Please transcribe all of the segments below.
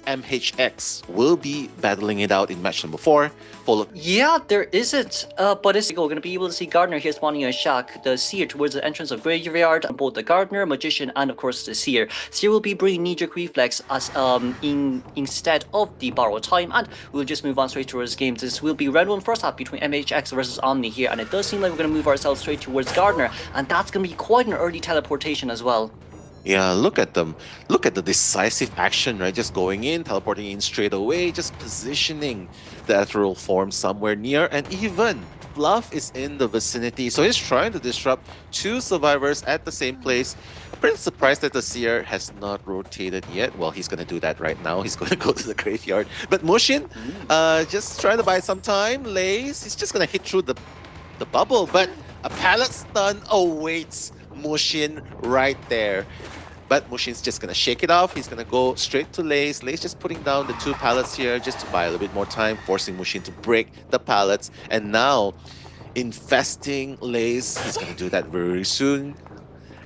MHX will be battling it out in match number 4. Yeah, there isn't. But it's we're gonna be able to see Gardener here spawning a shack, the Seer towards the entrance of Graveyard, on both the Gardener, Magician, and of course the Seer. Seer will be bringing knee-jerk reflex as instead of the borrow time, and we'll just move on straight towards games. This will be round 1 first half between MHX versus Omni here, and it does seem like we're gonna move ourselves straight towards Gardener, and that's gonna be quite an early teleportation as well. Yeah, look at them. Look at the decisive action, right? Just going in, teleporting in straight away, just positioning the ethereal form somewhere near, and even Fluff is in the vicinity. So he's trying to disrupt 2 survivors at the same place. Pretty surprised that the Seer has not rotated yet. Well, he's going to do that right now. He's going to go to the graveyard. But Muxin, just trying to buy some time. Lace, he's just going to hit through the bubble, but a pallet stun awaits Muxin right there. But Muxin's just going to shake it off. He's going to go straight to Lace. Lace just putting down the 2 pallets here just to buy a little bit more time, forcing Muxin to break the pallets. And now, infesting Lace. He's going to do that very soon.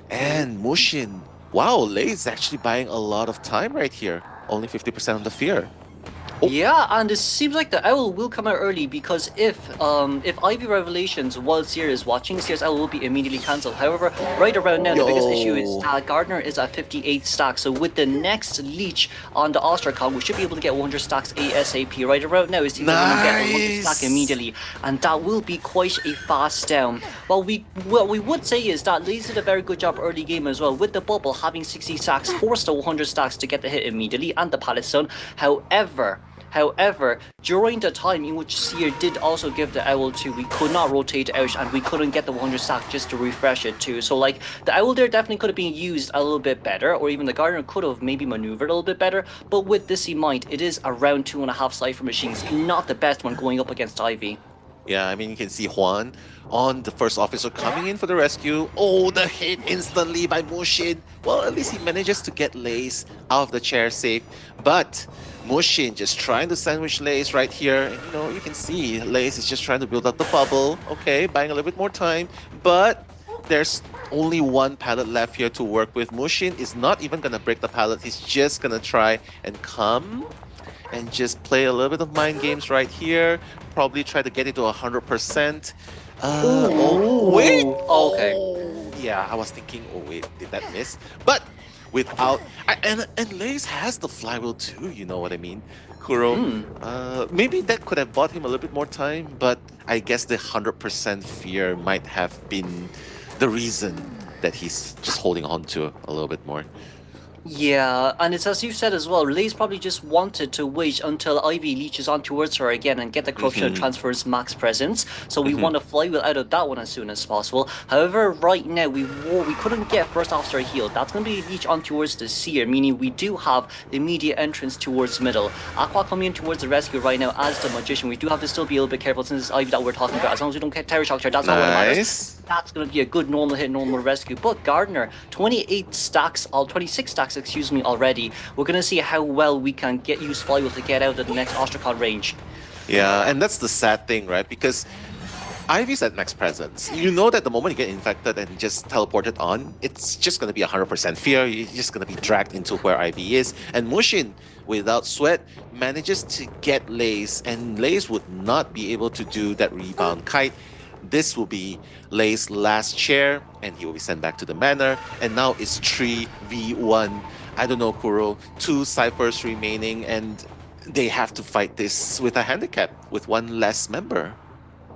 And Muxin, wow, Lace is actually buying a lot of time right here. Only 50% of the fear. Oh. Yeah, and it seems like the Owl will come out early because if Ivy Revelations while Seer is watching, Seer's Owl will be immediately cancelled. However, right around now, the biggest issue is that Gardener is at 58 stacks. So with the next leech on the Ostracon, we should be able to get 100 stacks ASAP. Right around now, it seems like we're going to get 100 stack immediately, and that will be quite a fast down. What we would say is that Laze did a very good job early game as well, with the bubble having 60 stacks, forced the 100 stacks to get the hit immediately, and the pallet stun. However, during the time in which Seer did also give the Owl to, we could not rotate out and we couldn't get the 100 stack just to refresh it too. So like, the Owl there definitely could have been used a little bit better, or even the Gardener could have maybe maneuvered a little bit better. But with this in mind, it is around 2.5 Cypher machines, not the best one going up against Ivy. Yeah, I mean, you can see Juan on the first officer coming in for the rescue. Oh, the hit instantly by Muxin. Well, at least he manages to get Lace out of the chair safe. But Muxin just trying to sandwich Lace right here. And, you know, you can see Lace is just trying to build up the bubble. Okay, buying a little bit more time. But there's only 1 pallet left here to work with. Muxin is not even going to break the pallet. He's just going to try and come and just play a little bit of mind games right here. Probably try to get it to 100%. Oh, wait! Okay. Oh, yeah, I was thinking, oh wait, did that miss? But without... And Lace has the flywheel too, you know what I mean? Kuro, maybe that could have bought him a little bit more time, but I guess the 100% fear might have been the reason that he's just holding on to a little bit more. Yeah, and it's as you said as well, Lace probably just wanted to wait until Ivy leeches on towards her again and get the corruption transfers max presence. So we want to flywheel out of that one as soon as possible. However, right now we couldn't get first officer healed. That's going to be leech on towards the Seer, meaning we do have immediate entrance towards middle. Aqua coming in towards the rescue right now as the Magician. We do have to still be a little bit careful since it's Ivy that we're talking about. As long as we don't get Terror Shock, that's all that matters. That's going to be a good normal hit, normal rescue. But Gardener, 26 stacks excuse me, already. We're going to see how well we can use flywheel to get out of the next Ostracon range. Yeah, and that's the sad thing, right? Because Ivy's at max presence. You know that the moment you get infected and just teleported on, it's just going to be 100% fear. You're just going to be dragged into where Ivy is. And Muxin, without sweat, manages to get Lace, and Lace would not be able to do that rebound kite. This will be Lay's last chair, and he will be sent back to the manor. And now it's 3v1. I don't know, Kuro. 2 ciphers remaining, and they have to fight this with a handicap, with 1 less member.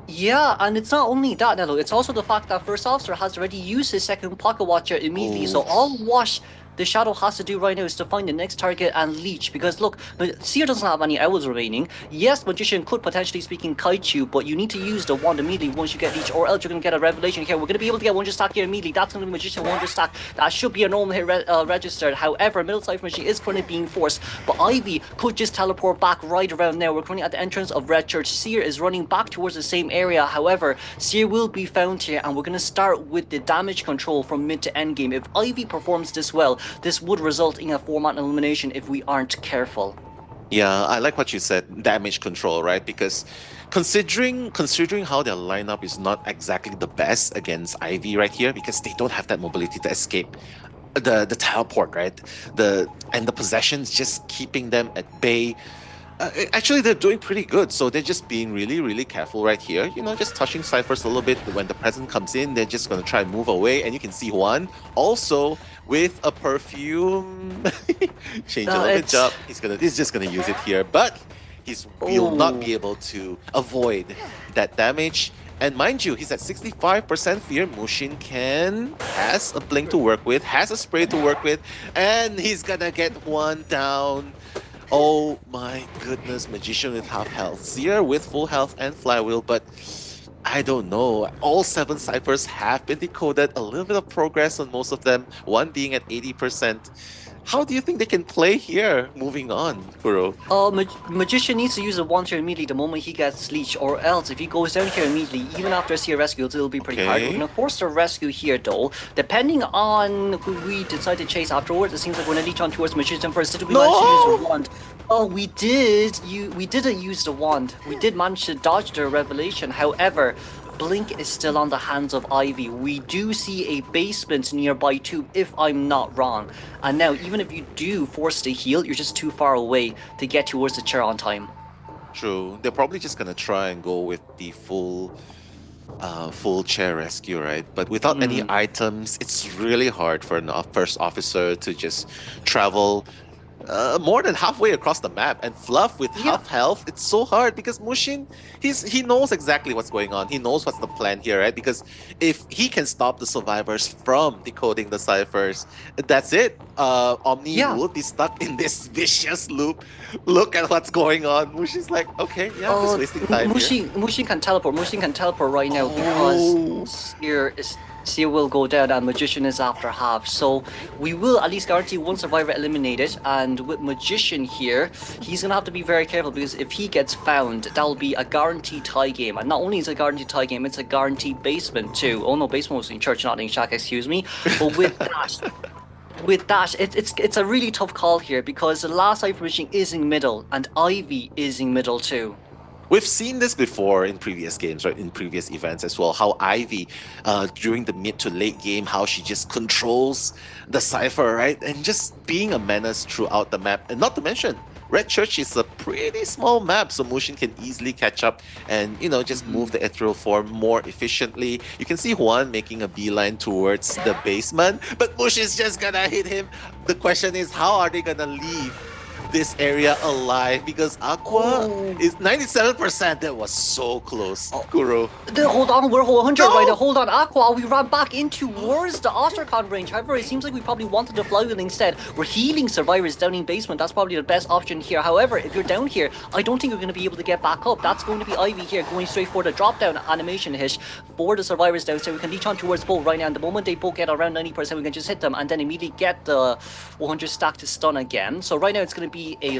Yeah, and it's not only that, Nello. It's also the fact that First Officer has already used his second Pocket Watcher immediately. So all Wash the Shadow has to do right now is to find the next target and leech. Because look, Seer doesn't have any owls remaining. Yes, Magician could potentially speaking kite you, but you need to use the wand immediately once you get leech, or else you're going to get a revelation here. We're going to be able to get 100 stack here immediately. That's going to be Magician 100 stack. That should be a normal hit registered. However, Middle Cipher Machine is currently being forced. But Ivy could just teleport back right around now. We're currently at the entrance of Red Church. Seer is running back towards the same area. However, Seer will be found here, and we're going to start with the damage control from mid to end game. If Ivy performs this well, this would result in a 4-man elimination if we aren't careful. Yeah, I like what you said, damage control, right? Because considering how their lineup is not exactly the best against Ivy right here, because they don't have that mobility to escape, the teleport, right? The possessions just keeping them at bay. Actually, they're doing pretty good. So they're just being really, really careful right here. You know, just touching ciphers a little bit. When the present comes in, they're just going to try and move away. And you can see Juan also with a perfume. Change a little bit It's job. He's just gonna use it here, but will not be able to avoid that damage. And mind you, he's at 65% fear. Muxin has a blink to work with, has a spray to work with, and he's gonna get one down. Oh my goodness, Magician with half health. Seer with full health and Flywheel, but I don't know. All 7 ciphers have been decoded, a little bit of progress on most of them, one being at 80%. How do you think they can play here? Moving on, Kuro. Magician needs to use the wand here immediately the moment he gets leech, or else if he goes down here immediately, even after Seer rescue, it'll be pretty hard. We're gonna force the rescue here though. Depending on who we decide to chase afterwards, it seems like we're gonna leech on towards Magician first. Did we manage to use the wand? Oh, we did. We didn't use the wand. We did manage to dodge the revelation. However, Blink is still on the hands of Ivy. We do see a basement nearby too, if I'm not wrong. And now, even if you do force the heal, you're just too far away to get towards the chair on time. True. They're probably just gonna try and go with the full chair rescue, right? But without any items, it's really hard for an first officer to just travel more than halfway across the map, and Fluff with half health. It's so hard because Muxin, he knows exactly what's going on. He knows what's the plan here, right? Because if he can stop the survivors from decoding the ciphers, that's it. Omni will be stuck in this vicious loop. Look at what's going on. Muxin's like, okay, just wasting time. Muxin can teleport. Muxin can teleport right now because Seer will go down and Magician is after half. So we will at least guarantee one survivor eliminated. And with Magician here, he's going to have to be very careful because if he gets found, that'll be a guaranteed tie game. And not only is it a guaranteed tie game, it's a guaranteed basement too. Oh no, basement was in church, not in shack, excuse me. But with that, it's a really tough call here because the last cipher machine is in middle and Ivy is in middle too. We've seen this before in previous games, right? In previous events as well. How Ivy, during the mid to late game, how she just controls the cipher, right? And just being a menace throughout the map. And not to mention, Red Church is a pretty small map, so Muxin can easily catch up and, you know, just move the ethereal form more efficiently. You can see Juan making a beeline towards the basement, but Muxin's just gonna hit him. The question is, how are they gonna leave this area alive? Because Aqua is 97%. That was so close. Kuro. Hold on, we're 100 right now. Hold on, Aqua. We ran back in towards the Ostercon range. However, it seems like we probably wanted the flywheel instead. We're healing survivors down in basement. That's probably the best option here. However, if you're down here, I don't think you're going to be able to get back up. That's going to be Ivy here going straight for the drop down animation hit for the survivors downstairs. We can leech on towards both right now. And the moment they both get around 90%, we can just hit them and then immediately get the 100 stack to stun again. So right now it's going to be a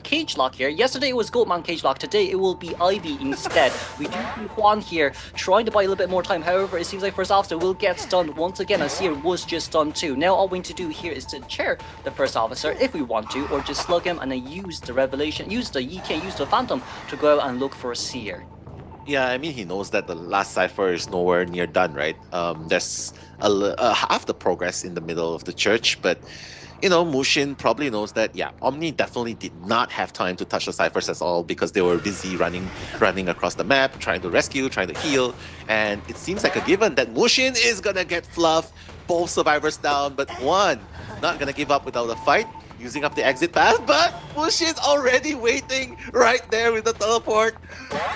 cage lock here. Yesterday it was Goatman cage lock. Today it will be Ivy instead. We do see Juan here trying to buy a little bit more time. However, it seems like first officer will get stunned once again as Seer was just stunned too. Now all we need to do here is to chair the first officer if we want to, or just slug him and then use the revelation, use the EK, use the phantom to go out and look for a Seer. Yeah, I mean, he knows that the last cipher is nowhere near done, right? There's half the progress in the middle of the church, but you know, Muxin probably knows that, yeah, Omni definitely did not have time to touch the ciphers at all because they were busy running across the map, trying to rescue, trying to heal. And it seems like a given that Muxin is gonna get fluff, both survivors down, but one not gonna give up without a fight, using up the exit path, but Muxin's already waiting right there with the teleport.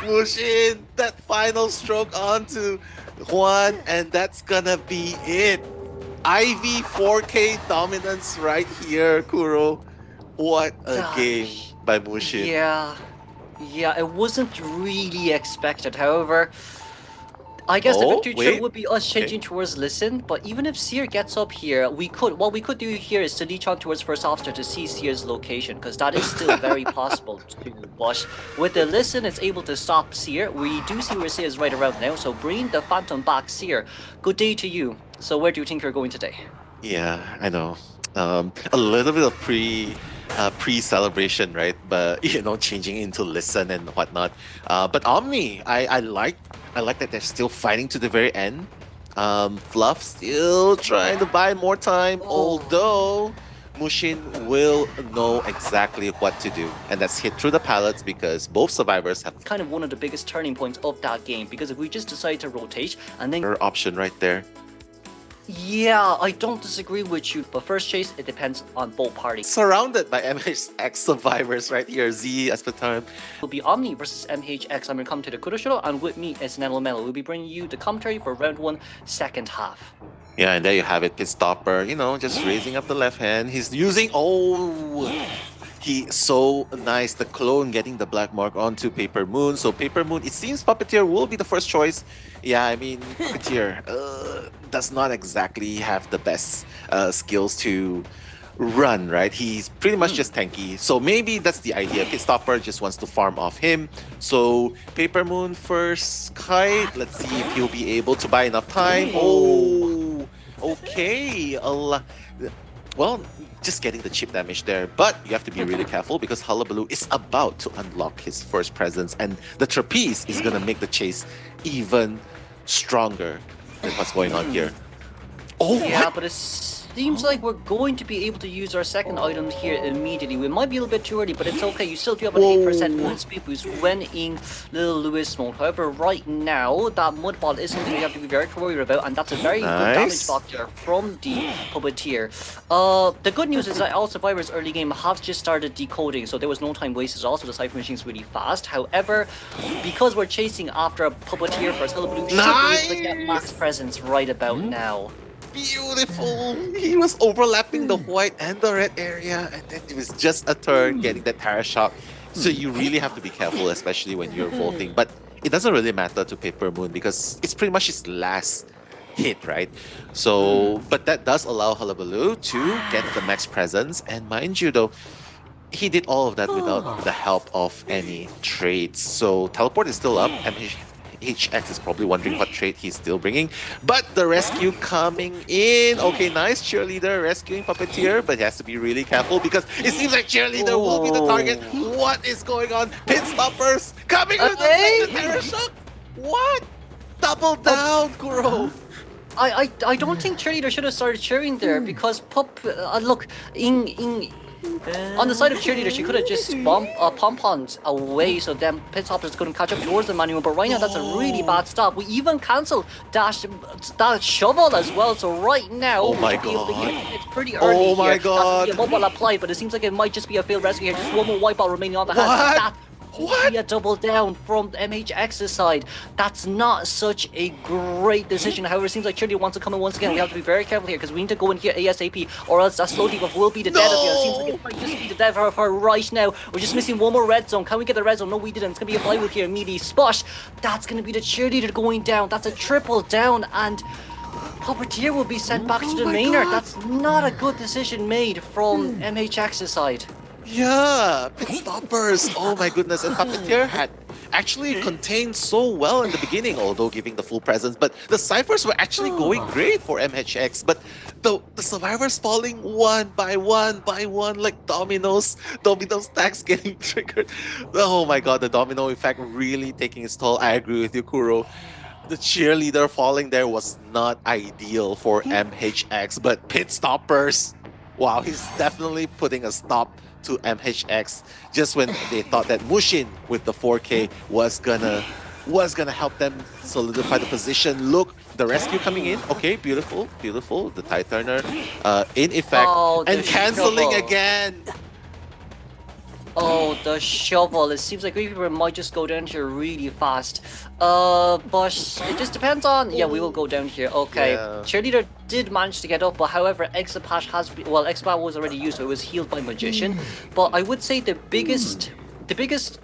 Muxin, that final stroke onto Juan, and that's gonna be it. Ivy 4K dominance right here, Kuro. What a game by Muxin. Yeah, it wasn't really expected. However, I guess the victory would be us changing towards Listen, but even if Seer gets up here, what we could do here is to leech on towards first officer to see Seer's location, because that is still very possible to. But with the Listen, it's able to stop Seer. We do see where Seer is right around now, so bring the Phantom back, Seer. Good day to you. So where do you think you're going today? Yeah, I know. A little bit of pre-celebration, right? But you know, changing into Listen and whatnot. But Omni, I like that they're still fighting to the very end. Fluff still trying to buy more time, although Muxin will know exactly what to do, and that's hit through the pallets because both survivors have kind of one of the biggest turning points of that game, because if we just decide to rotate and then their option right there. yeah, I don't disagree with you, but first chase, it depends on both parties. Surrounded by MHX survivors right here, Z as per time. It'll be Omni versus MHX. I'm going to come to the Kudo Shuttle, and with me is Nelomelo. We'll be bringing you the commentary for round 1, second half. Yeah, and there you have it, Pitstopper, you know, just raising up the left hand. He's using, he's so nice, the clone getting the black mark onto Paper Moon. So Paper Moon, it seems Puppeteer will be the first choice. Yeah, I mean, Puppeteer does not exactly have the best skills to run, right? He's pretty much just tanky. So maybe that's the idea. Pitstopper just wants to farm off him. So Paper Moon first kite. Let's see if he'll be able to buy enough time. Oh, okay. Well, just getting the chip damage there, but you have to be really careful because Hullabaloo is about to unlock his first presence, and the trapeze is gonna make the chase even stronger than what's going on here. Oh, yeah, what? but it seems like we're going to be able to use our second item here immediately. We might be a little bit too early, but it's okay. You still do have an 8% movement speed boost when in Little Lewis mode. However, right now, that mud ball is something we have to be very worried about, and that's a very good damage factor from the Puppeteer. The good news is that all survivors early game have just started decoding, so there was no time wasted. Also, the Cypher Machine's really fast. However, because we're chasing after a Puppeteer first, Hullabaloo should be able to get max presence right about now. Beautiful! He was overlapping the white and the red area, and then it was just a turn getting that Terra Shock. So you really have to be careful, especially when you're vaulting. But it doesn't really matter to Paper Moon because it's pretty much his last hit, right? So, but that does allow Hullabaloo to get the max presence. And mind you, though, he did all of that without the help of any trades. So teleport is still up. MHX is probably wondering what trait he's still bringing, but the rescue coming in. Okay, nice cheerleader rescuing Puppeteer, but he has to be really careful because it seems like cheerleader will be the target. What is going on? Pitstoppers coming with the Terra Shock. What? Double down, Kuro. I don't think cheerleader should have started cheering there because look on the side of cheerleader, she could have just pom-poms away so then Pitstoppers couldn't catch up towards the manual. But right now, that's a really bad stop. We even cancelled that shovel as well. So right now, oh my god, it's pretty early. Oh my here. god, that's a mobile apply, but it seems like it might just be a failed rescue here. Just one more wipeout remaining on the hand. What? Be a double down from MHX's side. That's not such a great decision. However, it seems like Cheerleader wants to come in once again. We have to be very careful here because we need to go in here ASAP, or else that slow debuff will be the death of you. It seems like it might just be the death of her right now. We're just missing one more red zone. Can we get the red zone? No, we didn't. It's gonna be a flywheel here. Immediately splash. That's gonna be the Cheerleader going down. That's a triple down, and Puppeteer will be sent back to the mainer. That's not a good decision made from MHX's side. Yeah, Pitstoppers. Oh my goodness. And Puppeteer had actually contained so well in the beginning, although giving the full presence. But the ciphers were actually going great for MHX. But the survivors falling one by one like dominoes. Domino stacks getting triggered. Oh my god, the domino effect really taking its toll. I agree with you, Kuro. The cheerleader falling there was not ideal for MHX, but Pitstoppers. Wow, he's definitely putting a stop to MHX just when they thought that Muxin with the 4K was gonna help them solidify the position. Look, the rescue coming in. Okay, beautiful, beautiful. The Tide Turner in effect and cancelling again. Oh, the shovel. It seems like Reaper might just go down here really fast. But it just depends on... Yeah, we will go down here. Okay. Yeah. Cheerleader did manage to get up, but however, Exapash has... Well, Exapash was already used, so it was healed by Magician. But I would say the biggest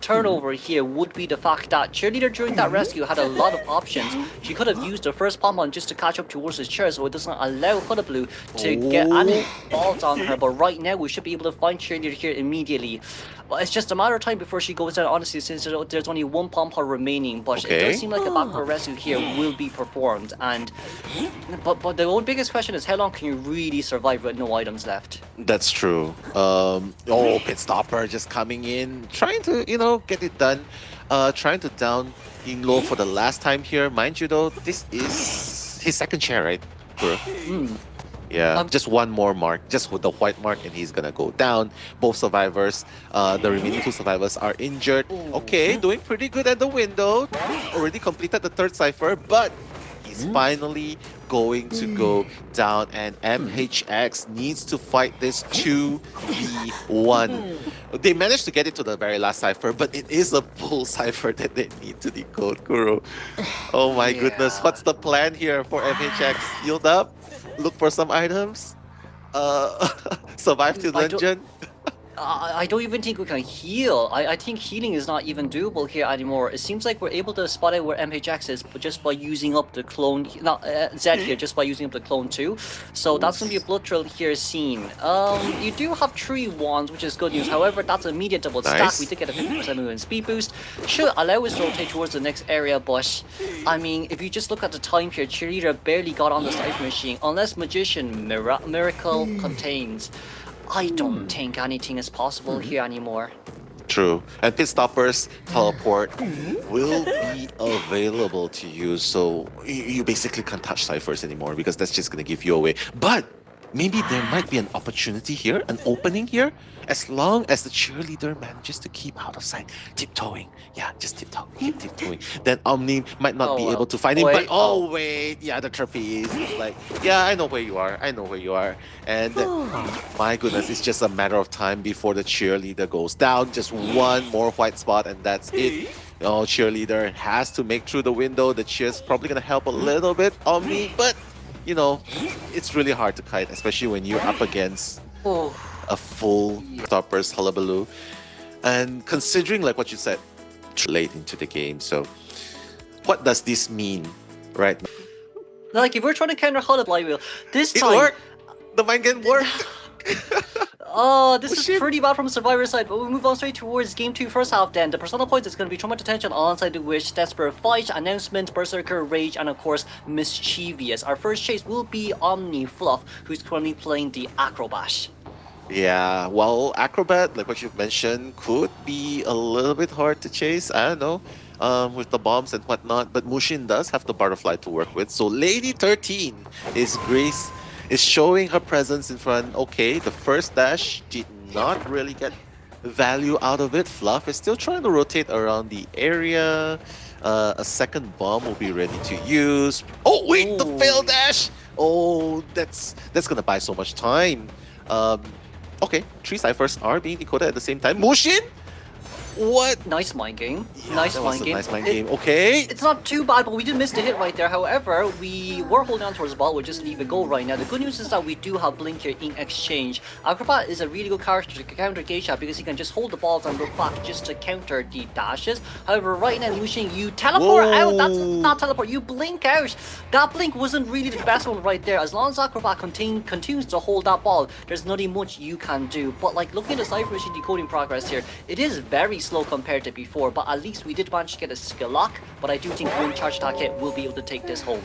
turnover here would be the fact that Cheerleader during that rescue had a lot of options. She could have used the first pom-pom just to catch up towards his chair, so it doesn't allow Hullabaloo to get any balls on her. But right now, we should be able to find Cheerleader here immediately. Well, it's just a matter of time before she goes down, honestly, since there's only one pom-pom remaining. But it does seem like a backdoor rescue here will be performed. And but the biggest question is, how long can you really survive with no items left? That's true. Pitstopper just coming in, trying to, get it done. Trying to down Yinglo for the last time here. Mind you though, this is his second chair, right? Kuro? Hmm. Yeah, just one more mark, just with the white mark, and he's gonna go down. Both survivors, the remaining two survivors are injured. Okay, doing pretty good at the window. Already completed the third cipher, but he's finally going to go down, and MHX needs to fight this 2v1. They managed to get it to the very last cipher, but it is a full cipher that they need to decode, Kuro. Oh my goodness, Yeah. what's the plan here for MHX? Yield up? Look for some items? Survive to I don't- dungeon? I don't even think we can heal. I think healing is not even doable here anymore. It seems like we're able to spot out where MHX is, but just by using up the clone, not Zed here, just by using up the clone too. So that's gonna be a blood trail here seen. You do have 3 wands, which is good news. However, that's a media double stack. Nice. We did get a 50% movement speed boost. Should allow us to rotate towards the next area, but I mean, if you just look at the time here, Cheerleader barely got on the cipher machine, unless Magician Miracle contains. I don't think anything is possible here anymore. True. And Pitstoper's teleport will be available to you, so you basically can't touch ciphers anymore because that's just going to give you away. But maybe there might be an opportunity here, an opening here, as long as the cheerleader manages to keep out of sight, tiptoeing. Yeah, just tiptoe, keep tiptoeing. Then Omni might not be able to find him, but wait, yeah, the trapeze is like, yeah, I know where you are, I know where you are. And my goodness, it's just a matter of time before the cheerleader goes down. Just one more white spot, and that's it. Oh, cheerleader has to make through the window. The cheer's probably gonna help a little bit, Omni, but you know, it's really hard to kite, especially when you're up against a full Stoppers Hullabaloo. And considering like what you said, late into the game, so what does this mean, right? Like, if we're trying to counter Hullabaloo, this It time... worked! The mind game worked! Oh, this is shit. pretty bad from Survivor side, but we'll move on straight towards Game 2 first half then. The persona points is going to be Traumatic Tension alongside the Wish, Desperate Fight, Announcement, Berserker, Rage, and of course, Mischievous. Our first chase will be Omni Fluff, who's currently playing the Acrobat. Yeah, well, Acrobat, like what you've mentioned, could be a little bit hard to chase. I don't know, with the bombs and whatnot. But Muxin does have the butterfly to work with. So Lady 13 is showing her presence in front. Okay, the first dash did not really get value out of it. Fluff is still trying to rotate around the area. A second bomb will be ready to use. Oh wait, the fail dash! Oh, that's gonna buy so much time. Okay, 3 ciphers are being decoded at the same time. Muxin? What? Nice mind game. Yeah, nice that was mind a game. nice mind game. Okay. It's not too bad, but we did miss the hit right there. However, we were holding on towards the ball. We'll just leave it go right now. The good news is that we do have Blink here in exchange. Acrobat is a really good character to counter Geisha because he can just hold the balls and look back just to counter the dashes. However, right now, Muxin, you teleport out. That's not teleport. You blink out. That blink wasn't really the best one right there. As long as Acrobat continues to hold that ball, there's nothing much you can do. But like looking at the Cypher Machine decoding progress here, it is very slow compared to before, but at least we did manage to get a skill lock, but I do think one charge attack hit will be able to take this home.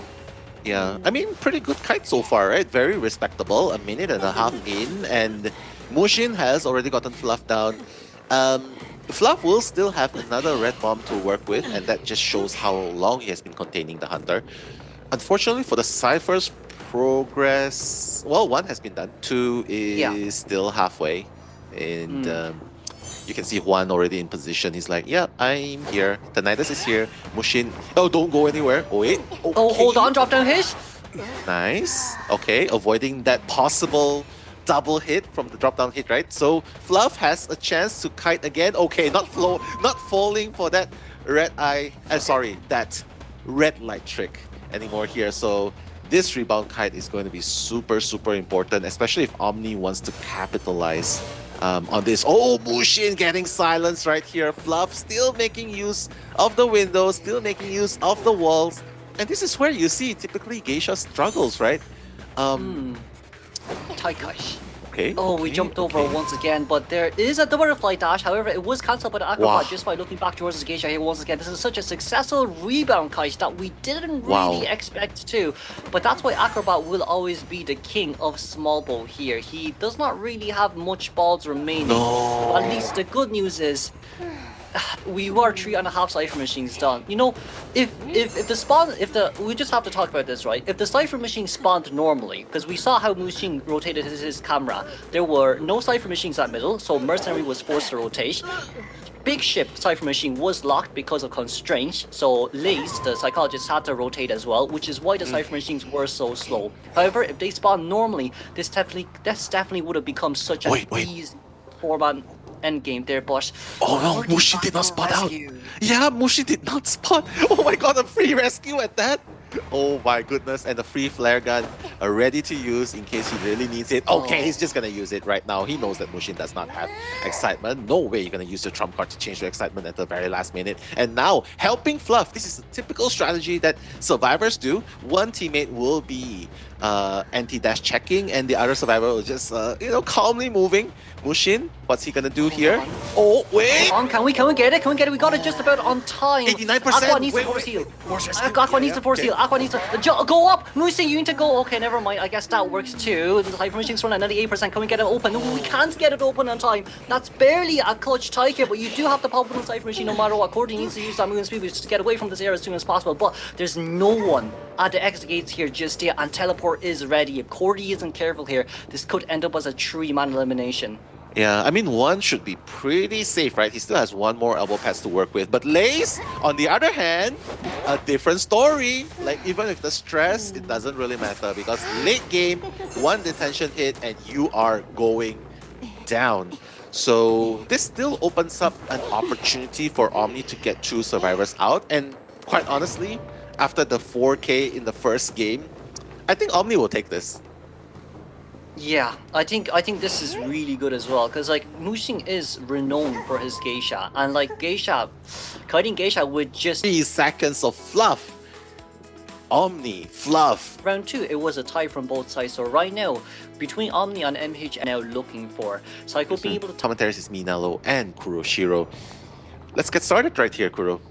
Yeah, I mean, pretty good kite so far, right? Very respectable. A minute and a half in, and Muxin has already gotten Fluff down. Fluff will still have another red bomb to work with, and that just shows how long he has been containing the Hunter. Unfortunately for the Cypher's progress, well, 1 has been done. 2 is still halfway, and you can see Juan already in position. He's like, yeah, I'm here. Tinnitus is here. Muxin, oh, don't go anywhere. Oh, wait. Okay. Oh, hold on, drop down hit. Nice. Okay, avoiding that possible double hit from the drop down hit, right? So Fluff has a chance to kite again. Okay, not falling for that that red light trick anymore here. So this rebound kite is going to be super, super important, especially if Omni wants to capitalize on this. Oh, Muxin getting silenced right here. Fluff still making use of the windows, still making use of the walls. And this is where you see typically Geisha struggles, right? Taikash. Okay. Oh, we jumped over once again, but there is a butterfly dash. However, it was cancelled by the Acrobat just by looking back towards the Geisha here once again. This is such a successful rebound kite that we didn't really expect to. But that's why Acrobat will always be the king of small ball here. He does not really have much balls remaining. No. At least the good news is we are 3.5 cipher machines done. You know, if we just have to talk about this, right? If the cipher machine spawned normally, because we saw how Muxin rotated his camera, there were no cipher machines at middle, so Mercenary was forced to rotate. Big ship cipher machine was locked because of constraints, so Lace, the psychologist, had to rotate as well, which is why the cipher machines were so slow. However, if they spawned normally, this definitely would have become such an easy four-man endgame there, but oh no, Muxin did not spot out. Yeah, Muxin did not spot. Oh my god, a free rescue at that. Oh my goodness, and the free flare gun ready to use in case he really needs it. Okay, he's just gonna use it right now. He knows that Muxin does not have excitement. No way you're gonna use your trump card to change your excitement at the very last minute. And now, helping Fluff. This is a typical strategy that survivors do. One teammate will be anti-dash checking, and the other survivor will just, calmly moving. Muxin, what's he gonna do here? Oh, wait! Can we get it? Can we get it? We got it just about on time. 89%! Aqua needs to force heal. Aqua needs to force heal. Aqua needs to go up! Muxin, you need to go. Okay, never mind. I guess that works too. The Hyper Machine's running at 98%. Can we get it open? No, we can't get it open on time. That's barely a clutch tie here, but you do have to pop open the Cypher Machine no matter what. Cordy needs to use that movement speed to get away from this area as soon as possible, but there's no one at the exit gates here just yet, and teleport is ready. If Cordy isn't careful here, this could end up as a 3-man elimination. Yeah, I mean, one should be pretty safe, right? He still has one more elbow pads to work with. But Lace, on the other hand, a different story. Like, even with the stress, it doesn't really matter because late game, one detention hit and you are going down. So this still opens up an opportunity for Omni to get 2 survivors out. And quite honestly, after the 4K in the first game, I think Omni will take this. Yeah, I think this is really good as well, because like Muxin is renowned for his Geisha, and like Geisha, kiting Geisha would just 3 seconds of fluff. Omni, fluff. Round 2, it was a tie from both sides. So right now, between Omni and MH now looking for Psycho being able to commentaries is Minalo and Kuroshiro. Let's get started right here, Kuro.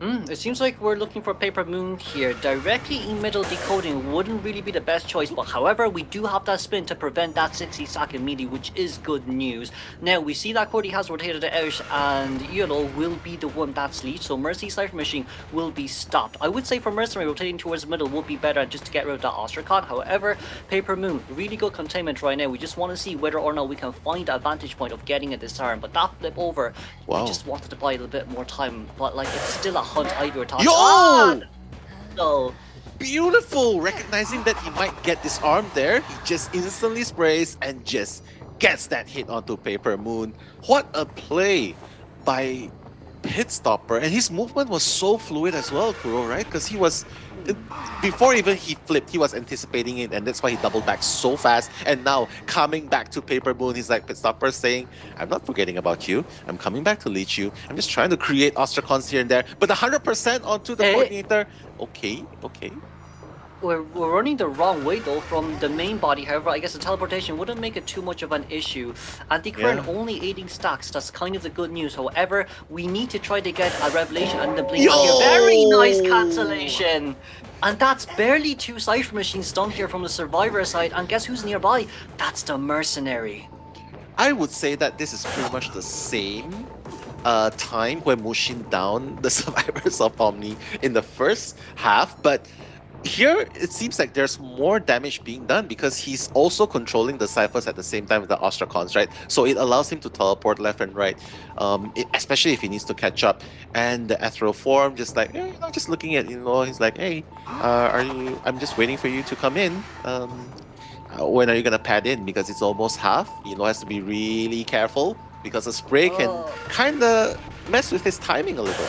It seems like we're looking for Paper Moon here. Directly in middle decoding wouldn't really be the best choice, but however, we do have that spin to prevent that 60-second melee, which is good news. Now, we see that Cordy has rotated it out, and Yellow will be the one that's lead, so Mercy Cypher Machine will be stopped. I would say for Mercenary, rotating towards the middle would be better just to get rid of that Ostracon. However, Paper Moon, really good containment right now. We just want to see whether or not we can find a vantage point of getting a disarm, but that flip over, we just wanted to buy a little bit more time, but like, it's still a hunt Ivy were talking. Yo! No. Beautiful! Recognizing that he might get disarmed there, he just instantly sprays and just gets that hit onto Paper Moon. What a play by Pitstopper. And his movement was so fluid as well, Kuro, right? Because he was, before even he flipped, he was anticipating it, and that's why he doubled back so fast. And now, coming back to Paper Moon, he's like, Pitstopper saying, I'm not forgetting about you. I'm coming back to leech you. I'm just trying to create Ostracons here and there. But 100% onto the coordinator. Okay. We're running the wrong way though from the main body. However, I guess the teleportation wouldn't make it too much of an issue. Anti-current only aiding stacks. That's kind of the good news. However, we need to try to get a revelation and the blink on here. Very nice cancellation. And that's barely 2 Cypher Machines done here from the survivor side. And guess who's nearby? That's the Mercenary. I would say that this is pretty much the same time when Muxin down the survivors of Omni in the first half, but here it seems like there's more damage being done because he's also controlling the ciphers at the same time with the Ostracons, right? So it allows him to teleport left and right, especially if he needs to catch up. And the ethereal form, just like, just looking at, he's like, hey, I'm just waiting for you to come in. When are you gonna pad in? Because it's almost half. Has to be really careful because a spray can kind of mess with his timing a little.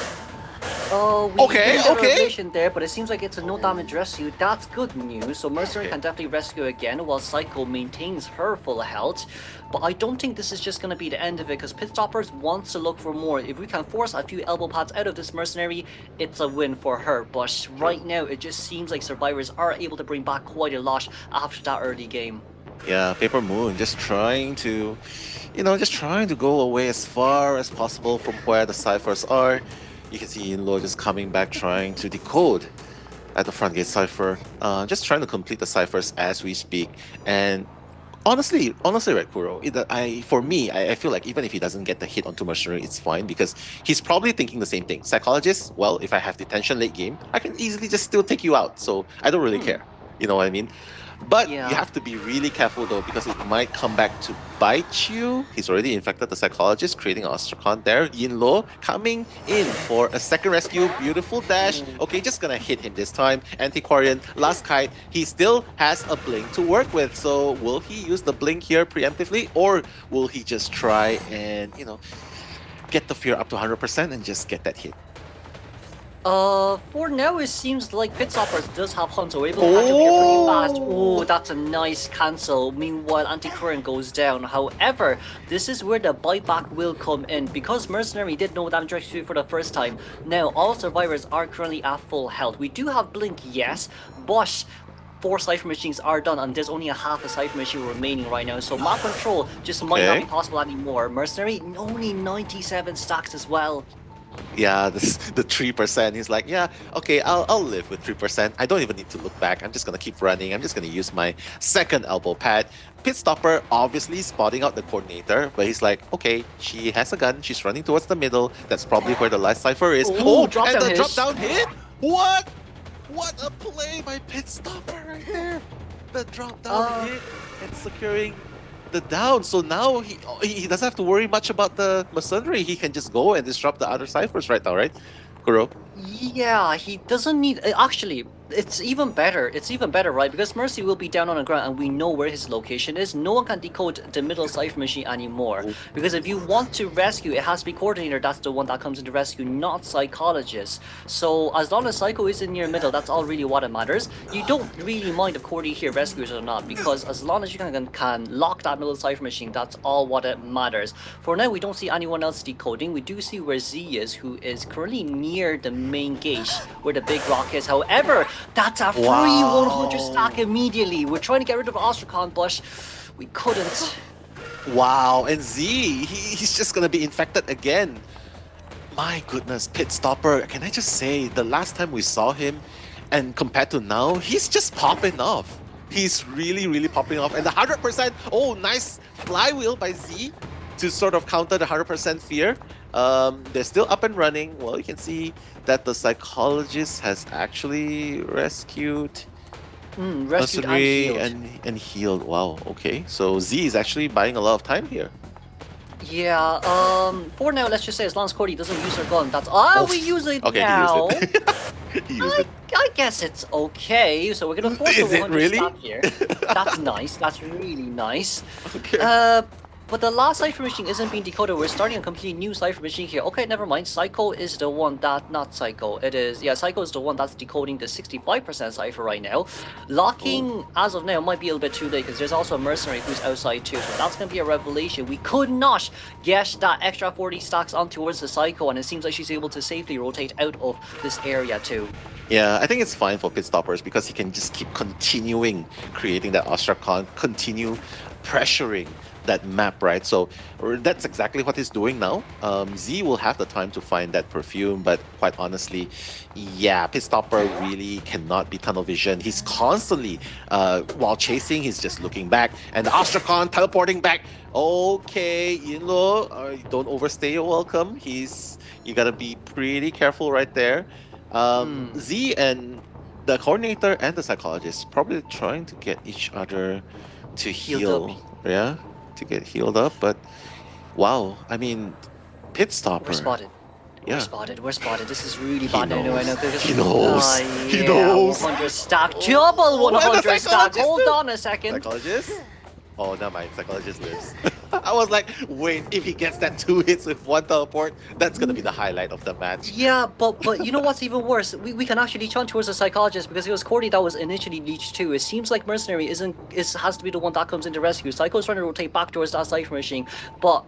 We did a revelation there, but it seems like it's a no damage rescue. That's good news. So Mercenary can definitely rescue again while Psycho maintains her full health. But I don't think this is just going to be the end of it because Pitstoppers wants to look for more. If we can force a few elbow pads out of this Mercenary, it's a win for her. But right now, it just seems like survivors are able to bring back quite a lot after that early game. Yeah, Paper Moon just trying to, go away as far as possible from where the ciphers are. You can see Yinlo just coming back, trying to decode at the front gate cipher, just trying to complete the ciphers as we speak. And Honestly, right, Kuro. For me, I feel like even if he doesn't get the hit onto Mercenary, it's fine because he's probably thinking the same thing. Psychologist, well, if I have detention late game, I can easily just still take you out. So I don't really Hmm. care. You know what I mean? But you Yeah. have to be really careful though, because it might come back to bite you. He's already infected the psychologist, creating an Ostrakon there. Yinlo coming in for a second rescue. Beautiful dash. Ooh. Okay, just gonna hit him this time. Antiquarian, last kite. He still has a blink to work with. So will he use the blink here preemptively, or will he just try and, get the fear up to 100% and just get that hit? For now, it seems like Pitstoper does have Hunt, so we're able to catch up here pretty fast. Oh, that's a nice cancel. Meanwhile, Anti-Current goes down. However, this is where the buyback will come in. Because Mercenary did no damage rescue for the first time, now all survivors are currently at full health. We do have Blink, yes, but 4 Cypher Machines are done, and there's only a half a Cypher Machine remaining right now, so map control just might not be possible anymore. Mercenary, only 97 stacks as well. Yeah, the 3%. He's like, yeah, okay, I'll live with 3%. I don't even need to look back. I'm just gonna keep running. I'm just gonna use my second elbow pad. Pitstopper obviously spotting out the coordinator, but he's like, okay, she has a gun. She's running towards the middle. That's probably where the last cipher is. Ooh, And the drop down hit. What? What a play by Pitstopper right there. The drop down hit and securing the down. So now he doesn't have to worry much about the mercenary. He can just go and disrupt the other ciphers right now, right, Kuro? Yeah, he doesn't need. Actually, it's even better. It's even better, right? Because Mercy will be down on the ground and we know where his location is. No one can decode the middle cipher machine anymore. Because if you want to rescue, it has to be coordinator. That's the one that comes into rescue, not psychologist. So as long as Psycho is in your middle, that's all really what it matters. You don't really mind if Cordy here rescues or not, because as long as you can lock that middle cipher machine, that's all what it matters. For now, we don't see anyone else decoding. We do see where Z is, who is currently near the main gate where the big rock is. However, that's a free 100 stack immediately. We're trying to get rid of Ostrakon, but we couldn't. Wow, and Z, he's just gonna be infected again. My goodness, Pitstopper, can I just say, the last time we saw him, and compared to now, he's just popping off. He's really, really popping off. And the 100%, oh, nice flywheel by Z to sort of counter the 100% fear. They're still up and running. Well, you can see that the psychologist has actually rescued Rescued and healed. Wow, okay. So Z is actually buying a lot of time here. Yeah, for now, let's just say as long as Cody doesn't use her gun, that's all we use it now. He used it. He used it. I guess it's okay. So we're gonna force the 100 really? stack here. That's nice. That's really nice. Okay. But the last cipher machine isn't being decoded. We're starting a completely new cipher machine here. Okay, never mind. Psycho is the one that, not Psycho. It is, yeah, Psycho is the one that's decoding the 65% cipher right now. Locking, as of now, might be a little bit too late because there's also a mercenary who's outside too. So that's going to be a revelation. We could not get that extra 40 stacks on towards the Psycho, and it seems like she's able to safely rotate out of this area too. Yeah, I think it's fine for Pitstoppers because he can just keep continuing creating that Ostrakon, continue pressuring that map, right? So that's exactly what he's doing now. Z will have the time to find that perfume, but quite honestly, yeah, Pitstopper really cannot be tunnel vision. He's constantly, while chasing, he's just looking back, and the Ostrakon teleporting back. Okay, don't overstay your welcome. You gotta be pretty careful right there. Z and the coordinator and the psychologist probably trying to get each other to heal. Yeah, to get healed up, but wow, I mean, Pitstopper. We're spotted. Yeah. We're spotted. This is really bad now. He knows. He knows. 100 stack. Double 100 stack. Hold on a second. Psychologist? Oh, never mind. Psychologist lives. I was like, wait, if he gets that 2 hits with 1 teleport, that's gonna be the highlight of the match. Yeah, but you know what's even worse? We can actually leech on towards the psychologist because it was Cordy that was initially leeched too. It seems like Mercenary has to be the one that comes into rescue. Psycho's trying to rotate back towards that cipher machine, but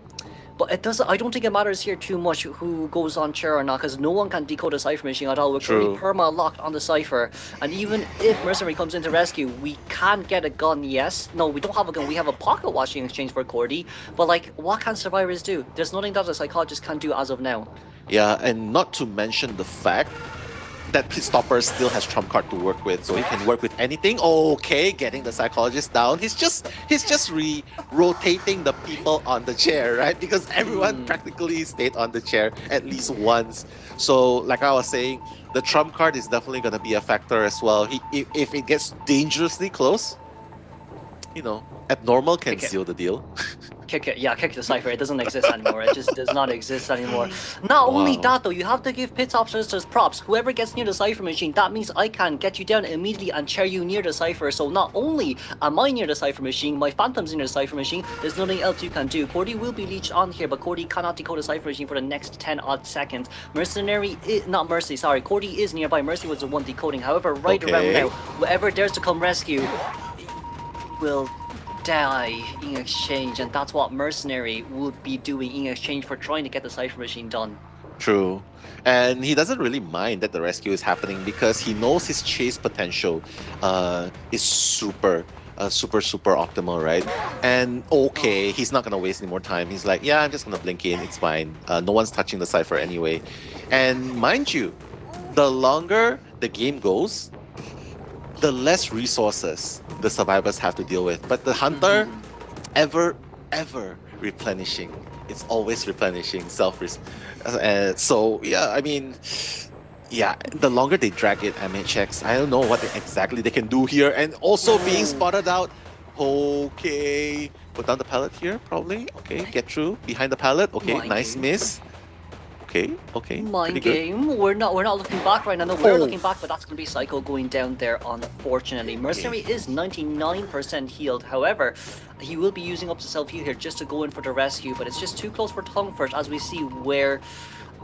it doesn't. I don't think it matters here too much who goes on chair or not, because no one can decode a cipher machine at all. We're currently perma locked on the cipher, and even if Mercenary comes into rescue, we can get a gun. Yes, no, we don't have a gun. We have a pocket watch in exchange for Cordy. But like, what can survivors do? There's nothing that a psychologist can do as of now. Yeah, and not to mention the fact that Pitstopper still has trump card to work with, so he can work with anything. Okay, getting the psychologist down. He's just rotating the people on the chair, right? Because everyone practically stayed on the chair at least once. So, like I was saying, the trump card is definitely going to be a factor as well. If it gets dangerously close, abnormal can Kick it. seal the deal. Kick it. Yeah, kick the cipher. It doesn't exist anymore. It just does not exist anymore. Not only Wow. that, though, you have to give pit officers props. Whoever gets near the cipher machine, that means I can get you down immediately and chair you near the cipher. So not only am I near the cipher machine, my phantom's near the cipher machine, there's nothing else you can do. Cordy will be leeched on here, but Cordy cannot decode the cipher machine for the next 10 odd seconds. Mercenary is not Mercy, sorry. Cordy is nearby. Mercy was the one decoding. However, right around Okay. now, whoever dares to come rescue will die in exchange, and that's what Mercenary would be doing in exchange for trying to get the cipher machine done. True. And he doesn't really mind that the rescue is happening because he knows his chase potential is super optimal, right? And okay, he's not gonna waste any more time. He's like, yeah, I'm just gonna blink in, it's fine. No one's touching the cipher anyway. And mind you, the longer the game goes, the less resources the survivors have to deal with. But the hunter, ever replenishing. It's always replenishing, so yeah, I mean, yeah, the longer they drag it, MHX, I don't know what exactly they can do here. And also being spotted out. Okay, put down the pallet here, probably. Okay, get through behind the pallet. Okay, Mind nice game. miss. Okay, Mind pretty good. game. We're not looking back right now. No, we're looking back, but that's gonna be Psycho going down there, unfortunately. Mercenary is 99% healed. However, he will be using up the self-heal here just to go in for the rescue, but it's just too close for comfort as we see where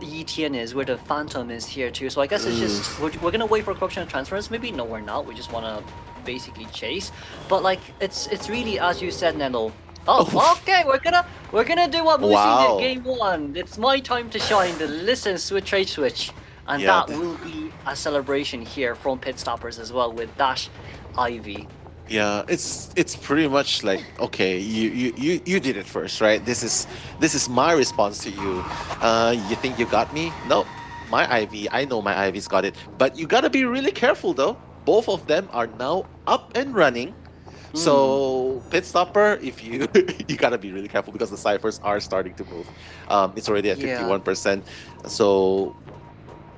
the ETN is, where the Phantom is here too. So I guess it's just we're gonna wait for corruption and transference. Maybe no, we're not. We just wanna basically chase. But like it's really, as you said, Nelo. Oh, okay. We're gonna do what Muxin Wow. did game one. It's my time to shine. The listen switch trade switch, and Yeah, that will be a celebration here from Pit Stoppers as well with Dash Ivy. Yeah, it's pretty much like, okay, you did it first, right? This is my response to you. You think you got me? No, my Ivy. I know my Ivy's got it, but you gotta be really careful though. Both of them are now up and running. So pit stopper, if you you gotta be really careful because the ciphers are starting to move. It's already at Yeah. 51%. So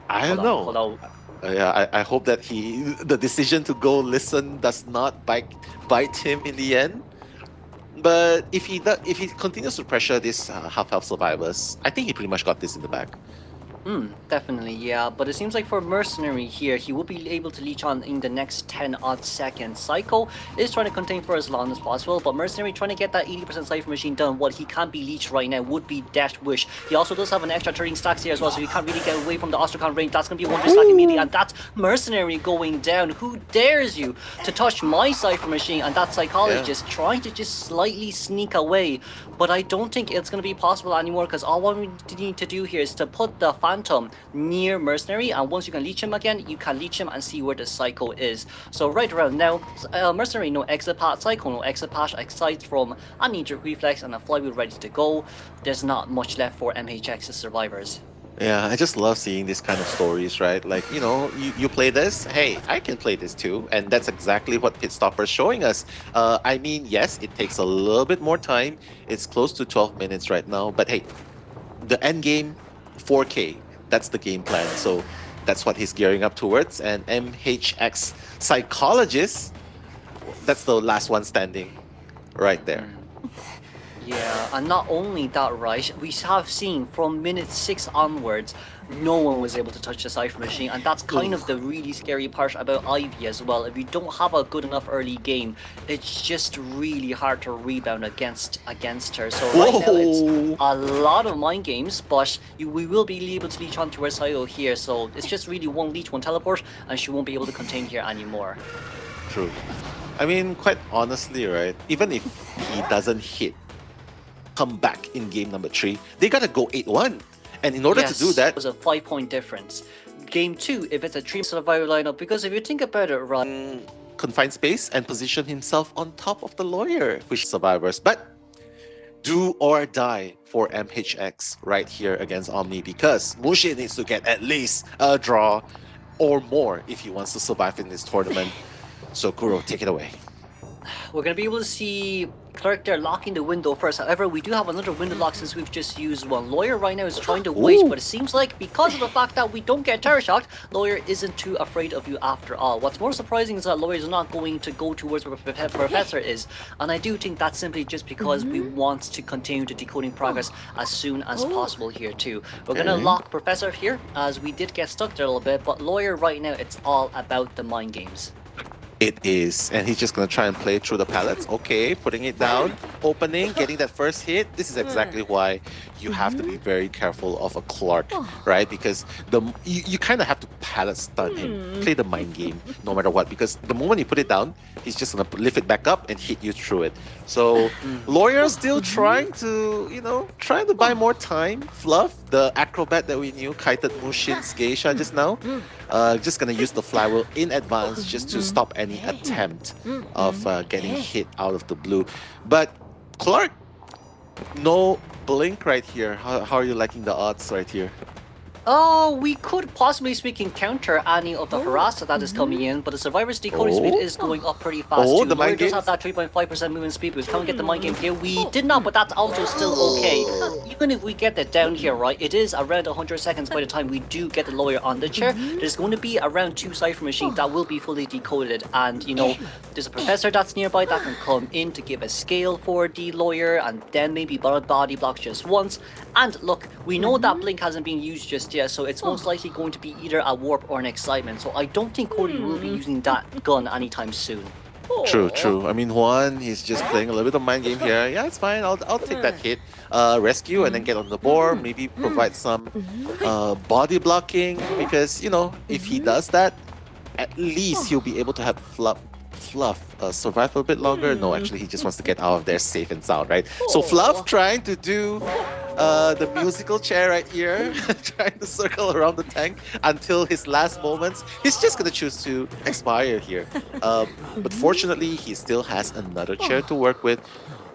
I don't know. Hold on. Yeah, I hope that the decision to go listen does not bite him in the end. But if he continues to pressure these half health survivors, I think he pretty much got this in the bag. Definitely, yeah. But it seems like for Mercenary here, he will be able to leech on in the next 10 odd seconds. Psycho is trying to contain for as long as possible, but Mercenary trying to get that 80% cipher machine done. What he can't be leeched right now would be Death Wish. He also does have an extra 13 stacks here as well, so he can't really get away from the Ostracon range. That's going to be one stack immediately, and that's Mercenary going down. Who dares you to touch my cipher machine? And that Psychologist trying to just slightly sneak away. But I don't think it's going to be possible anymore, because all we need to do here is to put the Phantom near Mercenary, and once you can leech him again, you can leech him and see where the Psycho is. So right around now, Mercenary no exit path, Psycho no exit path, aside from a knee-jerk reflex and a flywheel ready to go. There's not much left for MHX's survivors. Yeah, I just love seeing these kind of stories, right? Like, you play this, hey, I can play this too. And that's exactly what Pitstopper is showing us. I mean, yes, it takes a little bit more time. It's close to 12 minutes right now. But hey, the end game, 4K. That's the game plan. So that's what he's gearing up towards. And MHX Psychologist, that's the last one standing right there. Yeah, and not only that, right, we have seen from minute 6 onwards, no one was able to touch the cipher machine, and that's kind of the really scary part about Ivy as well. If you don't have a good enough early game, it's just really hard to rebound against her. So right now it's a lot of mind games, but we will be able to leech onto her silo here, so it's just really one leech, one teleport, and she won't be able to contain here anymore. True. I mean, quite honestly, right, even if he doesn't hit, come back in game number 3, they gotta go 8-1. And in order to do that, it was a 5-point difference. Game 2, if it's a 3 survivor lineup, because if you think about it, right, confine space and position himself on top of the lawyer, which survivors. But do or die for MHX right here against Omni, because Muxin needs to get at least a draw. or more if he wants to survive in this tournament. So Kuro, take it away. We're going to be able to see Clerk there locking the window first. However, we do have another window lock since we've just used one. Lawyer right now is trying to wait, but it seems like because of the fact that we don't get terror shocked, Lawyer isn't too afraid of you after all. What's more surprising is that Lawyer is not going to go towards where Professor is, and I do think that's simply just because we want to continue the decoding progress as soon as possible here too. We're going to lock Professor here, as we did get stuck there a little bit, but Lawyer right now, it's all about the mind games. It is, and he's just gonna try and play through the pallets. Okay, putting it down, opening, getting that first hit. This is exactly why you have to be very careful of a Clerk, right? Because you kind of have to pallet stun him, play the mind game, no matter what. Because the moment you put it down, he's just gonna lift it back up and hit you through it. So Lawyer's still trying to, trying to buy more time. Fluff, the acrobat that we knew, kited Muxin's Geisha just now. Just gonna use the flywheel in advance just to stop any attempt of getting hit out of the blue. But Clerk, no blink right here. How are you liking the odds right here? Oh, we could possibly speaking counter any of the harass that is coming in, but the survivor's decoding speed is going up pretty fast too. The Lawyer mind does game? have that 3.5% movement speed, but we can't get the mind game here. We did not, but that's also still okay. Even if we get that down here, right, it is around 100 seconds by the time we do get the Lawyer on the chair. There's going to be around 2 cipher machines that will be fully decoded, and there's a Professor that's nearby that can come in to give a scale for the Lawyer, and then maybe body blocks just once. And look, we know that blink hasn't been used just yet, so it's most likely going to be either a warp or an excitement. So I don't think Cody will be using that gun anytime soon. True. I mean, Juan, he's just playing a little bit of mind game here. Yeah, it's fine. I'll take that hit. Rescue and then get on the board. Maybe provide some body blocking, because if he does that, at least he'll be able to have Fluff survive a bit longer. No, actually, he just wants to get out of there safe and sound, right? So Fluff trying to do the musical chair right here, trying to circle around the tank until his last moments. He's just gonna choose to expire here. But fortunately, he still has another chair to work with.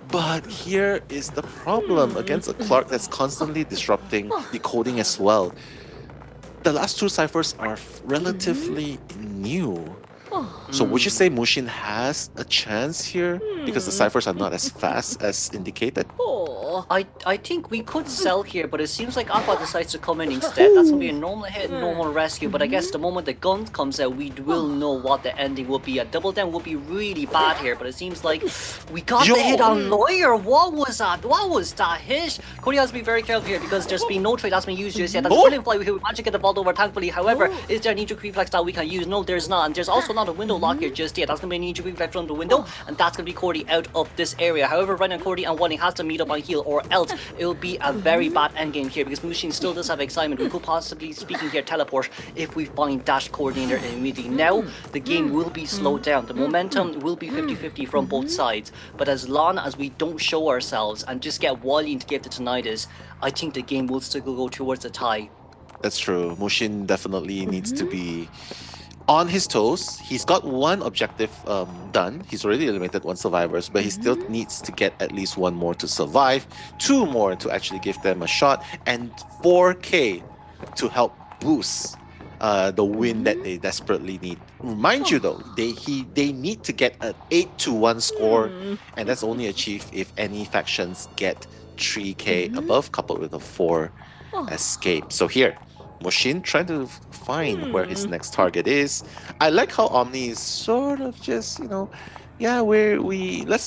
But here is the problem against a Clerk that's constantly disrupting decoding as well. The last 2 ciphers are relatively new. So would you say Muxin has a chance here? Because the ciphers are not as fast as indicated? I think we could sell here, but it seems like Aqua decides to come in instead. That's going to be a normal hit, normal rescue, but I guess the moment the gun comes out, we will know what the ending will be. A double down would be really bad here, but it seems like we got the hit on Lawyer. What was that? What was that hit? Cody has to be very careful here because there's been no trade that's been used just yet. That's a brilliant fly. We managed to get the ball over, thankfully. However, is there a knee-jerk reflex that we can use? No, there's not. And there's also not a window lock here just yet. That's going to be a knee-jerk reflex from the window, and that's going to be Cordy out of this area. However, right now, Cordy and Wani has to meet up on heal, or else it will be a very bad endgame here because Muxin still does have excitement. We could possibly, speaking here, teleport if we find dash coordinator immediately. Now, the game will be slowed down. The momentum will be 50-50 from both sides. But as long as we don't show ourselves and just get Wally to give the tinnitus, I think the game will still go towards a tie. That's true. Muxin definitely needs to be on his toes. He's got one objective done. He's already eliminated 1 survivors, but he still needs to get at least 1 more to survive, 2 more to actually give them a shot, and 4K to help boost the win that they desperately need. Mind you though, they need to get an 8-1 score, and that's only achieved if any factions get 3K above, coupled with a 4 escape. So here, Muxin trying to find where his next target is. I like how Omni is sort of just, let's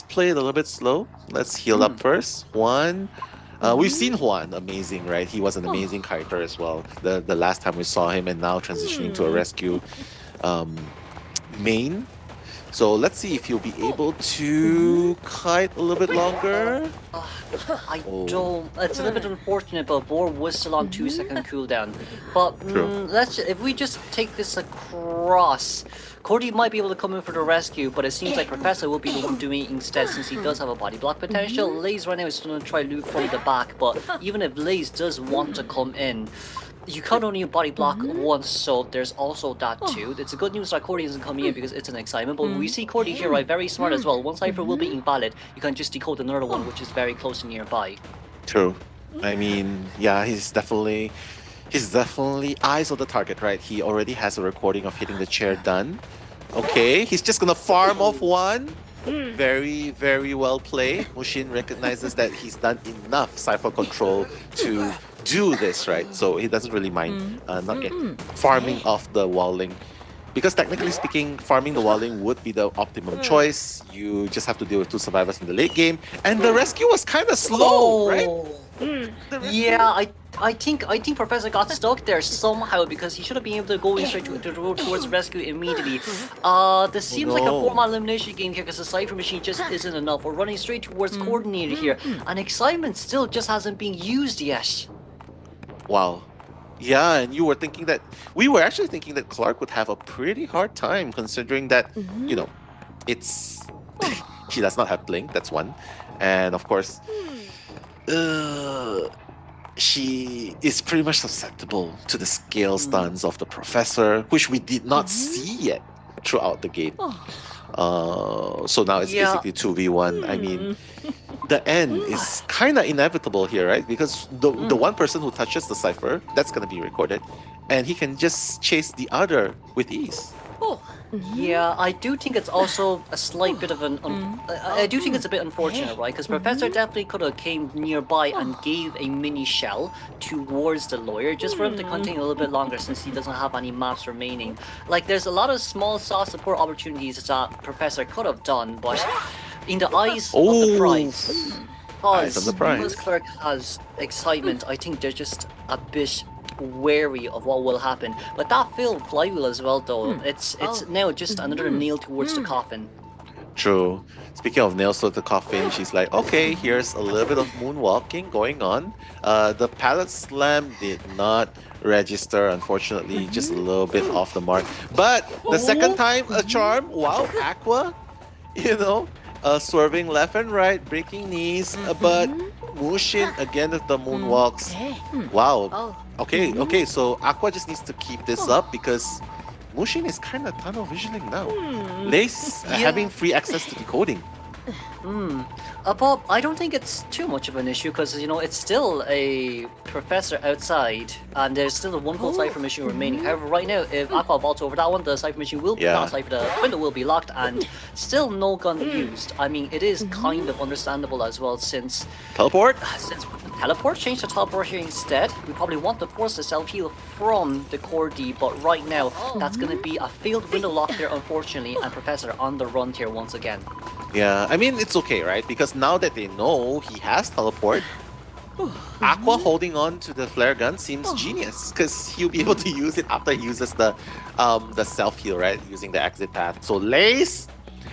play it a little bit slow. Let's heal up first. Juan. We've seen Juan, amazing, right? He was an amazing character as well. The last time we saw him, and now transitioning to a rescue main. So let's see if he'll be able to kite a little bit longer. I don't. It's a little bit unfortunate, but Boar was still on 2-second cooldown. But if we just take this across, Cody might be able to come in for the rescue, but it seems like Professor will be the one doing it instead, since he does have a body block potential. Laze right now is going to try to loot from the back, but even if Laze does want to come in, you can't only body block once, so there's also that too. It's a good news that Cordy isn't coming in because it's an excitement, but we see Cordy here, right, very smart as well. One cipher will be invalid, you can just decode another one, which is very close and nearby. True. I mean, yeah, he's definitely He's definitely eyes on the target, right? He already has a recording of hitting the chair done. Okay, he's just gonna farm off one. Very, very well played. Muxin recognizes that he's done enough cipher control to do this, right? So he doesn't really mind not get farming off the walling. Because technically speaking, farming the walling would be the optimum choice. You just have to deal with 2 survivors in the late game. And the rescue was kind of slow, right? The rescue- Yeah, I think Professor got stuck there somehow because he should have been able to go in straight to the road towards rescue immediately. This seems like a no. 4-man elimination game here because the cipher machine just isn't enough. We're running straight towards coordinator here, and excitement still just hasn't been used yet. Wow. Yeah, and you were thinking that we were actually thinking that Clark would have a pretty hard time considering that, you know, it's she does not have blink, that's one. And of course, she is pretty much susceptible to the scale stuns of the professor, which we did not see yet throughout the game. So now it's Yeah. basically 2v1. I mean, the end is kind of inevitable here, right? Because the one person who touches the cipher, that's going to be recorded, and he can just chase the other with ease. Yeah, I do think it's also a slight bit of an. I do think it's a bit unfortunate, right? Because Professor definitely could have came nearby and gave a mini shell towards the lawyer just for him to continue a little bit longer since he doesn't have any maps remaining. Like, there's a lot of small soft support opportunities that Professor could have done, but in the eyes of the prize, Eyes of the prize. because Clerk has excitement, I think they're just a bit wary of what will happen. But that failed flywheel as well, though. It's now just another nail towards the coffin. True. Speaking of nails to the coffin, she's like, okay, here's a little bit of moonwalking going on. The pallet slam did not register, unfortunately, just a little bit off the mark. But the second time, a charm. Wow, Aqua, you know, swerving left and right, breaking knees. But Muxin again with the moonwalks. Wow. Okay, so Aqua just needs to keep this up because Muxin is kind of tunnel visioning now. Lace having free access to decoding. Bob, I don't think it's too much of an issue because, you know, it's still a professor outside and there's still a one full cipher machine remaining. However, right now, if Aqua vaults over that one, the cipher machine will not cipher, the window will be locked and still no gun used. I mean, it is kind of understandable as well since Teleport? Teleport changed to teleport here instead. We probably want to force the self-heal from the core D, but right now, that's going to be a failed window lock there, unfortunately, and Professor on the run here once again. Yeah, I mean, it's okay, right? Because now that they know he has teleport, Aqua holding on to the flare gun seems genius because he'll be able to use it after he uses the self-heal, right? Using the exit path. So Lace,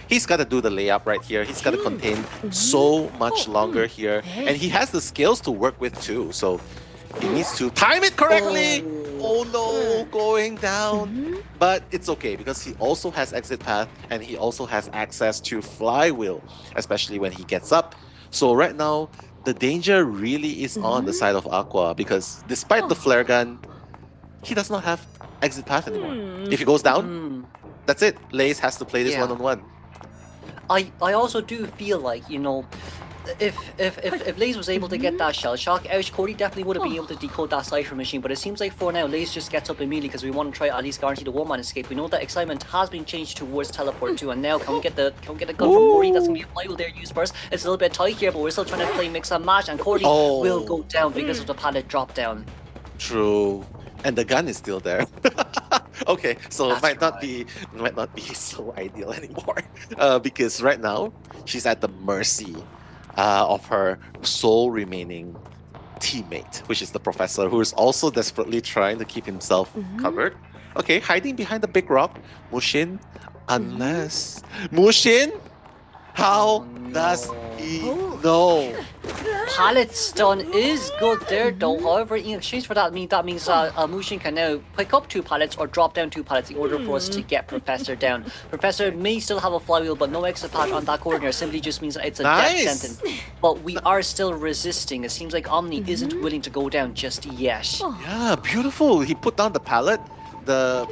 he's got to do the layup right here. He's got to contain so much longer here. And he has the skills to work with too. So he needs to time it correctly. Oh no, going down. But it's okay because he also has exit path and he also has access to flywheel, especially when he gets up. So right now, the danger really is on the side of Aqua because despite the flare gun, he does not have exit path anymore. If he goes down, that's it. Lace has to play this one-on-one. I also do feel like, you know, if Lace was able to get that shell shock out, Cody definitely would have been able to decode that cipher machine. But it seems like for now, Lace just gets up immediately because we want to try at least guarantee the one-man escape. We know that excitement has been changed towards teleport too, and now can we get the gun from Cody? That's gonna be a flywheel there used first. It's a little bit tight here, but we're still trying to play mix and match, and Cody will go down because of the pallet drop down. True. And the gun is still there. Okay, so That's it might not be so ideal anymore. Because right now she's at the mercy of her sole remaining teammate, which is the professor, who is also desperately trying to keep himself covered. Okay, hiding behind the big rock. Muxin, unless Muxin, how does he know? Pallet stun is good there though. However, in exchange for that means Muxin can now pick up 2 pallets or drop down 2 pallets in order for us to get Professor down. Professor may still have a flywheel, but no exit path on that coordinator simply just means that it's a death sentence. But we are still resisting. It seems like Omni isn't willing to go down just yet. Yeah, beautiful. He put down the pallet. The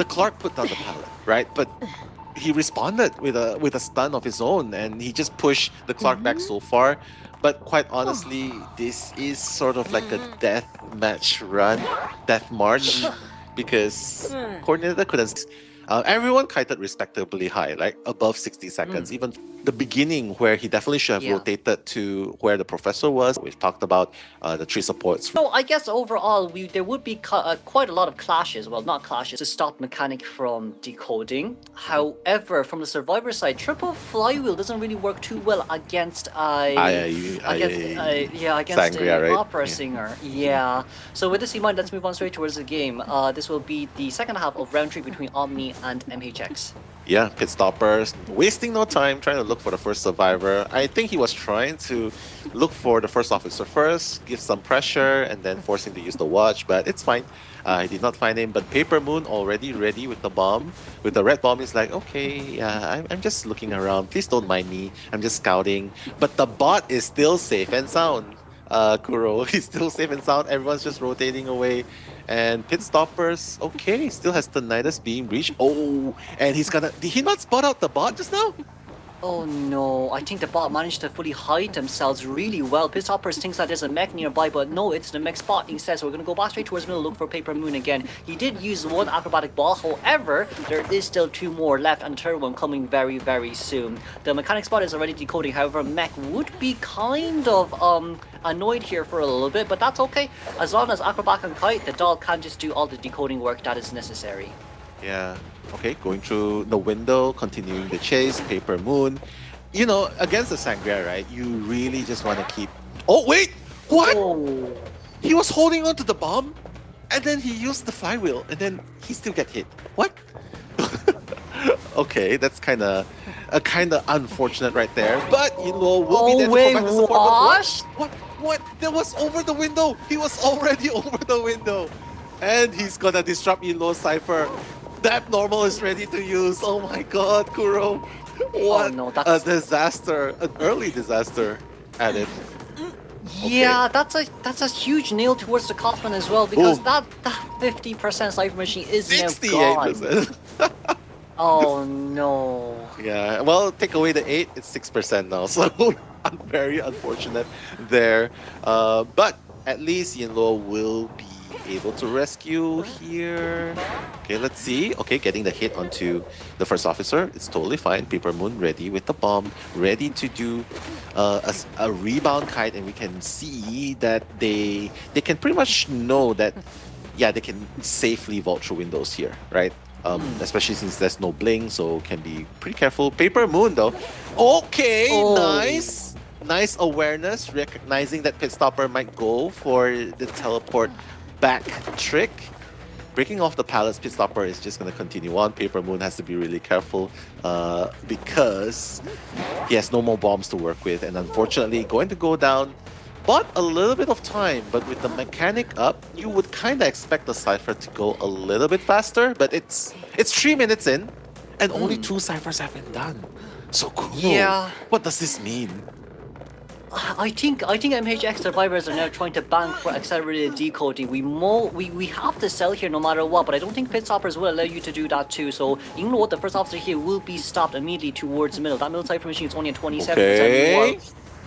Clerk put down the pallet, right? But he responded with a stun of his own, and he just pushed the Clerk back so far. But quite honestly, this is sort of like a death match run, death march, because coordinator couldn't. Everyone kited respectably high, like above 60 seconds. Even the beginning, where he definitely should have Yeah. rotated to where the professor was. We've talked about the three supports. So I guess overall, there would be quite a lot of clashes. Well, not clashes, to stop mechanic from decoding. However, from the survivor side, triple flywheel doesn't really work too well against against Sangria, a right? opera singer. Yeah. So with this in mind, let's move on straight towards the game. This will be the second half of round 3 between Omni and MHX. Yeah, Pitstoppers, wasting no time trying to look for the first survivor. I think he was trying to look for the first officer first, give some pressure, and then force him to use the watch, but it's fine. I did not find him, but Paper Moon already ready with the bomb. With the red bomb, he's like, okay, yeah, I'm just looking around. Please don't mind me. I'm just scouting. But the bot is still safe and sound. Kuro, he's still safe and sound. Everyone's just rotating away. And Pitstoppers, okay, still has the Nidus being breached. Oh, and he's gonna. Did he not spot out the bot just now? Oh no, I think the bot managed to fully hide themselves really well. Pitstoppers thinks that there's a mech nearby, but no, it's the mech spot instead. So we're gonna go back straight towards middle, look for Paper Moon again. He did use one acrobatic ball, however, there is still 2 more left and the third one coming very, very soon. The mechanic spot is already decoding, however, mech would be kind of annoyed here for a little bit, but that's okay. As long as acrobat and kite, the doll can just do all the decoding work that is necessary. Yeah. Okay, going through the window, continuing the chase, Paper Moon. You know, against the Sangria, right? You really just want to keep. Oh wait, what? Oh. He was holding on to the bomb, and then he used the flywheel, and then he still get hit. What? Okay, that's kind of unfortunate right there. But you know, we'll be there to provide the support. But what? That was over the window. He was already over the window, and he's gonna disrupt Yinlo's cipher. That normal is ready to use. Oh my god, Kuro. What a disaster. An early disaster at it. Yeah, that's a huge nail towards the coffin as well, because that 50% cipher machine is now gone. 68%. Oh no. Yeah, well, take away the 8, it's 6% now. So very unfortunate there. But at least Yinlo will be able to rescue here. Okay, let's see. Okay, getting the hit onto the first officer. It's totally fine. Paper Moon ready with the bomb, ready to do a rebound kite, and we can see that they can pretty much know that, yeah, they can safely vault through windows here, right? Especially since there's no bling, so can be pretty careful. Paper Moon though. Okay, nice. Nice awareness, recognizing that Pitstopper might go for the teleport back trick. Breaking off the pallets, Pitstopper is just going to continue on. Paper Moon has to be really careful because he has no more bombs to work with, and unfortunately going to go down. Bought a little bit of time, but with the mechanic up, you would kind of expect the cipher to go a little bit faster, but it's 3 minutes in, and only 2 ciphers have been done. So cool. Yeah. What does this mean? I think MHX survivors are now trying to bank for accelerated decoding. We have to sell here no matter what, but I don't think Pitstoppers will allow you to do that too. So Yingluo, the first officer here, will be stopped immediately towards the middle. That middle cipher machine is only at 27%. Okay.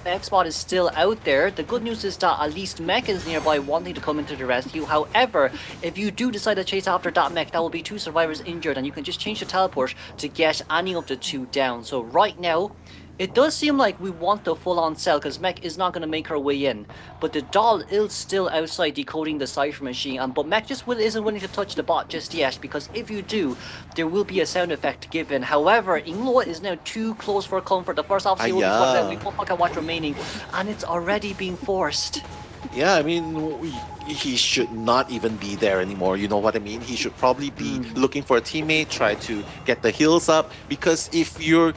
Mech spot is still out there. The good news is that at least mech is nearby wanting to come into the rescue. However, if you do decide to chase after that mech, that will be 2 survivors injured, and you can just change the teleport to get any of the 2 down. So right now, it does seem like we want the full-on sell, because mech is not going to make her way in. But the doll is still outside decoding the cipher machine, but mech just isn't willing to touch the bot just yet, because if you do, there will be a sound effect given. However, Yingluo is now too close for comfort. The first officer will be spotted out. We won't pocket watch remaining, and it's already being forced. Yeah, I mean, he should not even be there anymore. You know what I mean? He should probably be looking for a teammate, try to get the heals up, because if you're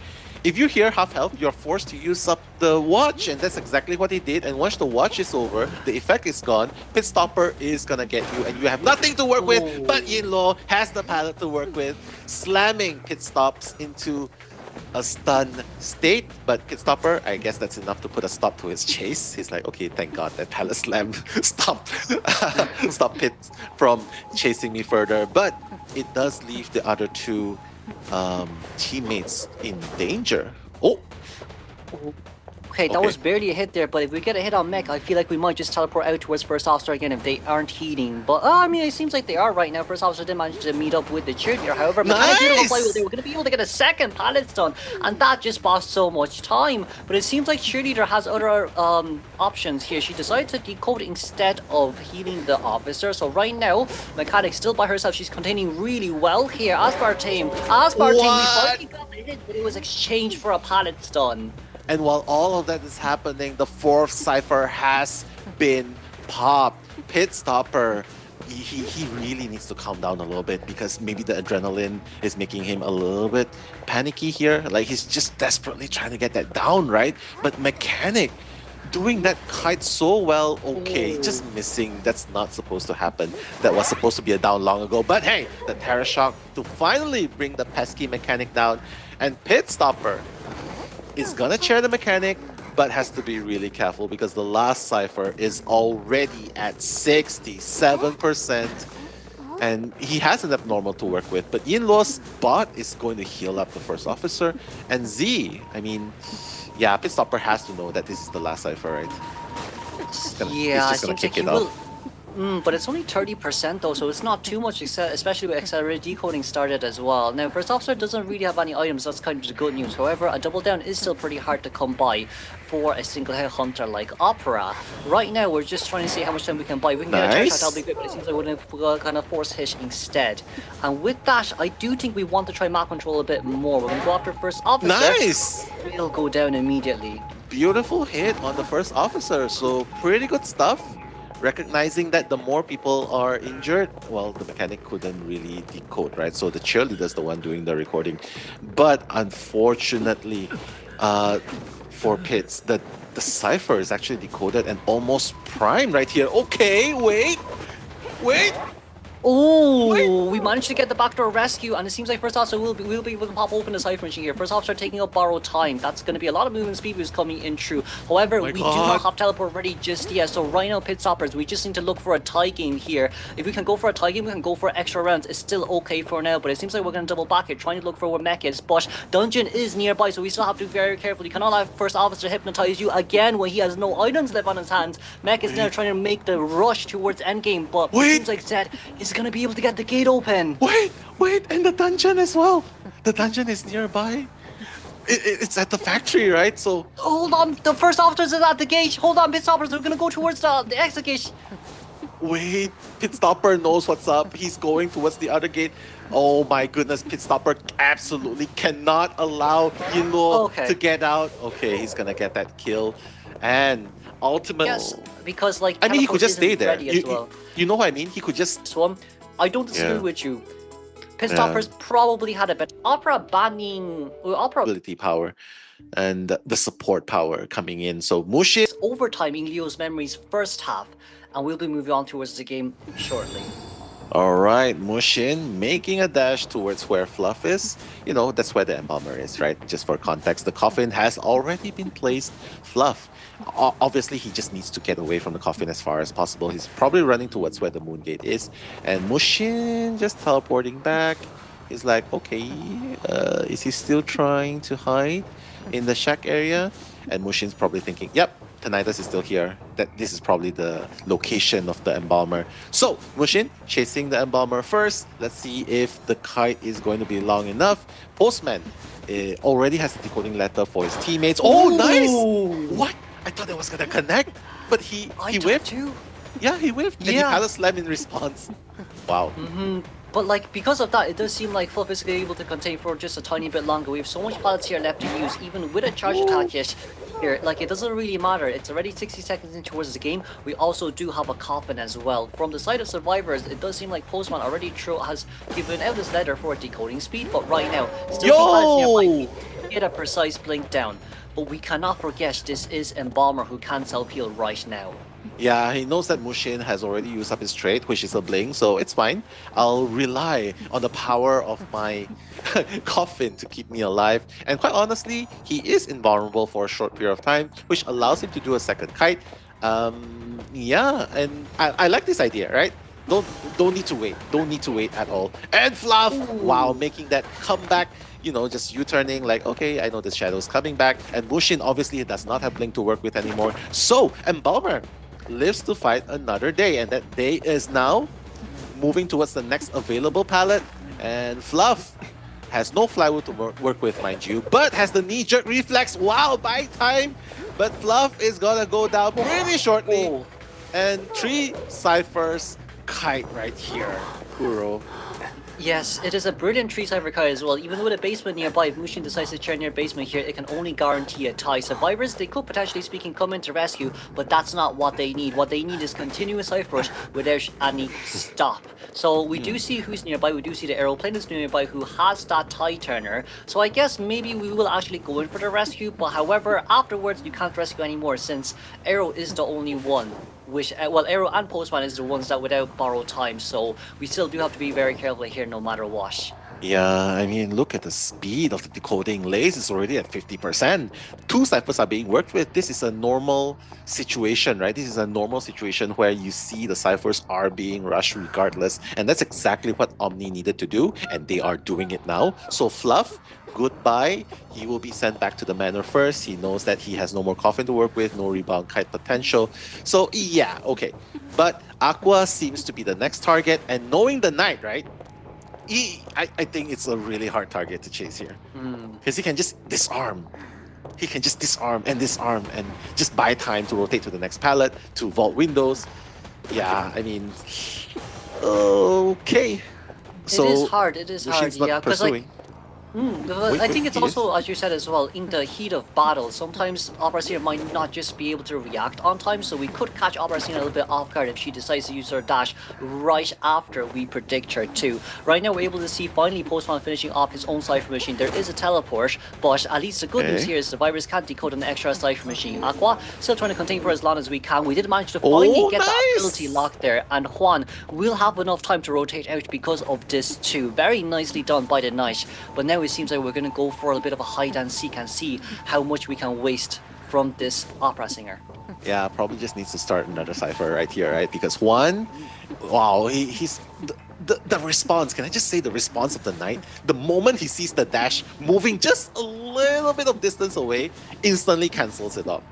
here half health, you're forced to use up the watch, and that's exactly what he did. And once the watch is over, the effect is gone, Pitstopper is gonna get you, and you have nothing to work with, but Yinlo has the pallet to work with, slamming Pitstops into a stun state. But Pitstopper, I guess that's enough to put a stop to his chase. He's like, okay, thank God that pallet slam stopped Pit from chasing me further. But it does leave the other 2 teammates in danger. Okay, that was barely a hit there, but if we get a hit on Mech, I feel like we might just teleport out towards First Officer again if they aren't healing. But, I mean, it seems like they are right now. First Officer did manage to meet up with the cheerleader. However, Mechanic beautiful play, they were going to be able to get a second pallet stun, and that just bought so much time. But it seems like cheerleader has other options here. She decided to decode instead of healing the officer. So right now, Mechanic still by herself. She's containing really well here. Aspartame, we finally got the hit, but it was exchanged for a pallet stun. And while all of that is happening, the fourth cipher has been popped. Pitstopper, he really needs to calm down a little bit because maybe the adrenaline is making him a little bit panicky here. Like he's just desperately trying to get that down, right? But Mechanic doing that kite so well, okay, just missing. That's not supposed to happen. That was supposed to be a down long ago. But hey, the Terra Shock to finally bring the pesky Mechanic down. And Pitstopper is gonna chair the Mechanic, but has to be really careful because the last cipher is already at 67%. And he has an abnormal to work with, but Yinluo's bot is going to heal up the first officer. And Z, I mean, yeah, Pitstopper has to know that this is the last cipher, right? He's just gonna kick it off. But it's only 30% though, so it's not too much, especially with accelerated decoding started as well. Now, First Officer doesn't really have any items, that's kind of the good news. However, a double down is still pretty hard to come by for a single head hunter like Opera. Right now, we're just trying to see how much time we can buy. We can get a charge shot, that'll be good, but it seems like we're going to kind of force hit instead. And with that, I do think we want to try map control a bit more. We're going to go after First Officer. Nice! He'll go down immediately. Beautiful hit on the first officer, so pretty good stuff. Recognizing that the more people are injured, well, the Mechanic couldn't really decode, right? So the cheerleader's the one doing the recording. But unfortunately, for Pits, the cipher is actually decoded and almost prime right here. Okay, wait. Oh, we managed to get the backdoor rescue, and it seems like First Officer will be able to pop open the cipher machine here. First Officer taking up borrowed time. That's going to be a lot of movement speed who's coming in through. However, we do not have teleport ready just yet. So right now, Pitstoppers, we just need to look for a tie game here. If we can go for a tie game, we can go for extra rounds. It's still okay for now, but it seems like we're going to double back it, trying to look for where Mech is. But Dungeon is nearby, so we still have to be very careful. You cannot have First Officer hypnotize you again when he has no items left on his hands. Mech is now trying to make the rush towards endgame, but it seems like Zed is going to be able to get the gate open. Wait, and the dungeon as well. The dungeon is nearby. It's at the factory, right? So hold on, the First Officer is at the gate. Hold on, Pitstoppers, we're gonna go towards the exit gate. Wait, Pitstopper knows what's up. He's going towards the other gate. Oh my goodness, Pitstopper absolutely cannot allow Yinluo to get out. Okay, he's gonna get that kill. And ultimately, yes, because like I mean, he could just stay there. Well. You know what I mean? He could just swim. I don't disagree with you. Pitstoppers probably had a better Opera banning ability power and the support power coming in. So Muxin is overtiming Leo's memories first half, and we'll be moving on towards the game shortly. All right, Muxin making a dash towards where Fluff is. You know, that's where the embalmer is, right? Just for context, the coffin has already been placed. Fluff, obviously, he just needs to get away from the coffin as far as possible. He's probably running towards where the moon gate is. And Muxin just teleporting back. He's like, okay, is he still trying to hide in the shack area? And Muxin's probably thinking, yep, Tinnitus is still here. That this is probably the location of the embalmer. So Muxin chasing the embalmer first. Let's see if the kite is going to be long enough. Postman already has a decoding letter for his teammates. Oh, nice! What? I thought it was gonna connect, but he whiffed. Too. Yeah, he whiffed. And he had a slam in response. Wow. But like because of that, it does seem like Fluff is able to contain for just a tiny bit longer. We have so much pallets here left to use, even with a charge attack yet. Here, like it doesn't really matter. It's already 60 seconds in towards the game. We also do have a coffin as well. From the side of survivors, it does seem like Postman already has given out his letter for decoding speed, but right now, still nearby, get a precise blink down. But we cannot forget this is Embalmer who can self-heal right now. Yeah, he knows that Muxin has already used up his trait, which is a blink, so it's fine. I'll rely on the power of my coffin to keep me alive. And quite honestly, he is invulnerable for a short period of time, which allows him to do a second kite. Yeah, and I like this idea, right? Don't need to wait. Don't need to wait at all. And Fluff, wow, making that comeback. You know, just U-turning like, okay, I know the shadow's coming back. And Muxin obviously does not have Blink to work with anymore. So Embalmer lives to fight another day, and that day is now moving towards the next available palette. And Fluff has no Flywood to work with, mind you, but has the knee-jerk reflex. Wow, buy time. But Fluff is gonna go down pretty shortly. And 3 Cyphers kite right here. Kuro. Yes, it is a brilliant 3-cypher kite as well. Even with a basement nearby, if Muxin decides to turn near basement here, it can only guarantee a tie. Survivors, they could potentially speaking come in to rescue, but that's not what they need. What they need is continuous cypher rush without any stop. So we do see who's nearby. We do see the aeroplane is nearby who has that tie turner. So I guess maybe we will actually go in for the rescue, but however, afterwards you can't rescue anymore since Aero is the only one. Which, well, Aero and Postman is the ones that without borrowed time, so we still do have to be very careful here no matter what. Yeah, I mean, look at the speed of the decoding lace. It's already at 50%. 2 ciphers are being worked with. This is a normal situation, right? This is a normal situation where you see the ciphers are being rushed regardless. And that's exactly what Omni needed to do. And they are doing it now. So Fluff, goodbye. He will be sent back to the manor first. He knows that he has no more coffin to work with, no rebound kite potential. So yeah, okay. But Aqua seems to be the next target. And knowing the knight, right? I think it's a really hard target to chase here. Because he can just disarm. He can just disarm and just buy time to rotate to the next pallet, to vault windows. Yeah, I mean, okay. So it is hard, yeah, because like, I think it's also, as you said as well, in the heat of battle, sometimes Opera Senior might not just be able to react on time, so we could catch Opera Senior a little bit off guard if she decides to use her dash right after we predict her to. Right now we're able to see finally Postman finishing off his own Cypher Machine. There is a teleport, but at least the good news here is survivors can't decode an extra Cypher Machine. Aqua still trying to contain for as long as we can. We did manage to finally get that ability locked there, and Juan will have enough time to rotate out because of this too. Very nicely done by the Knight, but now it seems like we're going to go for a bit of a hide and seek and see how much we can waste from this opera singer. Yeah, probably just needs to start another cipher right here, right? Because one, wow, he's the response. Can I just say the response of the Knight? The moment he sees the dash moving just a little bit of distance away, instantly cancels it off.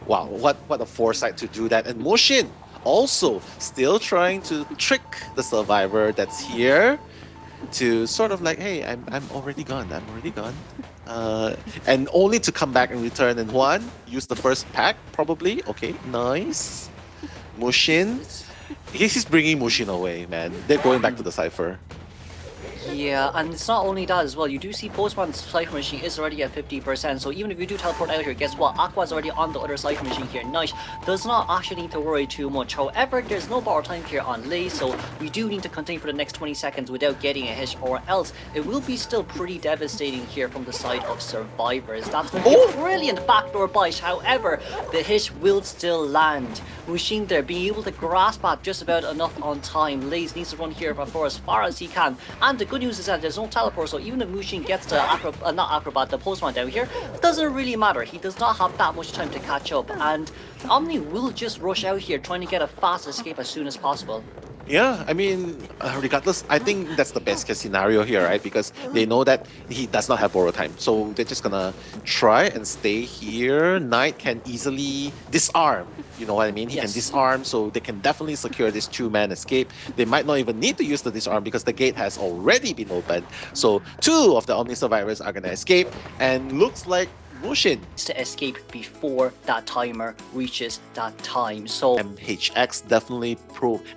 Wow, what a foresight to do that. And Muxin also still trying to trick the survivor that's here to sort of like, hey, I'm already gone. And only to come back and return. And Juan use the first pack, probably. Okay, nice. Muxin. He's bringing Muxin away, man. They're going back to the cipher. Yeah, and it's not only that as well. You do see Postman's Cypher Machine is already at 50%, so even if you do teleport out here, guess what? Aqua's already on the other Cypher Machine here. Knight does not actually need to worry too much. However, there's no borrow time here on Lei, so we do need to contain for the next 20 seconds without getting a hit, or else it will be still pretty devastating here from the side of survivors. That's going to be a brilliant backdoor bite. However, the hit will still land. Muxin there being able to grasp at just about enough on time. Lays needs to run here for as far as he can, and the good news is that there's no teleport, so even if Muxin gets the the Postman down here, it doesn't really matter. He does not have that much time to catch up, and Omni will just rush out here trying to get a fast escape as soon as possible. Yeah, I mean, regardless, I think that's the best case scenario here, right? Because they know that he does not have borrow time. So they're just gonna try and stay here. Knight can easily disarm. You know what I mean? He can disarm, so they can definitely secure this 2-man escape. They might not even need to use the disarm because the gate has already been opened. So 2 of the Omni survivors are gonna escape, and looks like Muxin to escape before that timer reaches that time. So MHX definitely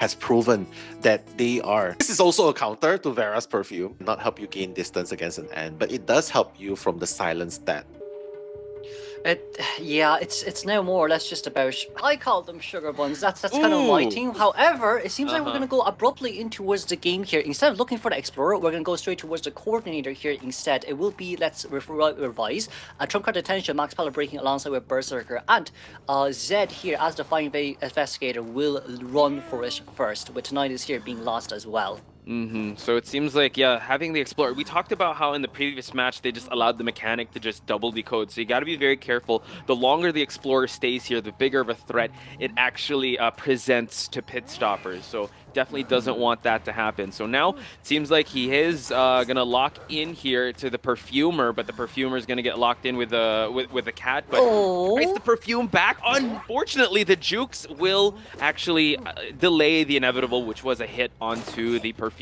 has proven that they are. This is also a counter to Vera's perfume. Not help you gain distance against an end, but it does help you from the silence stat. Yeah, it's now more or less just about, I call them sugar buns. That's kind of my team. However, it seems like we're gonna go abruptly in towards the game here. Instead of looking for the explorer, we're gonna go straight towards the coordinator here instead. It will be, let's revise, a trump card attention, Max Pella breaking alongside with Berserker, and Zed here as the fine investigator will run for it first, with Tonight is here being lost as well. So it seems like, yeah, having the Explorer, we talked about how in the previous match they just allowed the mechanic to just double decode. So you got to be very careful. The longer the Explorer stays here, the bigger of a threat it actually presents to pit stoppers. So definitely doesn't want that to happen. So now it seems like he is going to lock in here to the Perfumer, but the Perfumer is going to get locked in with the cat. But tries the Perfume back. Unfortunately, the Jukes will actually delay the inevitable, which was a hit onto the Perfumer.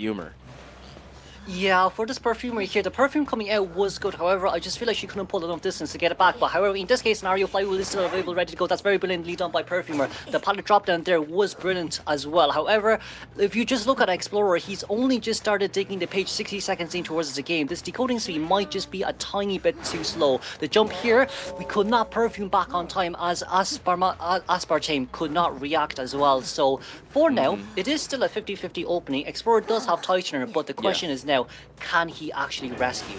Yeah, for this Perfumer here, the Perfume coming out was good. However, I just feel like she couldn't pull enough distance to get it back. But however, in this case scenario, Flywheel is still available, ready to go. That's very brilliantly done by Perfumer. The pallet drop down there was brilliant as well. However, if you just look at Explorer, he's only just started digging the page 60 seconds in towards the game. This decoding speed might just be a tiny bit too slow. The jump here, we could not Perfume back on time as Aspartame could not react as well. So for now, it is still a 50-50 opening. Explorer does have Tightener, but the question is now, can he actually rescue?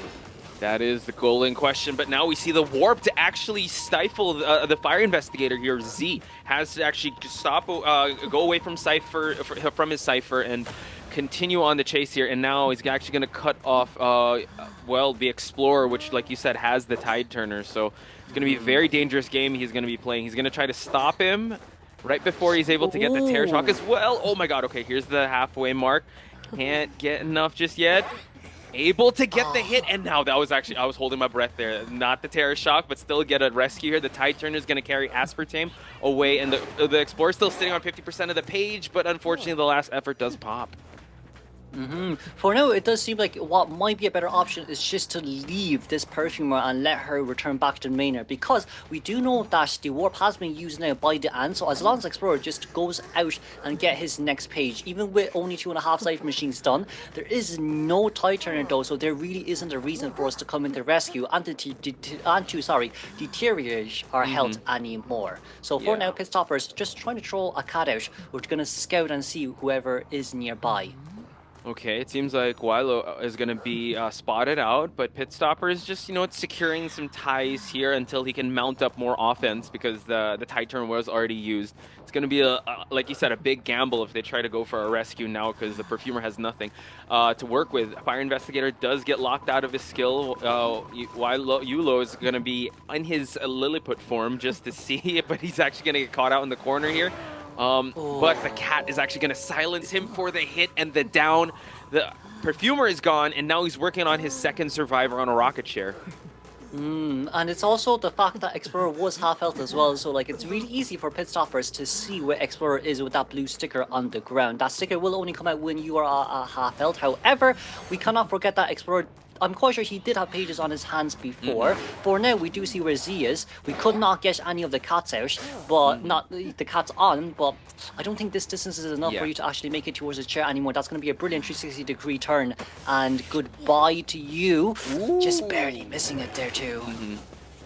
That is the goal in question, but now we see the warp to actually stifle the fire investigator here. Z has to actually stop, go away from Cypher, from his Cypher, and continue on the chase here. And now he's actually going to cut off, well, the Explorer, which, like you said, has the Tide Turner. So it's going to be a very dangerous game he's going to be playing. He's going to try to stop him right before he's able to get the Terror Shock as well. Oh my god, okay, here's the halfway mark. Can't get enough just yet. Able to get the hit, and now that was actually, I was holding my breath there. Not the Terror Shock, but still get a rescue here. The Tide Turner is going to carry Aspartame away, and the Explorer still sitting on 50% of the page, but unfortunately the last effort does pop. For now, it does seem like what might be a better option is just to leave this Perfumer and let her return back to Maynard, because we do know that the warp has been used now by the Ant, so as long as Explorer just goes out and get his next page, even with only 2.5 Cypher machines done, there is no Tide Turner though, so there really isn't a reason for us to come in to rescue and to deteriorate our health anymore. So for now, Pit Stoppers just trying to throw a cat out. We're going to scout and see whoever is nearby. Okay, it seems like Wilo is going to be spotted out, but Pit Stopper is just, you know, it's securing some ties here until he can mount up more offense because the Tide Turn was already used. It's going to be, like you said, a big gamble if they try to go for a rescue now because the Perfumer has nothing to work with. Fire Investigator does get locked out of his skill. Yulo is going to be in his Lilliput form just to see, but he's actually going to get caught out in the corner here. But the cat is actually going to silence him for the hit and the down. The Perfumer is gone, and now he's working on his second survivor on a rocket chair. And it's also the fact that Explorer was half health as well, so like it's really easy for Pit Stoppers to see where Explorer is with that blue sticker on the ground. That sticker will only come out when you are half health. However, we cannot forget that Explorer, I'm quite sure he did have pages on his hands before. For now, we do see where Z is. We could not get any of the cats out, but not the cats on, but I don't think this distance is enough for you to actually make it towards the chair anymore. That's going to be a brilliant 360-degree turn, and goodbye to you. Just barely missing it there too.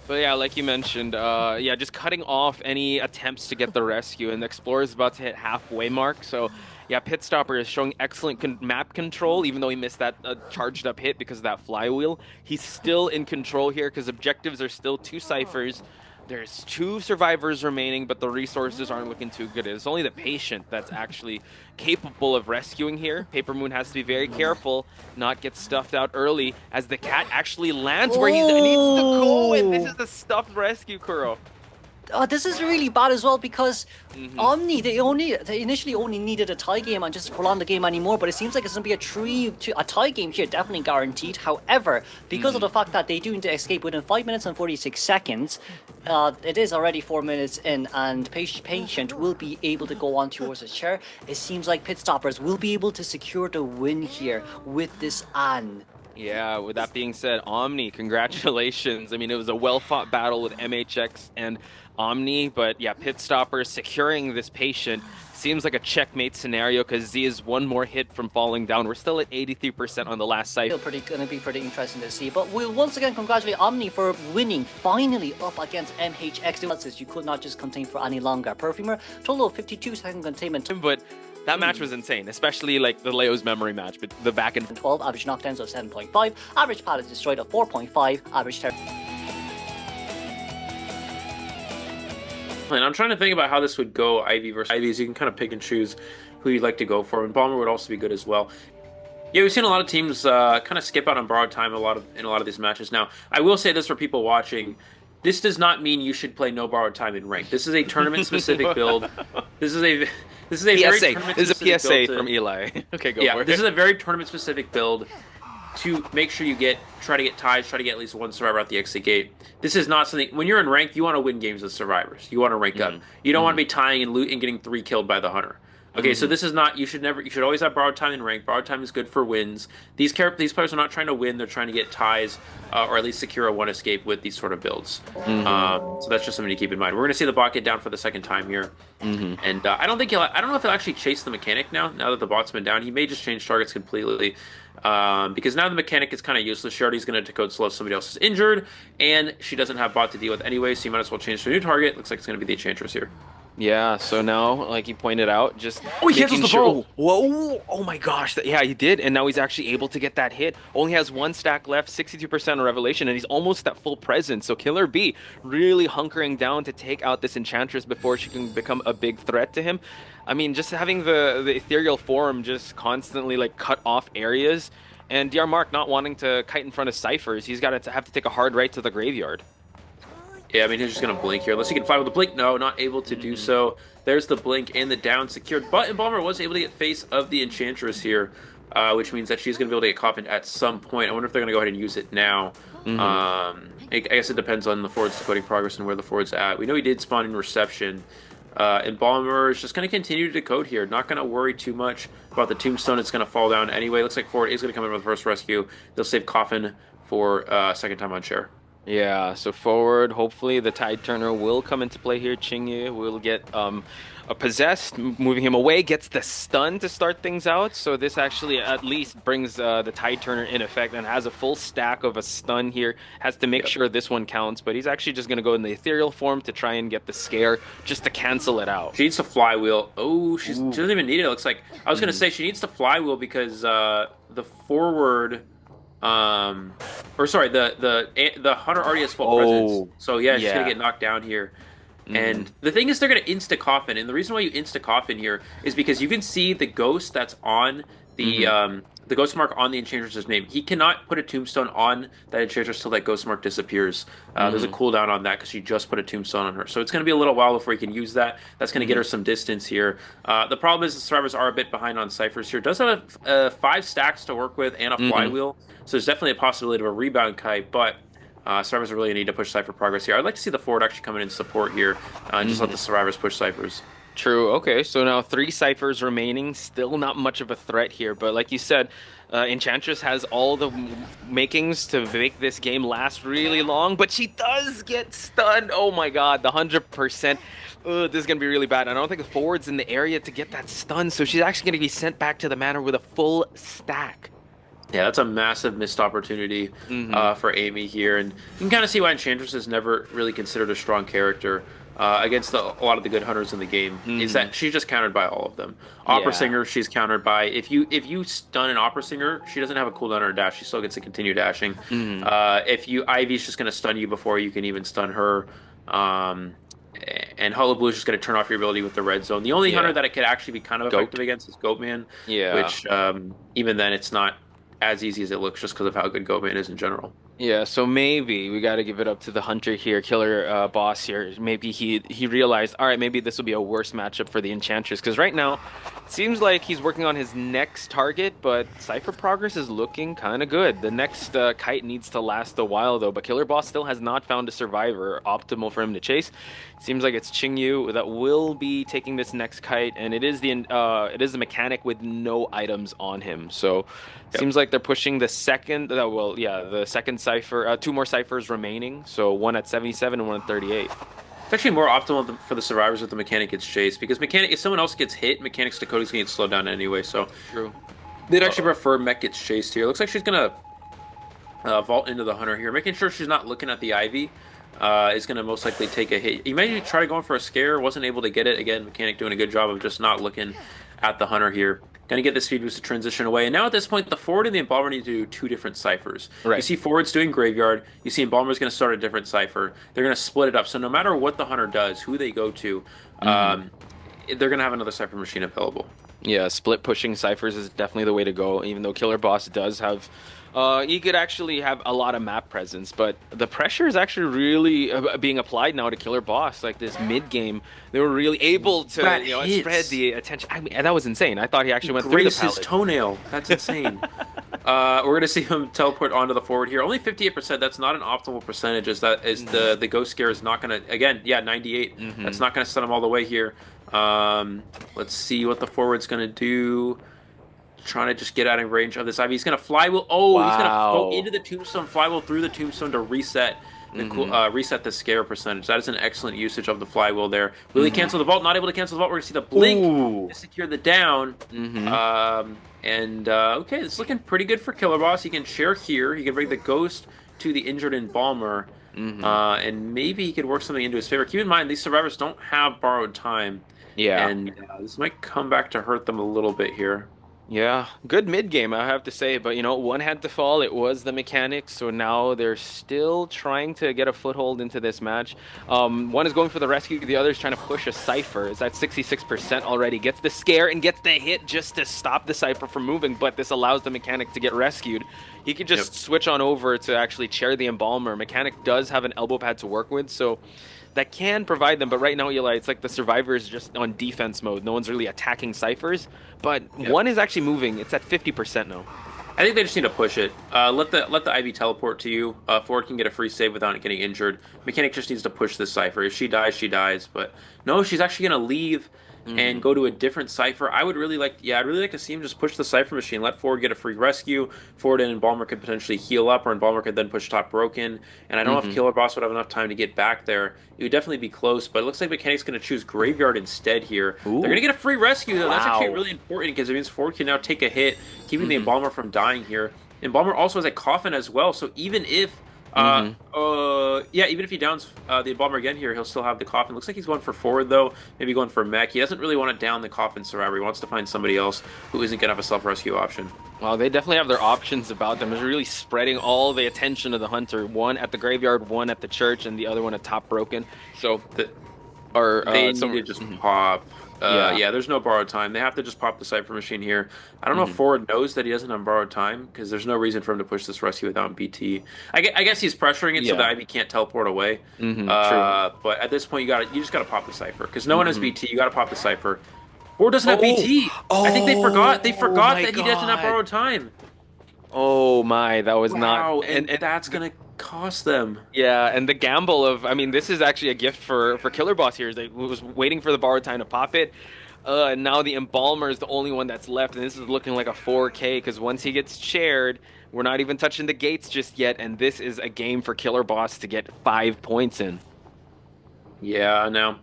But yeah, like you mentioned, yeah, just cutting off any attempts to get the rescue, and the Explorer is about to hit halfway mark, so yeah, Pit Stopper is showing excellent map control, even though he missed that charged up hit because of that flywheel. He's still in control here because objectives are still 2 ciphers. There's 2 survivors remaining, but the resources aren't looking too good. It's only the patient that's actually capable of rescuing here. Paper Moon has to be very careful, not get stuffed out early, as the cat actually lands where he needs to go, and this is the stuffed rescue, Kuro. This is really bad as well because Omni, they initially only needed a tie game and just prolong the game anymore, but it seems like it's going to be a tie game here, definitely guaranteed. However, because of the fact that they do need to escape within 5 minutes and 46 seconds, it is already 4 minutes in, and Patient will be able to go on towards the chair. It seems like Pit Stoppers will be able to secure the win here with this Anne. Yeah, with that being said, Omni, congratulations. I mean, it was a well-fought battle with MHX and Omni, but yeah, Pit Stopper securing this patient seems like a checkmate scenario because Z is one more hit from falling down. We're still at 83% on the last site. Still going to be pretty interesting to see, but we'll once again congratulate Omni for winning, finally up against MHX. You could not just contain for any longer. Perfumer, total of 52-second containment. But that match was insane, especially like the Leo's memory match, but the back and 12, average knockdowns of 7.5, average pallets destroyed of 4.5, average terror. And I'm trying to think about how this would go, Ivy versus Ivy, so you can kind of pick and choose who you'd like to go for, and Bomber would also be good as well. Yeah, we've seen a lot of teams kind of skip out on borrowed time in a lot of these matches. Now, I will say this for people watching: this does not mean you should play no borrowed time in rank. This is a tournament-specific build. This is a very PSA. This is a tournament-specific PSA build from Eli. Okay, go yeah, for it. this is a very tournament-specific build to make sure you try to get ties, try to get at least one survivor out the exit gate. This is not something when you're in rank, you want to win games with survivors. You want to rank up. You don't want to be tying and loot and getting 3 killed by the hunter. Okay, so this is not. You should always have borrowed time in rank. Borrowed time is good for wins. These players are not trying to win. They're trying to get ties or at least secure a 1 escape with these sort of builds. So that's just something to keep in mind. We're going to see the bot get down for the second time here, and I don't know if he'll actually chase the mechanic now. Now that the bot's been down, he may just change targets completely. Because now the mechanic is kind of useless. She already is going to decode slow if somebody else is injured, and she doesn't have bot to deal with anyway, so you might as well change to a new target. Looks like it's going to be the Enchantress here. Yeah, so now, like you pointed out, just he cancels the bow. Whoa! Oh my gosh! Yeah, he did, and now he's actually able to get that hit. Only has 1 stack left, 62% on Revelation, and he's almost at full presence. So Killer B really hunkering down to take out this Enchantress before she can become a big threat to him. I mean, just having the ethereal form just constantly like cut off areas, and DR Mark not wanting to kite in front of ciphers, he's got to have to take a hard right to the graveyard. Yeah, I mean, he's just going to blink here. Unless he can fly with the blink. No, not able to do so. There's the blink and the down secured. But Embalmer was able to get face of the Enchantress here, which means that she's going to be able to get coffined at some point. I wonder if they're going to go ahead and use it now. I guess it depends on the forward's decoding progress and where the forward's at. We know he did spawn in reception. Embalmer is just going to continue to decode here. Not going to worry too much about the tombstone. It's going to fall down anyway. Looks like forward is going to come in with the first rescue. They'll save coffin for second time on share. Yeah, so forward, hopefully the Tide Turner will come into play here. Chingyu will get a possessed, moving him away, gets the stun to start things out. So this actually at least brings the Tide Turner in effect and has a full stack of a stun here. Has to make sure this one counts, but he's actually just going to go in the ethereal form to try and get the scare, just to cancel it out. She needs to flywheel. Oh, she doesn't even need it, it looks like. I was going to say she needs to flywheel because the forward... or sorry, the hunter already has full presence, so yeah, she's gonna get knocked down here. And the thing is, they're gonna insta coffin, and the reason why you insta coffin here is because you can see the ghost that's on the ghost mark on the Enchantress's name. He cannot put a tombstone on that Enchantress till that ghost mark disappears. There's a cooldown on that because she just put a tombstone on her. So it's going to be a little while before he can use that. That's going to get her some distance here. The problem is the survivors are a bit behind on ciphers here. Does have 5 stacks to work with and a flywheel. So there's definitely a possibility of a rebound kite, but survivors really need to push cipher progress here. I'd like to see the forward actually come in and support here and just let the survivors push ciphers. True. Okay, so now 3 ciphers remaining. Still not much of a threat here, but like you said, Enchantress has all the makings to make this game last really long, but she does get stunned. Oh my god, the 100%. This is going to be really bad. I don't think the forward's in the area to get that stun, so she's actually going to be sent back to the manor with a full stack. Yeah, that's a massive missed opportunity for AMEY here, and you can kind of see why Enchantress is never really considered a strong character against a lot of the good hunters in the game. Is that she's just countered by all of them. Opera Singer, she's countered by if you stun an Opera Singer, she doesn't have a cooldown on her dash. She still gets to continue dashing. Ivy's just going to stun you before you can even stun her. And Hullabaloo is just going to turn off your ability with the red zone. The only hunter that it could actually be kind of effective against is Goatman. Which even then it's not as easy as it looks just because of how good Goatman is in general. Yeah, so maybe we got to give it up to the hunter here, killer boss here. Maybe he realized, all right, maybe this will be a worse matchup for the Enchantress, because right now it seems like he's working on his next target, but Cypher progress is looking kind of good. The next kite needs to last a while though, but Killer Boss still has not found a survivor optimal for him to chase. It seems like it's Chingyu that will be taking this next kite, and it is the mechanic with no items on him. So seems like they're pushing the second. The second cipher. 2 more ciphers remaining. So 1 at 77 and 1 at 38. It's actually more optimal for the survivors if the mechanic gets chased, because if someone else gets hit, mechanic's decoding's gonna get slowed down anyway. So true. They'd actually prefer mech gets chased here. Looks like she's gonna vault into the hunter here, making sure she's not looking at the Ivy. Is going to most likely take a hit. He may try going for a scare, wasn't able to get it. Again, mechanic doing a good job of just not looking at the hunter here. Going to get this speed boost to transition away. And now at this point, the forward and the embalmer need to do 2 different ciphers. You see forward's doing graveyard. You see embalmer's going to start a different cipher. They're going to split it up. So no matter what the hunter does, who they go to, they're going to have another Cypher machine available. Yeah, split pushing ciphers is definitely the way to go, even though Killerboss does have he could actually have a lot of map presence, but the pressure is actually really being applied now to Killerboss. Like this mid game, they were really able to spread the attention. I mean, that was insane. I thought he actually went through the pallet. His toenail. That's insane. We're gonna see him teleport onto the forward here. Only 58%. That's not an optimal percentage. As the ghost scare is not gonna 98. That's not gonna send him all the way here. Let's see what the forward's gonna do. Trying to just get out of range of this Ivy. He's gonna flywheel. Oh, he's gonna go into the tombstone, flywheel through the tombstone to reset the reset the scare percentage. That is an excellent usage of the flywheel there. Will he cancel the vault? Not able to cancel the vault. We're gonna see the blink to secure the down. Okay, it's looking pretty good for Killerboss. He can share here. He can bring the ghost to the injured embalmer. And maybe he could work something into his favor. Keep in mind, these survivors don't have borrowed time. Yeah. And this might come back to hurt them a little bit here. Yeah, good mid game, I have to say. But, you know, one had to fall. It was the mechanics. So now they're still trying to get a foothold into this match. One is going for the rescue. The other is trying to push a Cypher. It's at 66% already. Gets the scare and gets the hit just to stop the Cypher from moving. But this allows the mechanic to get rescued. He could just switch on over to actually chair the embalmer. Mechanic does have an elbow pad to work with, so that can provide them. But right now, Eli, it's like the survivor is just on defense mode. No one's really attacking ciphers, but one is actually moving. It's at 50% now. I think they just need to push it. Let the Ivy teleport to you. Forward can get a free save without getting injured. Mechanic just needs to push this cipher. If she dies, she dies. But no, she's actually gonna leave and go to a different cipher. I'd really like to see him just push the cipher machine. Let Forward get a free rescue. Forward and Embalmer could potentially heal up, or Embalmer could then push top broken. And I don't know if Killerboss would have enough time to get back there. It would definitely be close, but it looks like Mechanic's going to choose Graveyard instead here. They're going to get a free rescue, though. That's actually really important because it means Forward can now take a hit, keeping the Embalmer from dying here. Embalmer also has a coffin as well, so even if even if he downs the Embalmer again here, he'll still have the coffin. Looks like he's going for Forward, though. Maybe going for Mech. He doesn't really want to down the coffin survivor. He wants to find somebody else who isn't going to have a self-rescue option. Well, they definitely have their options about them. It's really spreading all the attention of the Hunter. One at the graveyard, one at the church, and the other one at top broken. So, they need to just pop. There's no borrowed time. They have to just pop the Cypher machine here. I don't know if Forward knows that he doesn't have borrowed time, because there's no reason for him to push this rescue without BT. I guess he's pressuring it so that Ivy can't teleport away. True. But at this point, you just gotta pop the Cypher, because no one has BT. You gotta pop the Cypher. Forward doesn't have BT. I think they forgot. They forgot that he doesn't have borrowed time. Oh my, that was not. And that's gonna cost them. Yeah, and the gamble of, I mean, this is actually a gift for Killerboss here. They was waiting for the borrowed time to pop it. And now the Embalmer is the only one that's left, and this is looking like a 4K, because once he gets chaired, we're not even touching the gates just yet, and this is a game for Killerboss to get 5 points in. Yeah, now,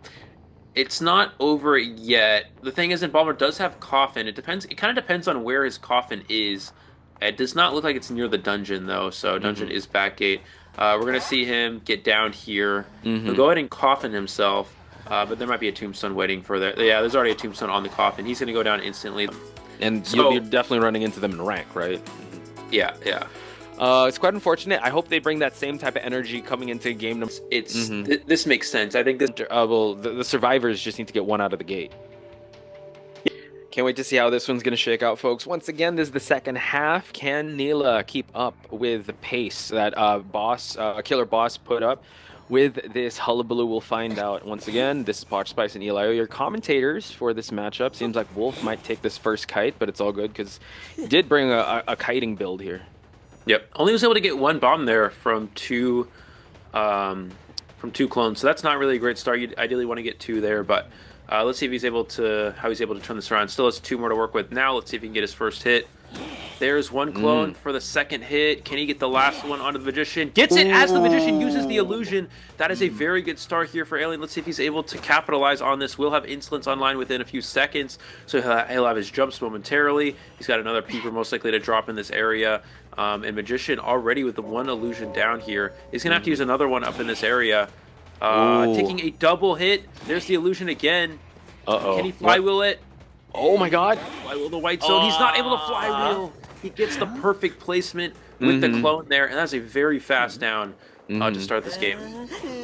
it's not over yet. The thing is, Embalmer does have coffin. It kind of depends on where his coffin is. It does not look like it's near the dungeon, though, so dungeon is back gate. We're going to see him get down here. He'll go ahead and coffin himself, but there might be a tombstone waiting for that. Yeah, there's already a tombstone on the coffin. He's going to go down instantly. And so, you're definitely running into them in rank, right? Yeah. It's quite unfortunate. I hope they bring that same type of energy coming into game. This makes sense. I think this... the survivors just need to get one out of the gate. Can't wait to see how this one's going to shake out, folks. Once again, this is the second half. Can Neila keep up with the pace that Killerboss put up with this Hullabaloo? We'll find out. Once again, this is Potch Spice and Eli, your commentators for this matchup. Seems like Wolf might take this first kite, but it's all good because he did bring a kiting build here. Yep. Only was able to get one bomb there from two clones, so that's not really a great start. You'd ideally want to get two there, but... let's see if he's able to turn this around. Still has two more to work with. Now let's see if he can get his first hit. There's one clone for the second hit. Can he get the last one onto the Magician? Gets it as the Magician uses the illusion. That is a very good start here for Alien. Let's see if he's able to capitalize on this. We'll have Insolence online within a few seconds, so he'll have his jumps momentarily. He's got another Peeper most likely to drop in this area. And Magician already with the one illusion down here. He's going to have to use another one up in this area. Taking a double hit. There's the illusion again. Can he flywheel it? Oh my god. Flywheel the white zone. He's not able to flywheel. He gets the perfect placement with the clone there, and that's a very fast down. to start this game.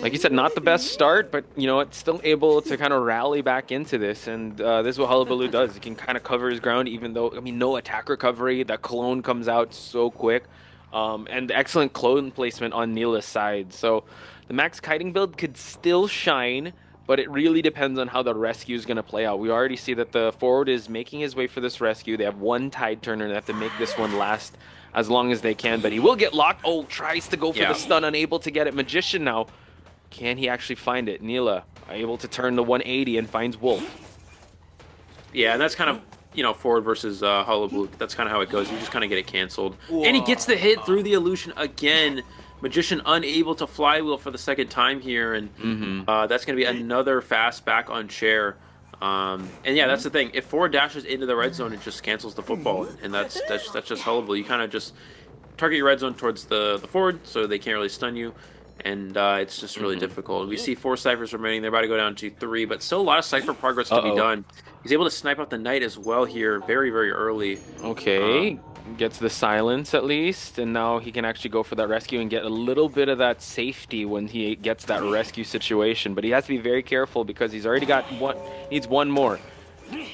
Like you said, not the best start, but you know, it's still able to kind of rally back into this, and this is what Hullabaloo does. He can kind of cover his ground, even though, I mean, no attack recovery. That clone comes out so quick, and excellent clone placement on Neila's side. So the max kiting build could still shine, but it really depends on how the rescue is going to play out. We already see that the forward is making his way for this rescue. They have one tide turner, and they have to make this one last as long as they can, but he will get locked. Oh, tries to go for the stun, unable to get it. Magician now. Can he actually find it? Neila able to turn the 180 and finds Wolf. Yeah, and that's kind of, you know, forward versus Hullabaloo. That's kind of how it goes. You just kind of get it canceled. Whoa. And he gets the hit through the illusion again. Magician unable to flywheel for the second time here, and that's going to be another fast back on chair. And yeah, that's the thing. If forward dashes into the red zone, it just cancels the football, and that's just Hullabaloo. You kind of just target your red zone towards the forward, so they can't really stun you, and it's just really difficult. We see 4 ciphers remaining. They're about to go down to 3, but still a lot of cipher progress to be done. He's able to snipe out the knight as well here, very early. Okay. Gets the silence at least, and now he can actually go for that rescue and get a little bit of that safety when he gets that rescue situation. But he has to be very careful because he's already got needs one more.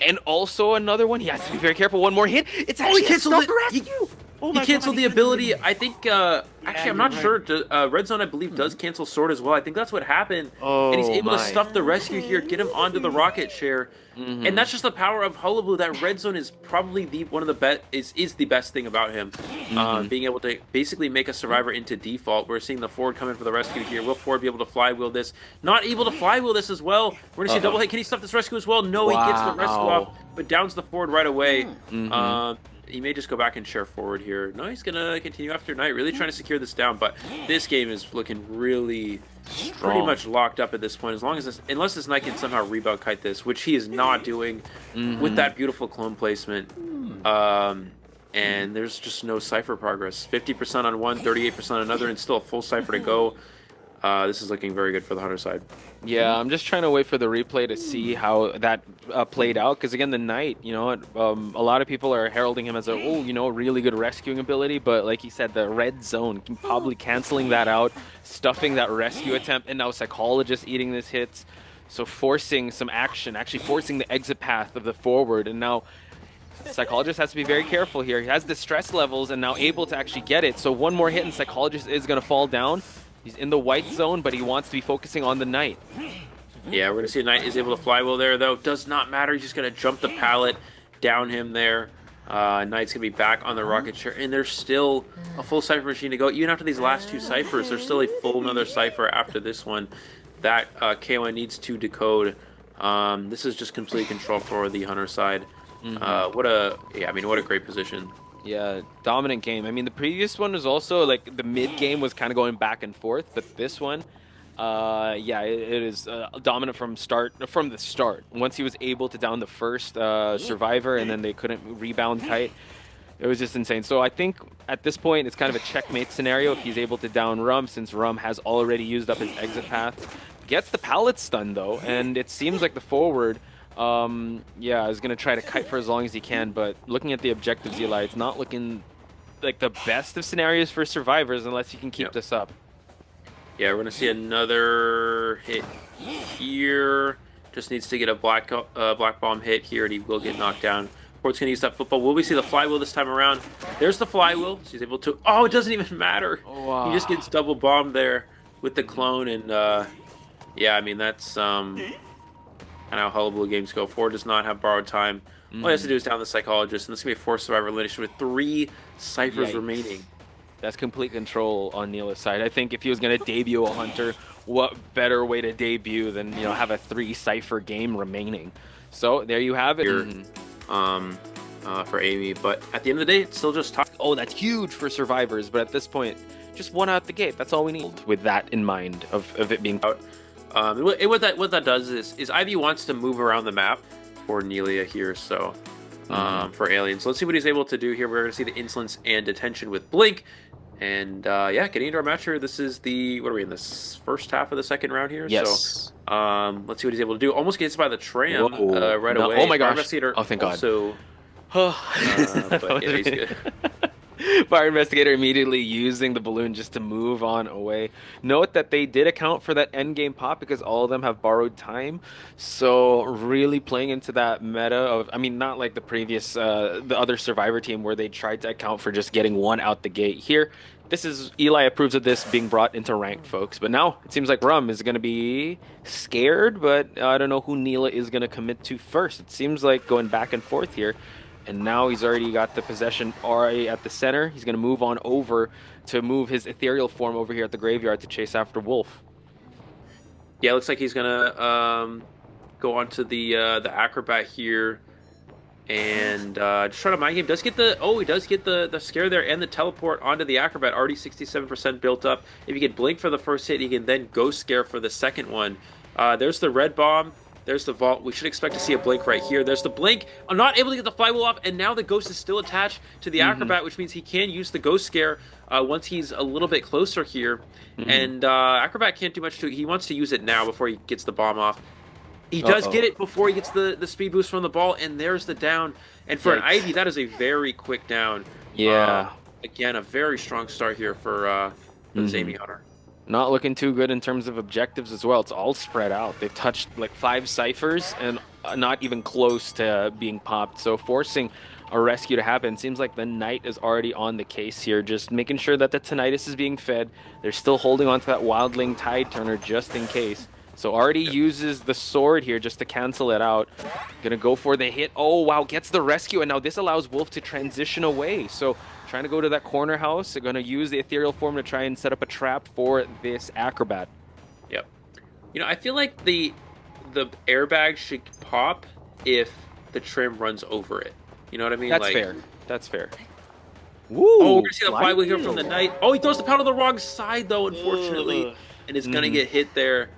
And also another one. He has to be very careful. One more hit. It's actually canceled the rescue. He canceled the ability. I think, actually, I'm not sure. Red Zone, I believe, does cancel Sword as well. I think that's what happened. And he's able to stuff the rescue here, get him onto the rocket share. And that's just the power of Hullabaloo. That Red Zone is probably one of the best, is the best thing about him. Being able to basically make a survivor into default. We're seeing the forward come in for the rescue here. Will forward be able to flywheel this? Not able to flywheel this as well. We're going to see a double hit. Can he stuff this rescue as well? No, he gets the rescue off, but downs the forward right away. He may just go back and share forward here. No, he's going to continue after Knight, really trying to secure this down. But this game is looking really pretty much locked up at this point. As long as unless this Knight can somehow rebound kite this, which he is not doing with that beautiful clone placement. And there's just no cipher progress. 50% on one, 38% on another, and still a full cipher to go. This is looking very good for the Hunter side. Yeah, I'm just trying to wait for the replay to see how that played out. Because again, the Knight, you know, a lot of people are heralding him as a, really good rescuing ability. But like he said, the red zone, probably canceling that out, stuffing that rescue attempt, and now Psychologist eating this hits. So forcing some action, actually forcing the exit path of the forward. And now Psychologist has to be very careful here. He has the stress levels and now able to actually get it. So one more hit and Psychologist is going to fall down. He's in the white zone, but he wants to be focusing on the Knight. Yeah, we're going to see a Knight is able to flywheel there, though. Does not matter. He's just going to jump the pallet, down him there. Knight's going to be back on the rocket share, and there's still a full cipher machine to go. Even after these last 2 ciphers, there's still a full another cipher after this one that KoN needs to decode. This is just complete control for the Hunter side. What a great position. Yeah, dominant game. I mean, the previous one was also, like, the mid-game was kind of going back and forth, but this one, yeah, it is dominant from the start. Once he was able to down the first survivor and then they couldn't rebound kite, it was just insane. So I think at this point, it's kind of a checkmate scenario if he's able to down Rum, since Rum has already used up his exit path. Gets the pallet stun, though, and it seems like the forward... yeah, is going to try to kite for as long as he can, but looking at the objectives, Eli, it's not looking like the best of scenarios for survivors unless you can keep this up. Yeah, we're going to see another hit here. Just needs to get a black bomb hit here, and he will get knocked down. Port's going to use that football. Will we see the flywheel this time around? There's the flywheel. She's able to... Oh, it doesn't even matter. He just gets double bombed there with the clone, and yeah, I mean, that's... and how Hullabaloo games go. Forward does not have borrowed time. All he has to do is down the Psychologist, and this is going to be a 4 survivor elimination with 3 ciphers remaining. That's complete control on Neila's side. I think if he was going to debut a Hunter, what better way to debut than, you know, have a 3 cipher game remaining. So there you have it. Here, for AMEY, but at the end of the day, it's still just tough. Oh, that's huge for survivors, but at this point, just 1 out the gate. That's all we need with that in mind of it being out. What that does is Ivy wants to move around the map for Neila here, so for aliens. So let's see what he's able to do here. We're going to see the insolence and detention with Blink, and yeah, getting into our match here. This is the what are we in this first half of the second round here? Yes. So let's see what he's able to do. Almost gets by the tram right away. Oh my gosh! Oh, thank God. So, but yeah, he's good. Fire investigator immediately using the balloon just to move on away. Note that they did account for that end game pop because all of them have borrowed time. So really playing into that meta of, I mean, not like the previous, the other Survivor team where they tried to account for just getting one out the gate. Here, this is Eli approves of this being brought into ranked, folks. But now it seems like Rum is going to be scared, but I don't know who Neila is going to commit to first. It seems like going back and forth here. And now he's already got the possession already at the center. He's going to move on over to move his ethereal form over here at the graveyard to chase after Wolf. Yeah, it looks like he's going to go on to the Acrobat here. And just try to mind game. Does get the he does get the scare there and the teleport onto the Acrobat. Already 67% built up. If you can blink for the first hit, he can then ghost scare for the second one. There's the red bomb. There's the vault. We should expect to see a blink right here. There's the blink. I'm not able to get the flywheel off, and now the ghost is still attached to the Acrobat, which means he can use the ghost scare once he's a little bit closer here. And Acrobat can't do much to it. He wants to use it now before he gets the bomb off. He does get it before he gets the speed boost from the ball, and there's the down. And for an Ivy, that is a very quick down. Yeah. Again, a very strong start here for the AMEY Hunter. Not looking too good in terms of objectives as well. It's all spread out. They've touched like 5 ciphers and not even close to being popped. So forcing a rescue to happen. Seems like the Knight is already on the case here, just making sure that the Tinnitus is being fed. They're still holding on to that Wildling Tide Turner just in case. So already uses the sword here just to cancel it out. Gonna go for the hit. Oh, wow, gets the rescue. And now this allows Wolf to transition away. So trying to go to that corner house. They're gonna use the ethereal form to try and set up a trap for this Acrobat. Yep. You know, I feel like the airbag should pop if the trim runs over it. You know what I mean? That's fair. That's fair. Woo! Oh, we're gonna see the flywheel here from the Knight. Oh, he throws the pound on the wrong side though, unfortunately, and it's gonna get hit there.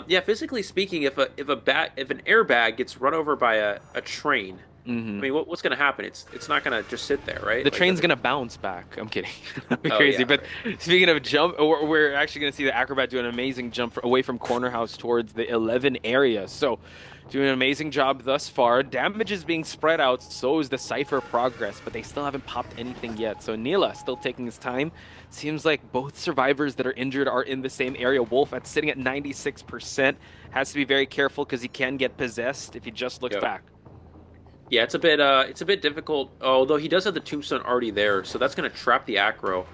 Yeah, physically speaking, if an airbag gets run over by a train, I mean, what's going to happen? It's not going to just sit there, right? The train's going to bounce back. I'm kidding. That'd be crazy. But speaking of jump, we're actually going to see the Acrobat do an amazing jump away from corner house towards the 11 area. So doing an amazing job thus far. Damage is being spread out, so is the Cypher progress, but they still haven't popped anything yet. So Neila still taking his time. Seems like both survivors that are injured are in the same area. Wolf sitting at 96%. Has to be very careful because he can get possessed if he just looks back. Yeah, it's a bit difficult, although he does have the tombstone already there, so that's going to trap the Acro.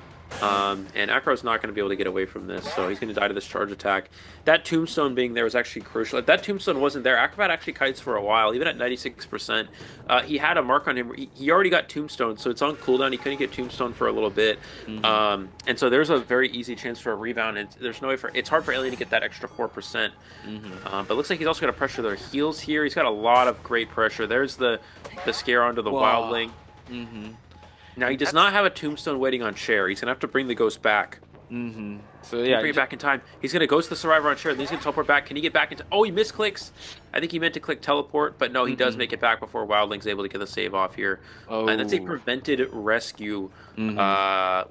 And Acro's not going to be able to get away from this, so he's going to die to this charge attack. That tombstone being there was actually crucial. If that tombstone wasn't there, Acrobat actually kites for a while, even at 96%. He had a mark on him. He already got tombstone, so it's on cooldown. He couldn't get tombstone for a little bit. And so there's a very easy chance for a rebound. And there's no way it's hard for Alien to get that extra 4%. But it looks like he's also going to pressure their heals here. He's got a lot of great pressure. There's the scare onto the Wildling. Now, he does not have a tombstone waiting on Chair. He's going to have to bring the ghost back. So, yeah. Bring it back in time. He's going to ghost the survivor on Chair, then he's going to teleport back. Can he get back into... Oh, he misclicks. I think he meant to click teleport, but no, he does make it back before Wildling's able to get the save off here. And that's a prevented rescue,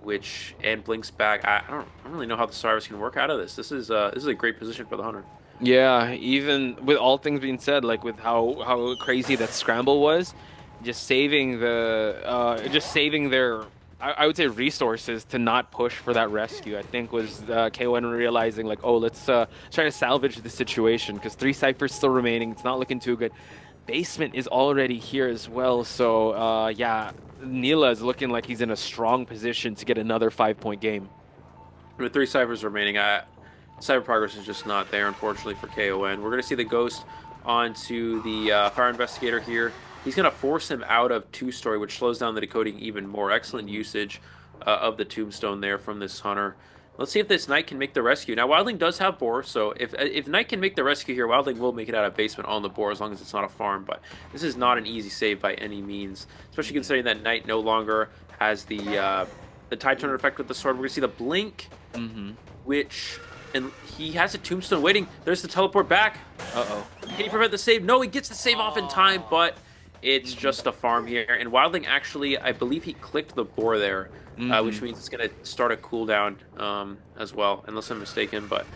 which... And blinks back. I don't really know how the survivors can work out of this. This is a great position for the Hunter. Yeah, even with all things being said, like with how crazy that scramble was, just saving their I would say resources to not push for that rescue, I think was KoN realizing like, oh, let's try to salvage the situation because 3 ciphers still remaining. It's not looking too good. Basement is already here as well, so yeah, Neila is looking like he's in a strong position to get another 5-point game. With 3 ciphers remaining, cypher progress is just not there, unfortunately, for KoN. We're going to see the ghost onto the fire investigator here. He's going to force him out of 2-story, which slows down the decoding even more. Excellent usage of the tombstone there from this Hunter. Let's see if this Knight can make the rescue. Now, Wildling does have boar, so if Knight can make the rescue here, Wildling will make it out of basement on the boar as long as it's not a farm. But this is not an easy save by any means, especially considering that Knight no longer has the Tide Turner effect with the sword. We're going to see the blink, which... And he has a tombstone waiting. There's the teleport back. Can he prevent the save? No, he gets the save off in time, but it's just a farm here. And Wildling actually, I believe he clicked the boar there, which means it's going to start a cooldown as well, unless I'm mistaken. But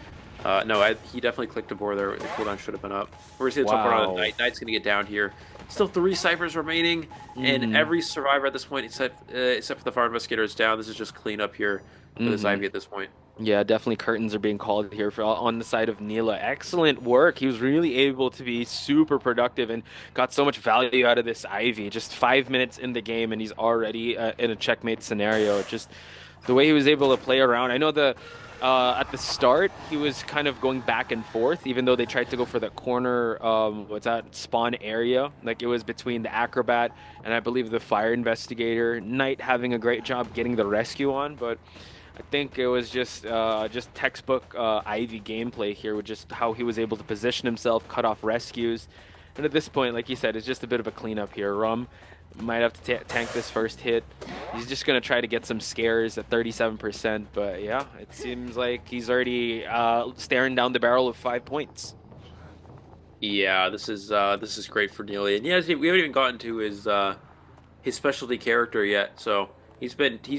No, he definitely clicked a board there. The cooldown should have been up. We're going to see the teleport on the Knight. Knight's going to get down here. Still 3 ciphers remaining, and every survivor at this point, except for the Fire Investigator, is down. This is just clean up here for this Ivy at this point. Yeah, definitely curtains are being called here on the side of Neila. Excellent work. He was really able to be super productive and got so much value out of this Ivy. Just 5 minutes in the game, and he's already in a checkmate scenario. Just the way he was able to play around. I know at the start, he was kind of going back and forth, even though they tried to go for the corner, spawn area. Like, it was between the Acrobat and I believe the Fire Investigator. Knight having a great job getting the rescue on, but I think it was just textbook Ivy gameplay here with just how he was able to position himself, cut off rescues. And at this point, like you said, it's just a bit of a cleanup here. Rum might have to tank this first hit. He's just going to try to get some scares at 37%. But yeah, it seems like he's already staring down the barrel of 5 points. Yeah, this is great for Neila. And yeah, we haven't even gotten to his specialty character yet. So he's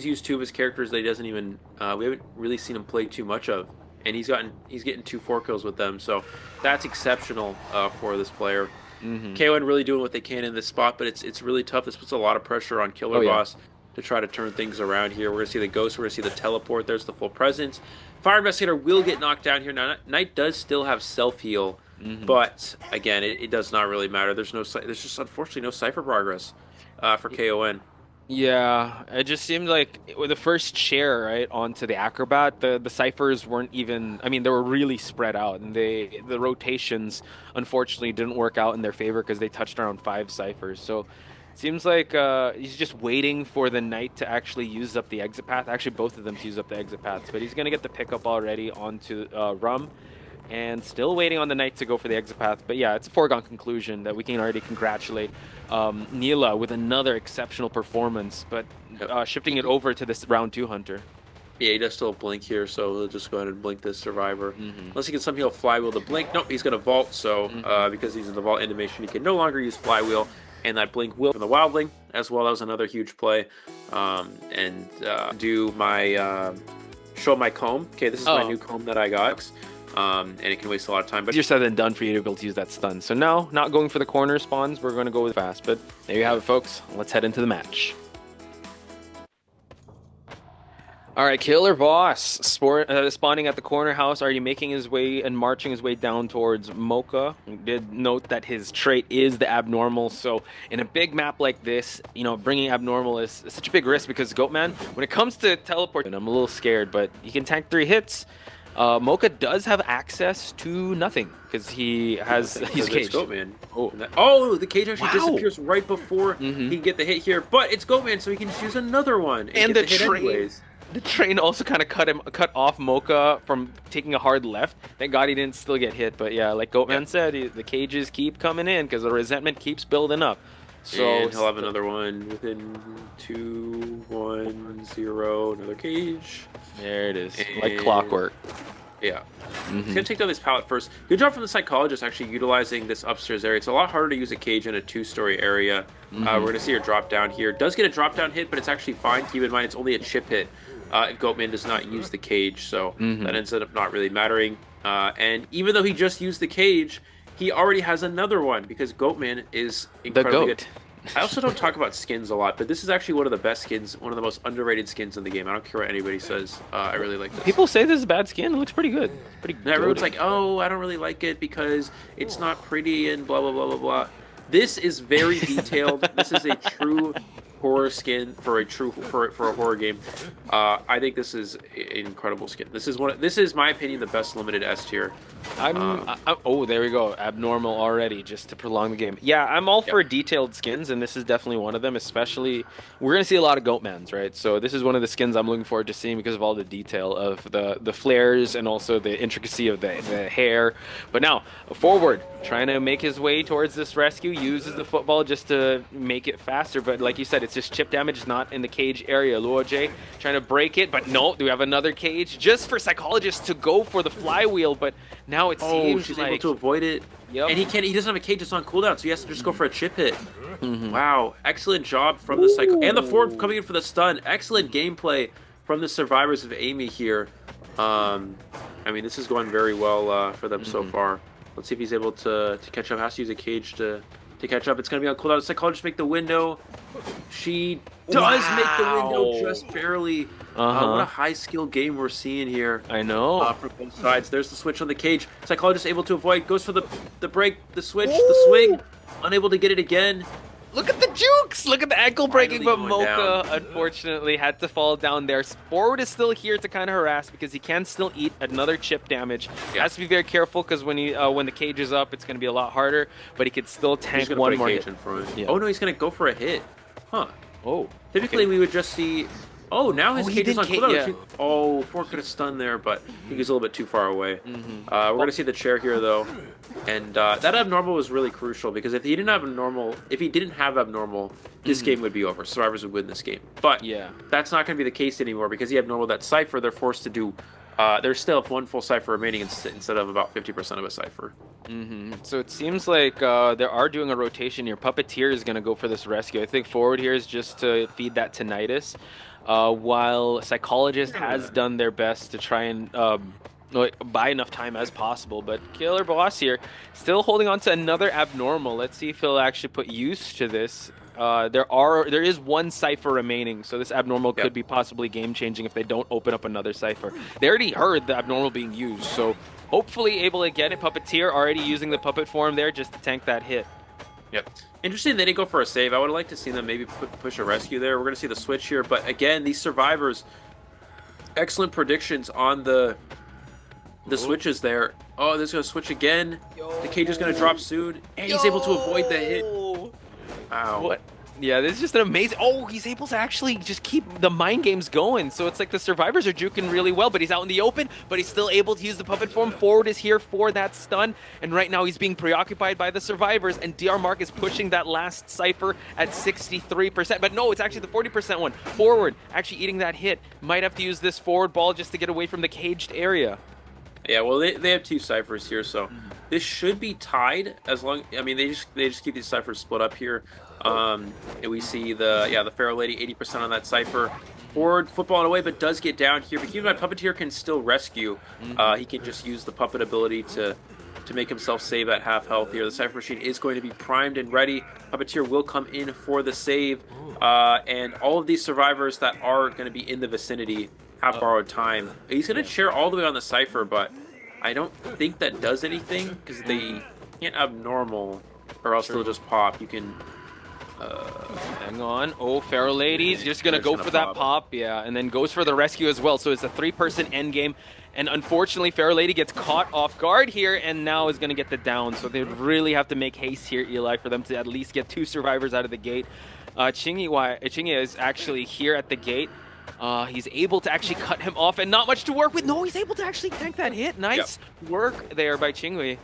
used 2 of his characters that he doesn't even we haven't really seen him play too much of, and he's getting 2 4 kills with them. So that's exceptional for this player. KoN really doing what they can in this spot, but it's really tough. This puts a lot of pressure on Killerboss to try to turn things around here. We're going to see the Ghost. We're going to see the Teleport. There's the full presence. Fire Investigator will get knocked down here. Now, Knight does still have self-heal, but again, it does not really matter. There's just unfortunately no Cypher progress for KoN. Yeah, it just seemed like with the first share right onto the Acrobat, the ciphers weren't even. I mean, they were really spread out, and the rotations unfortunately didn't work out in their favor because they touched around 5 ciphers. So it seems like he's just waiting for the Knight to actually use up the exit path. Actually, both of them to use up the exit paths, but he's gonna get the pickup already onto Rum. And still waiting on the Knight to go for the exit path. But yeah, it's a foregone conclusion that we can already congratulate Neila with another exceptional performance. But shifting it over to this round 2 Hunter. Yeah, he does still blink here, so he'll just go ahead and blink this Survivor. Unless he can somehow Flywheel the blink. Nope, he's going to Vault, so because he's in the Vault animation, he can no longer use Flywheel. And that blink will from the Wildling as well. That was another huge play. Do my show my comb. Okay, this is my new comb that I got. And it can waste a lot of time. But easier said than done for you to be able to use that stun. So now, not going for the corner spawns, we're going to go with fast. But there you have it, folks. Let's head into the match. All right, Killerboss spawning at the corner house, already making his way and marching his way down towards Mocha. We did note that his trait is the abnormal, so in a big map like this, you know, bringing abnormal is such a big risk because Goatman, when it comes to teleport, I'm a little scared, but he can tank 3 hits. Mocha does have access to nothing because he's caged. Goatman. Oh, the cage actually disappears right before he can get the hit here, but it's Goatman, so he can just use another one and the train. The train also kind of cut off Mocha from taking a hard left. Thank God he didn't still get hit. But yeah, like Goatman said, the cages keep coming in because the resentment keeps building up. So and he'll have another one within 2, 1, 0. Another cage. There it is, like clockwork. Yeah. He's going to take down this pallet first. Good job from the psychologist actually utilizing this upstairs area. It's a lot harder to use a cage in a 2-story area. We're going to see her drop down here. Does get a drop down hit, but it's actually fine. Keep in mind it's only a chip hit if Goatman does not use the cage. So that ends up not really mattering. And even though he just used the cage, he already has another one because Goatman is incredibly good. I also don't talk about skins a lot, but this is actually one of the best skins, one of the most underrated skins in the game. I don't care what anybody says. I really like this. People say this is a bad skin. It looks pretty good. Pretty good. Everyone's like, oh, I don't really like it because it's not pretty and blah, blah, blah, blah, blah. This is very detailed. This is a true horror skin for a horror game. I think this is an incredible skin. This is my opinion the best limited S tier. Oh, there we go. Abnormal already, just to prolong the game. Yeah, I'm all for detailed skins, and this is definitely one of them. Especially, we're gonna see a lot of Goatmans, right? So this is one of the skins I'm looking forward to seeing because of all the detail of the flares and also the intricacy of the hair. But now forward, trying to make his way towards this rescue, uses the football just to make it faster. But like you said, it's just chip damage, not in the cage area. Luoje trying to break it, but no, we have another cage just for psychologists to go for the flywheel. But now it seems she's like able to avoid it. Yep. And he doesn't have a cage that's on cooldown, so he has to just go for a chip hit. Wow, excellent job from the psycho and the forward coming in for the stun. Excellent gameplay from the survivors of AMEY here. And I mean, this is going very well for them so far. Let's see if he's able to catch up. Has to use a cage to catch up. It's going to be on cooldown. Psychologist make the window. She does make the window just barely. What a high skill game we're seeing here. I know. From both sides. There's the switch on the cage. Psychologist able to avoid. Goes for the break, the switch, the swing. Unable to get it again. Look at the jukes! Look at the ankle breaking, but Finally Mocha going down. unfortunately had to fall down there. Forward is still here to kind of harass because he can still eat another chip damage. Yeah. Has to be very careful because when the cage is up, it's going to be a lot harder. But he could still He's tank gonna one put a more cage hit. in front. Yeah. Oh no, he's gonna go for a hit. Huh. Oh. Typically we would just see. Oh, now his he cage is on did cooldown. yeah. Oh, Ford could have stunned there, but he was a little bit too far away. We're gonna see the chair here though, and that abnormal was really crucial because if he didn't have abnormal, this game would be over. Survivors would win this game, but Yeah. that's not gonna be the case anymore because he abnormal that cipher. They're forced to do. There's still one full cipher remaining instead of about 50% of a cipher. So it seems like they are doing a rotation here. Puppeteer is going to go for this rescue. I think forward here is just to feed that tinnitus, while Psychologist has done their best to try and buy enough time as possible. But Killerboss here still holding on to another abnormal. Let's see if he'll actually put use to this. There is one cipher remaining, so this abnormal could be possibly game-changing if they don't open up another cipher. They already heard the abnormal being used, so hopefully able to get it. Puppeteer already using the puppet form there just to tank that hit. Yep. Interesting they didn't go for a save. I would have liked to see them maybe push a rescue there. We're going to see the switch here, but again, these survivors, excellent predictions on the switches there. Oh, this is going to switch again. The cage is going to drop soon, and he's able to avoid the hit. Wow. What? Yeah, this is just an amazing... Oh, he's able to actually just keep the mind games going. So it's like the survivors are juking really well, but he's out in the open, but he's still able to use the puppet form. Forward is here for that stun, and right now he's being preoccupied by the survivors, and DR Mark is pushing that last cipher at 63%. But no, it's actually the 40% one. Forward actually eating that hit. Might have to use this forward ball just to get away from the caged area. Yeah, well, they have two ciphers here, so this should be tied as long. I mean, they just keep these ciphers split up here. And we see the Pharaoh Lady 80% on that cipher. Forward football away, but does get down here. But keep in mind, Puppeteer can still rescue. He can just use the puppet ability to make himself save at half health here. The cipher machine is going to be primed and ready. Puppeteer will come in for the save, and all of these survivors that are going to be in the vicinity have borrowed time. He's going to chair all the way on the cipher, but I don't think that does anything because they can't abnormal, or else they'll just pop. You can. Hang on. Oh, Pharaoh Lady's just going to go for that pop. Yeah, and then goes for the rescue as well. So it's a 3-person endgame. And unfortunately, Pharaoh Lady gets caught off guard here and now is going to get the down. So they really have to make haste here, Eli, for them to at least get 2 survivors out of the gate. Chingy is actually here at the gate. He's able to actually cut him off and not much to work with. No, he's able to actually tank that hit. Nice work there by Chingwei.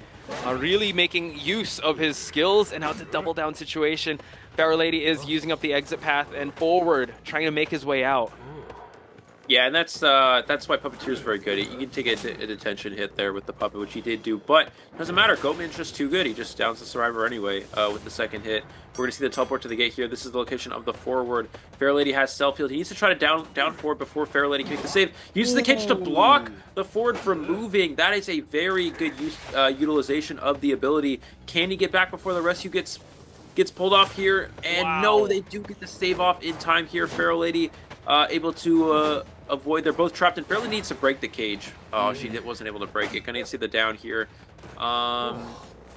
Really making use of his skills, and now it's a double down situation. Pharaoh Lady is using up the exit path and forward, trying to make his way out. Yeah, and that's why Puppeteer is very good. You can take a detention hit there with the puppet, which he did do, but it doesn't matter. Goatman's just too good. He just downs the survivor anyway with the second hit. We're going to see the teleport to the gate here. This is the location of the forward. Pharaoh Lady has self healed. He needs to try to down forward before Pharaoh Lady can make the save. He uses the cage to block the forward from moving. That is a very good utilization of the ability. Can he get back before the rescue gets pulled off here? And no, they do get the save off in time here. Pharaoh Lady able to avoid. They're both trapped, and Pharaoh Lady needs to break the cage. Oh, she wasn't able to break it. Gonna see the down here.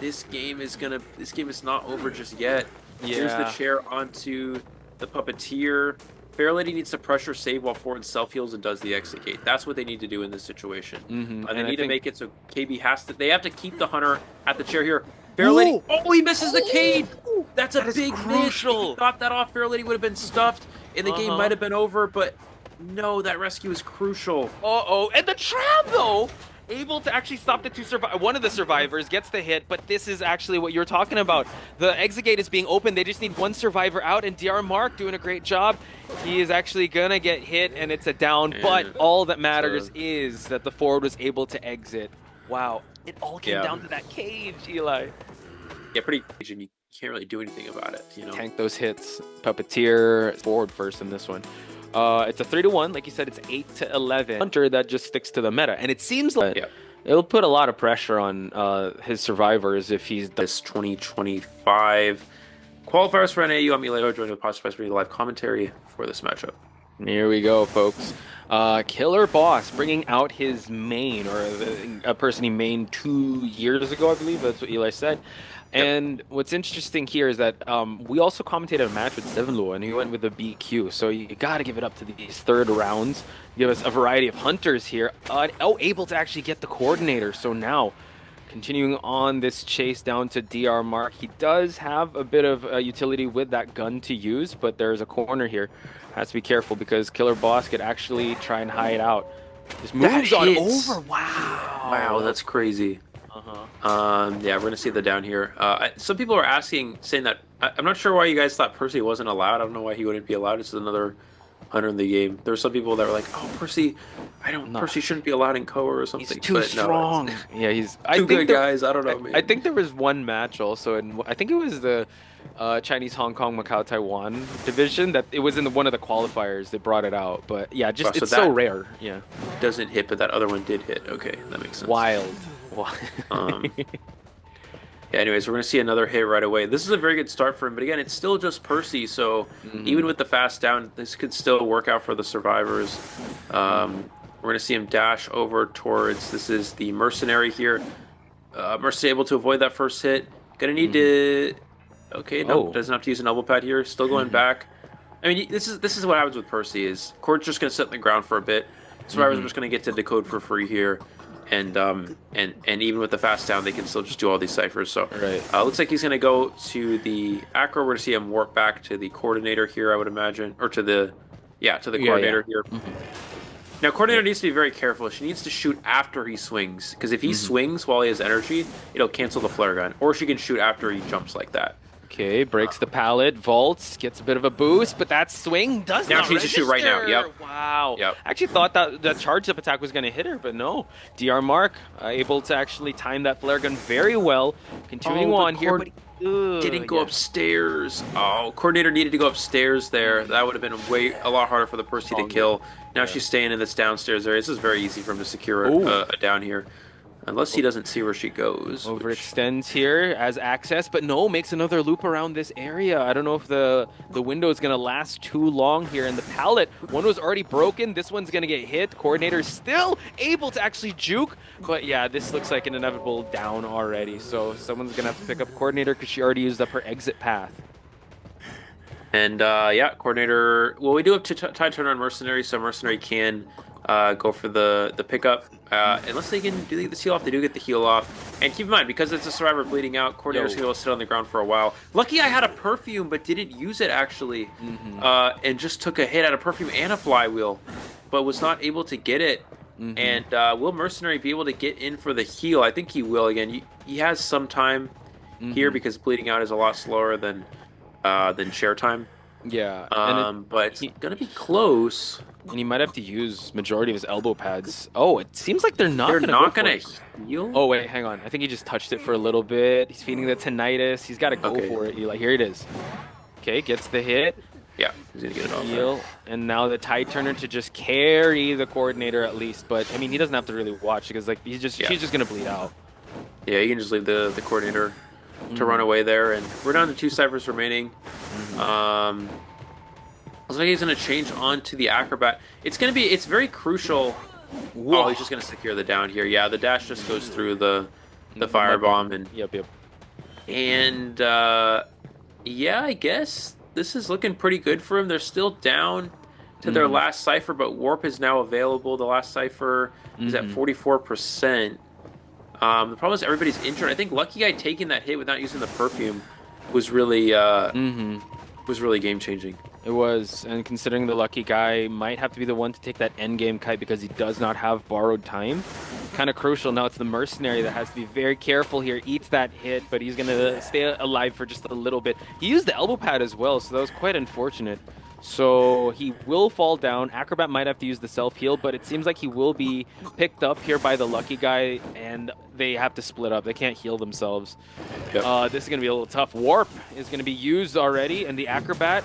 This game is not over just yet. Here's the chair onto the Puppeteer. Pharaoh Lady needs to pressure save while forward self heals and does the exit gate. That's what they need to do in this situation. They need to make it so KB has to. They have to keep the hunter at the chair here. Pharaoh Lady. Oh, he misses the cage. That's a big crucial. If he got that off, Pharaoh Lady would have been stuffed, and the game might have been over. But no, that rescue is crucial. And the trap though, able to actually stop the one of the survivors gets the hit, but this is actually what you're talking about. The exit gate is being opened. They just need one survivor out, and DR Mark doing a great job. He is actually gonna get hit, and it's a down. But all that matters is that the forward was able to exit. Wow, it all came down to that cage, Eli. Yeah, pretty. And you can't really do anything about it. You know, tank those hits. Puppeteer forward first in this one. It's a 3-1. Like you said, it's 8-11. Hunter that just sticks to the meta. And it seems like it'll put a lot of pressure on his survivors if he's... This 2025 qualifiers for NAEU. I'm Neila, joined with possibly live commentary for this matchup. Here we go, folks. Killerboss bringing out his main, or a person he mained 2 years ago, I believe. That's what Eli said. And what's interesting here is that we also commentated a match with Sevenlo, and he went with the BQ. So you got to give it up to these third rounds. Give us a variety of hunters here. Able to actually get the coordinator. So now, continuing on this chase down to DR Mark, he does have a bit of utility with that gun to use, but there's a corner here. Has to be careful because Killerboss could actually try and hide out. This moves on over. Wow. Wow, that's crazy. Yeah, we're gonna see the down here. Some people are saying that I'm not sure why you guys thought Percy wasn't allowed. I don't know why he wouldn't be allowed. It's another hunter in the game. There were some people that were like, "Oh, Percy, Percy shouldn't be allowed in KOA or something." He's too strong. Yeah, he's too good, guys. I don't know, man. I think there was one match also, and I think it was the Chinese, Hong Kong, Macau, Taiwan division that it was in one of the qualifiers that brought it out. But yeah, just it's so rare. Yeah, doesn't hit, but that other one did hit. Okay, that makes sense. Wild. Yeah, anyways, we're going to see another hit right away. This is a very good start for him, but again, it's still just Percy, so even with the fast down, this could still work out for the survivors. We're going to see him dash over towards, this is the Mercenary here. Mercenary able to avoid that first hit. Going to need to... Okay, no, doesn't have to use an elbow pad here. Still going back. I mean, this is what happens with Percy, is Cord's just going to sit on the ground for a bit. Survivors are just going to get to decode for free here. And even with the fast down, they can still just do all these ciphers. So looks like he's going to go to the acro. We're going to see him warp back to the coordinator here, I would imagine, or to the coordinator here. Now, coordinator needs to be very careful. She needs to shoot after he swings, because if he swings while he has energy, it'll cancel the flare gun, or she can shoot after he jumps like that. Okay, breaks the pallet, vaults, gets a bit of a boost, but that swing does not register. Now she needs to shoot right now, Wow. I actually thought that charge-up attack was going to hit her, but no. DR Mark able to actually time that flare gun very well. Continuing on here, but didn't go upstairs. Oh, coordinator needed to go upstairs there. That would have been a lot harder for the Percy to kill. Now she's staying in this downstairs area. This is very easy for him to secure a down here. Unless he doesn't see where she goes. Overextends here as access, but no, makes another loop around this area. I don't know if the window is going to last too long here. And the pallet, one was already broken. This one's going to get hit. Coordinator still able to actually juke. But yeah, this looks like an inevitable down already. So someone's going to have to pick up Coordinator because she already used up her exit path. And yeah, Coordinator... Well, we do have Tide Turner on Mercenary, so Mercenary can go for the pickup. Unless they can do the heal off, they do get the heal off. And keep in mind, because it's a survivor bleeding out, Coordinator's going to sit on the ground for a while. Lucky I had a perfume, but didn't use it, actually. And just took a hit at a perfume and a flywheel, but was not able to get it. And will Mercenary be able to get in for the heal? I think he will. Again, he has some time here because bleeding out is a lot slower than share time. Yeah, but it's gonna be close, and he might have to use majority of his elbow pads. Oh, it seems like they're not gonna heal. Oh wait, hang on. I think he just touched it for a little bit. He's feeding the tinnitus. He's got to go for it. Eli, here it is. Okay, gets the hit. Yeah, he's gonna get it off. Heal, and now the Tide Turner to just carry the Coordinator at least. But I mean, he doesn't have to really watch because like she's just gonna bleed out. Yeah, you can just leave the Coordinator to run away there, and we're down to 2 ciphers remaining. Looks like he's going to change on to the Acrobat. It's very crucial. Whoa. Oh, he's just going to secure the down here. Yeah, the dash just goes through the firebomb. And And yeah, I guess this is looking pretty good for him. They're still down to their last cipher, but Warp is now available. The last cipher is at 44%. The problem is everybody's injured. I think Lucky Guy taking that hit without using the perfume was really game changing. It was, and considering the Lucky Guy might have to be the one to take that endgame kite because he does not have borrowed time. Kind of crucial. Now it's the Mercenary that has to be very careful here. Eats that hit, but he's going to stay alive for just a little bit. He used the elbow pad as well, so that was quite unfortunate. So he will fall down. Acrobat might have to use the self-heal, but it seems like he will be picked up here by the Lucky Guy, and they have to split up. They can't heal themselves. This is going to be a little tough. Warp is going to be used already, and the Acrobat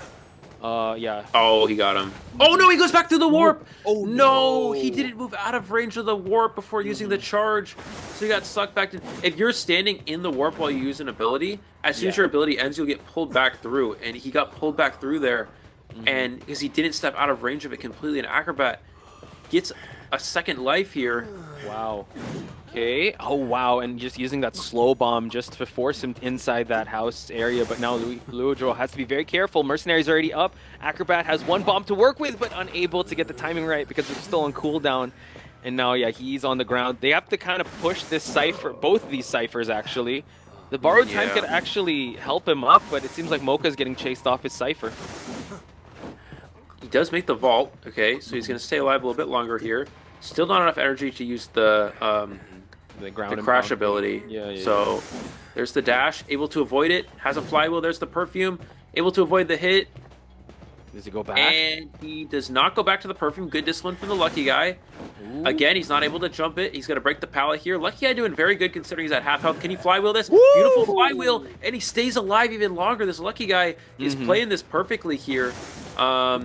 Yeah. Oh, he got him. Oh no, he goes back through the warp. Oh, no, no. he didn't move out of range of the warp before using the charge, so he got sucked back to. If you're standing in the warp while you use an ability, as soon as your ability ends, you'll get pulled back through, and he got pulled back through there, and because he didn't step out of range of it completely, an Acrobat gets a second life here. Wow. Okay. Oh, wow. And just using that slow bomb just to force him inside that house area. But now Luojo has to be very careful. Mercenary's already up. Acrobat has one bomb to work with, but unable to get the timing right because it's still on cooldown. And now, yeah, he's on the ground. They have to kind of push this Cypher, both of these Cyphers, actually. The borrowed time could actually help him up, but it seems like Mocha's getting chased off his Cypher. He does make the vault, okay, so he's going to stay alive a little bit longer here. Still not enough energy to use the crash ability. So there's the dash, able to avoid it, has a flywheel, there's the perfume, able to avoid the hit. Does he go back? And he does not go back to the perfume. Good discipline from the lucky guy. Ooh. Again, he's not able to jump it. He's going to break the pallet here. Lucky guy doing very good considering he's at half health. Can he flywheel this? Woo! Beautiful flywheel, and he stays alive even longer. This lucky guy is playing this perfectly here. They're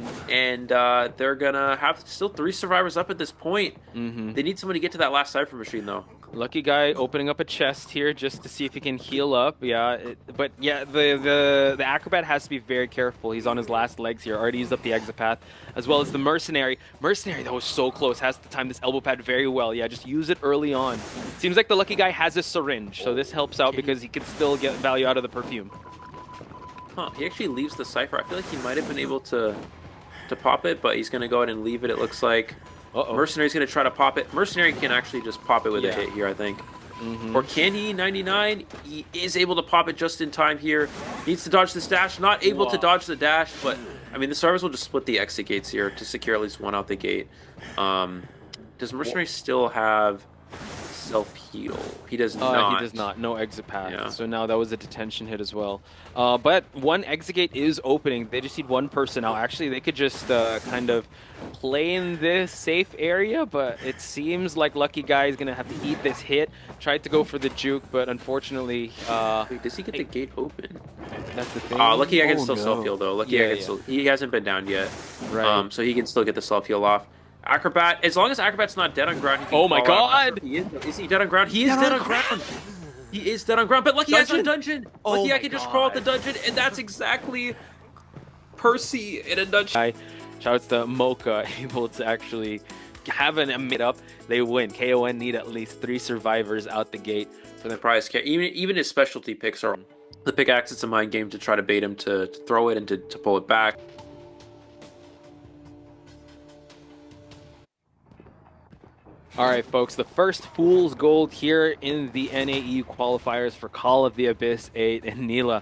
going to have still 3 survivors up at this point. They need someone to get to that last Cypher machine, though. Lucky guy opening up a chest here just to see if he can heal up. Yeah, but yeah, the Acrobat has to be very careful. He's on his last legs here. Already used up the exit path, as well as the Mercenary. Mercenary, that was so close. Has to time this elbow pad very well. Yeah, just use it early on. Seems like the lucky guy has a syringe, so this helps out because he can still get value out of the perfume. Huh, he actually leaves the Cypher. I feel like he might have been able to pop it, but he's going to go ahead and leave it, it looks like. Mercenary's going to try to pop it. Mercenary can actually just pop it with a hit here, I think. Or can he? 99. He is able to pop it just in time here. Needs to dodge this dash. Not able to dodge the dash, but I mean, the servers will just split the exit gates here to secure at least one out the gate. Does Mercenary still have self-heal? He does not. He does not. No exit path. Yeah. So now that was a detention hit as well. But one exit gate is opening. They just need one person out. Actually, they could just kind of play in this safe area, but it seems like Lucky Guy is going to have to eat this hit. Tried to go for the juke, but unfortunately... Wait, does he get the gate open? That's the thing. Lucky Guy can still self-heal, though. Lucky Guy can still... He hasn't been down yet. Right. So he can still get the self-heal off. Acrobat, as long as Acrobat's not dead on ground, he can oh my god! Is he dead on ground? He is dead on ground! He is dead on ground, but Lucky Guy's on dungeon! Lucky Guy can just crawl out the dungeon, and that's exactly Percy in a dungeon. Shouts to Mocha, able to actually have an mid-up. They win. KoN need at least 3 survivors out the gate for the prize. Even his specialty picks are the pickaxe. It's a mind game to try to bait him to throw it and to pull it back. All right, folks, the first Fool's Gold here in the NAEU qualifiers for Call of the Abyss 8 and Neila.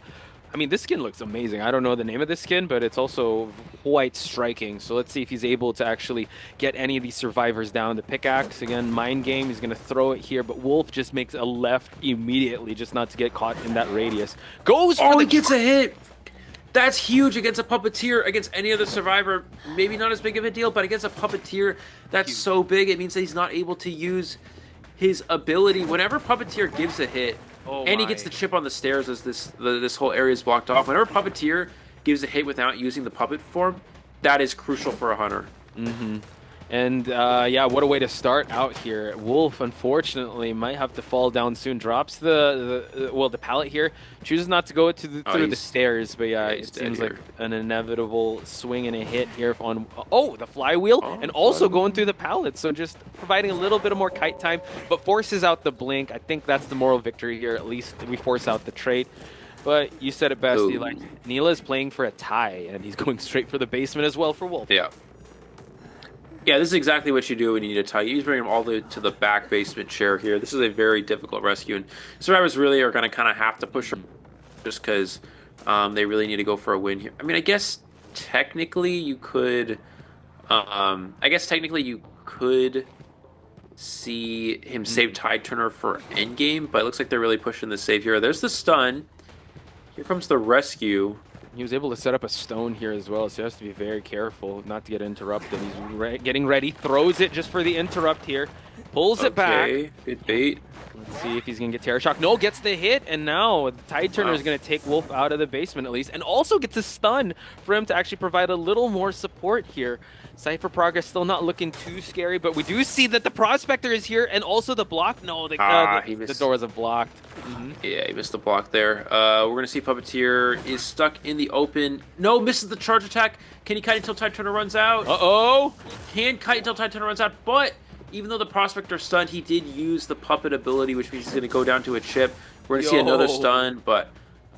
I mean, this skin looks amazing. I don't know the name of this skin, but it's also quite striking. So let's see if he's able to actually get any of these survivors down. The pickaxe, again, mind game. He's going to throw it here, but Wolf just makes a left immediately just not to get caught in that radius. Goes for he gets a hit! That's huge against a puppeteer, against any other survivor. Maybe not as big of a deal, but against a puppeteer, that's so big. It means that he's not able to use his ability. Whenever puppeteer gives a hit, and he gets the chip on the stairs as this whole area is blocked off. Whenever puppeteer gives a hit without using the puppet form, that is crucial for a hunter. And yeah, what a way to start out here. Wolf, unfortunately, might have to fall down soon. Drops the pallet here. Chooses not to go through the stairs, but yeah, it seems like an inevitable swing and a hit here on the flywheel, and also going through the pallet. So just providing a little bit of more kite time, but forces out the blink. I think that's the moral victory here. At least we force out the trait. But you said it best, Eli. Neila is playing for a tie, and he's going straight for the basement as well for Wolf. Yeah, this is exactly what you do when you need a tie. You bring him all the way to the back basement chair here. This is a very difficult rescue, and survivors really are going to kind of have to push him just because they really need to go for a win here. I mean, I guess technically you could, see him save Tide Turner for endgame, but it looks like they're really pushing the save here. There's the stun. Here comes the rescue. He was able to set up a stone here as well, so he has to be very careful not to get interrupted. He's getting ready, throws it just for the interrupt here. Pulls it back. Okay, good bait. Let's see if he's going to get Terror Shock. No, gets the hit, and now the Tide Turner is going to take Wolf out of the basement at least, and also gets a stun for him to actually provide a little more support here. Cypher Progress still not looking too scary, but we do see that the Prospector is here, and also the block. No, the door isn't blocked. Yeah, he missed the block there. We're going to see Puppeteer is stuck in the open. No, misses the charge attack. Can he kite until Tide Turner runs out? Uh-oh. Can kite until Tide Turner runs out, but even though the Prospector stunned, he did use the Puppet ability, which means he's going to go down to a chip. We're going to see another stun, but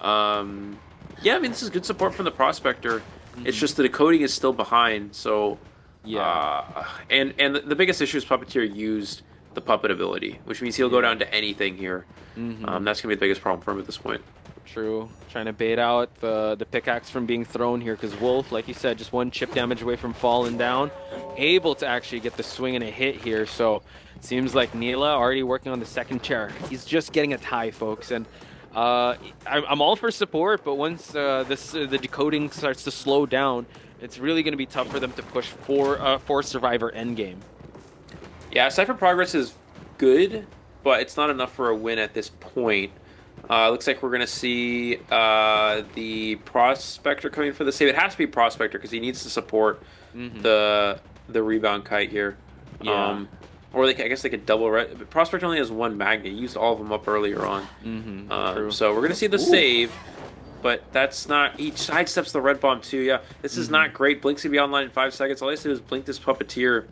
yeah, I mean, this is good support from the Prospector. It's just the decoding is still behind, so yeah. And the biggest issue is Puppeteer used the Puppet ability, which means he'll go down to anything here. That's going to be the biggest problem for him at this point. True. Trying to bait out the pickaxe from being thrown here, because Wolf, like you said, just one chip damage away from falling down. Able to actually get the swing and a hit here, so it seems like Neila already working on the second chair. He's just getting a tie, folks, and I'm all for support, but once the decoding starts to slow down, it's really going to be tough for them to push for Survivor endgame. Yeah, Cypher Progress is good, but it's not enough for a win at this point. Looks like we're going to see the Prospector coming for the save. It has to be Prospector because he needs to support the rebound kite here. Yeah. Or I guess they could double. Prospector only has one magnet. He used all of them up earlier on. True. So we're going to see the save, but that's not... He sidesteps the red bomb too. Yeah, this is not great. Blink's going to be online in 5 seconds. All I have to do is blink this Puppeteer.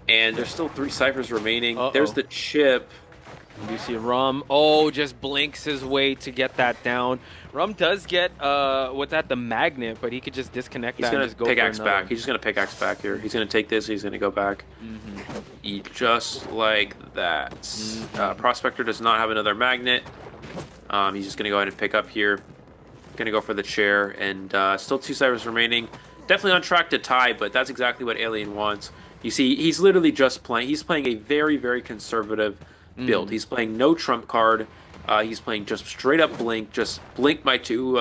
And there's still 3 ciphers remaining. There's the chip. You see Rum, just blinks his way to get that down. Rum does get, the magnet, but he could just disconnect that and just go for pickaxe another. back. He's just going to pickaxe back here. He's going to take this, he's going to go back. Just like that. Prospector does not have another magnet. He's just going to go ahead and pick up here. Going to go for the chair, and still 2 ciphers remaining. Definitely on track to tie, but that's exactly what Alien wants. You see, he's literally just playing. He's playing a very, very conservative build. He's playing no trump card. He's playing just straight up blink. Just blink my two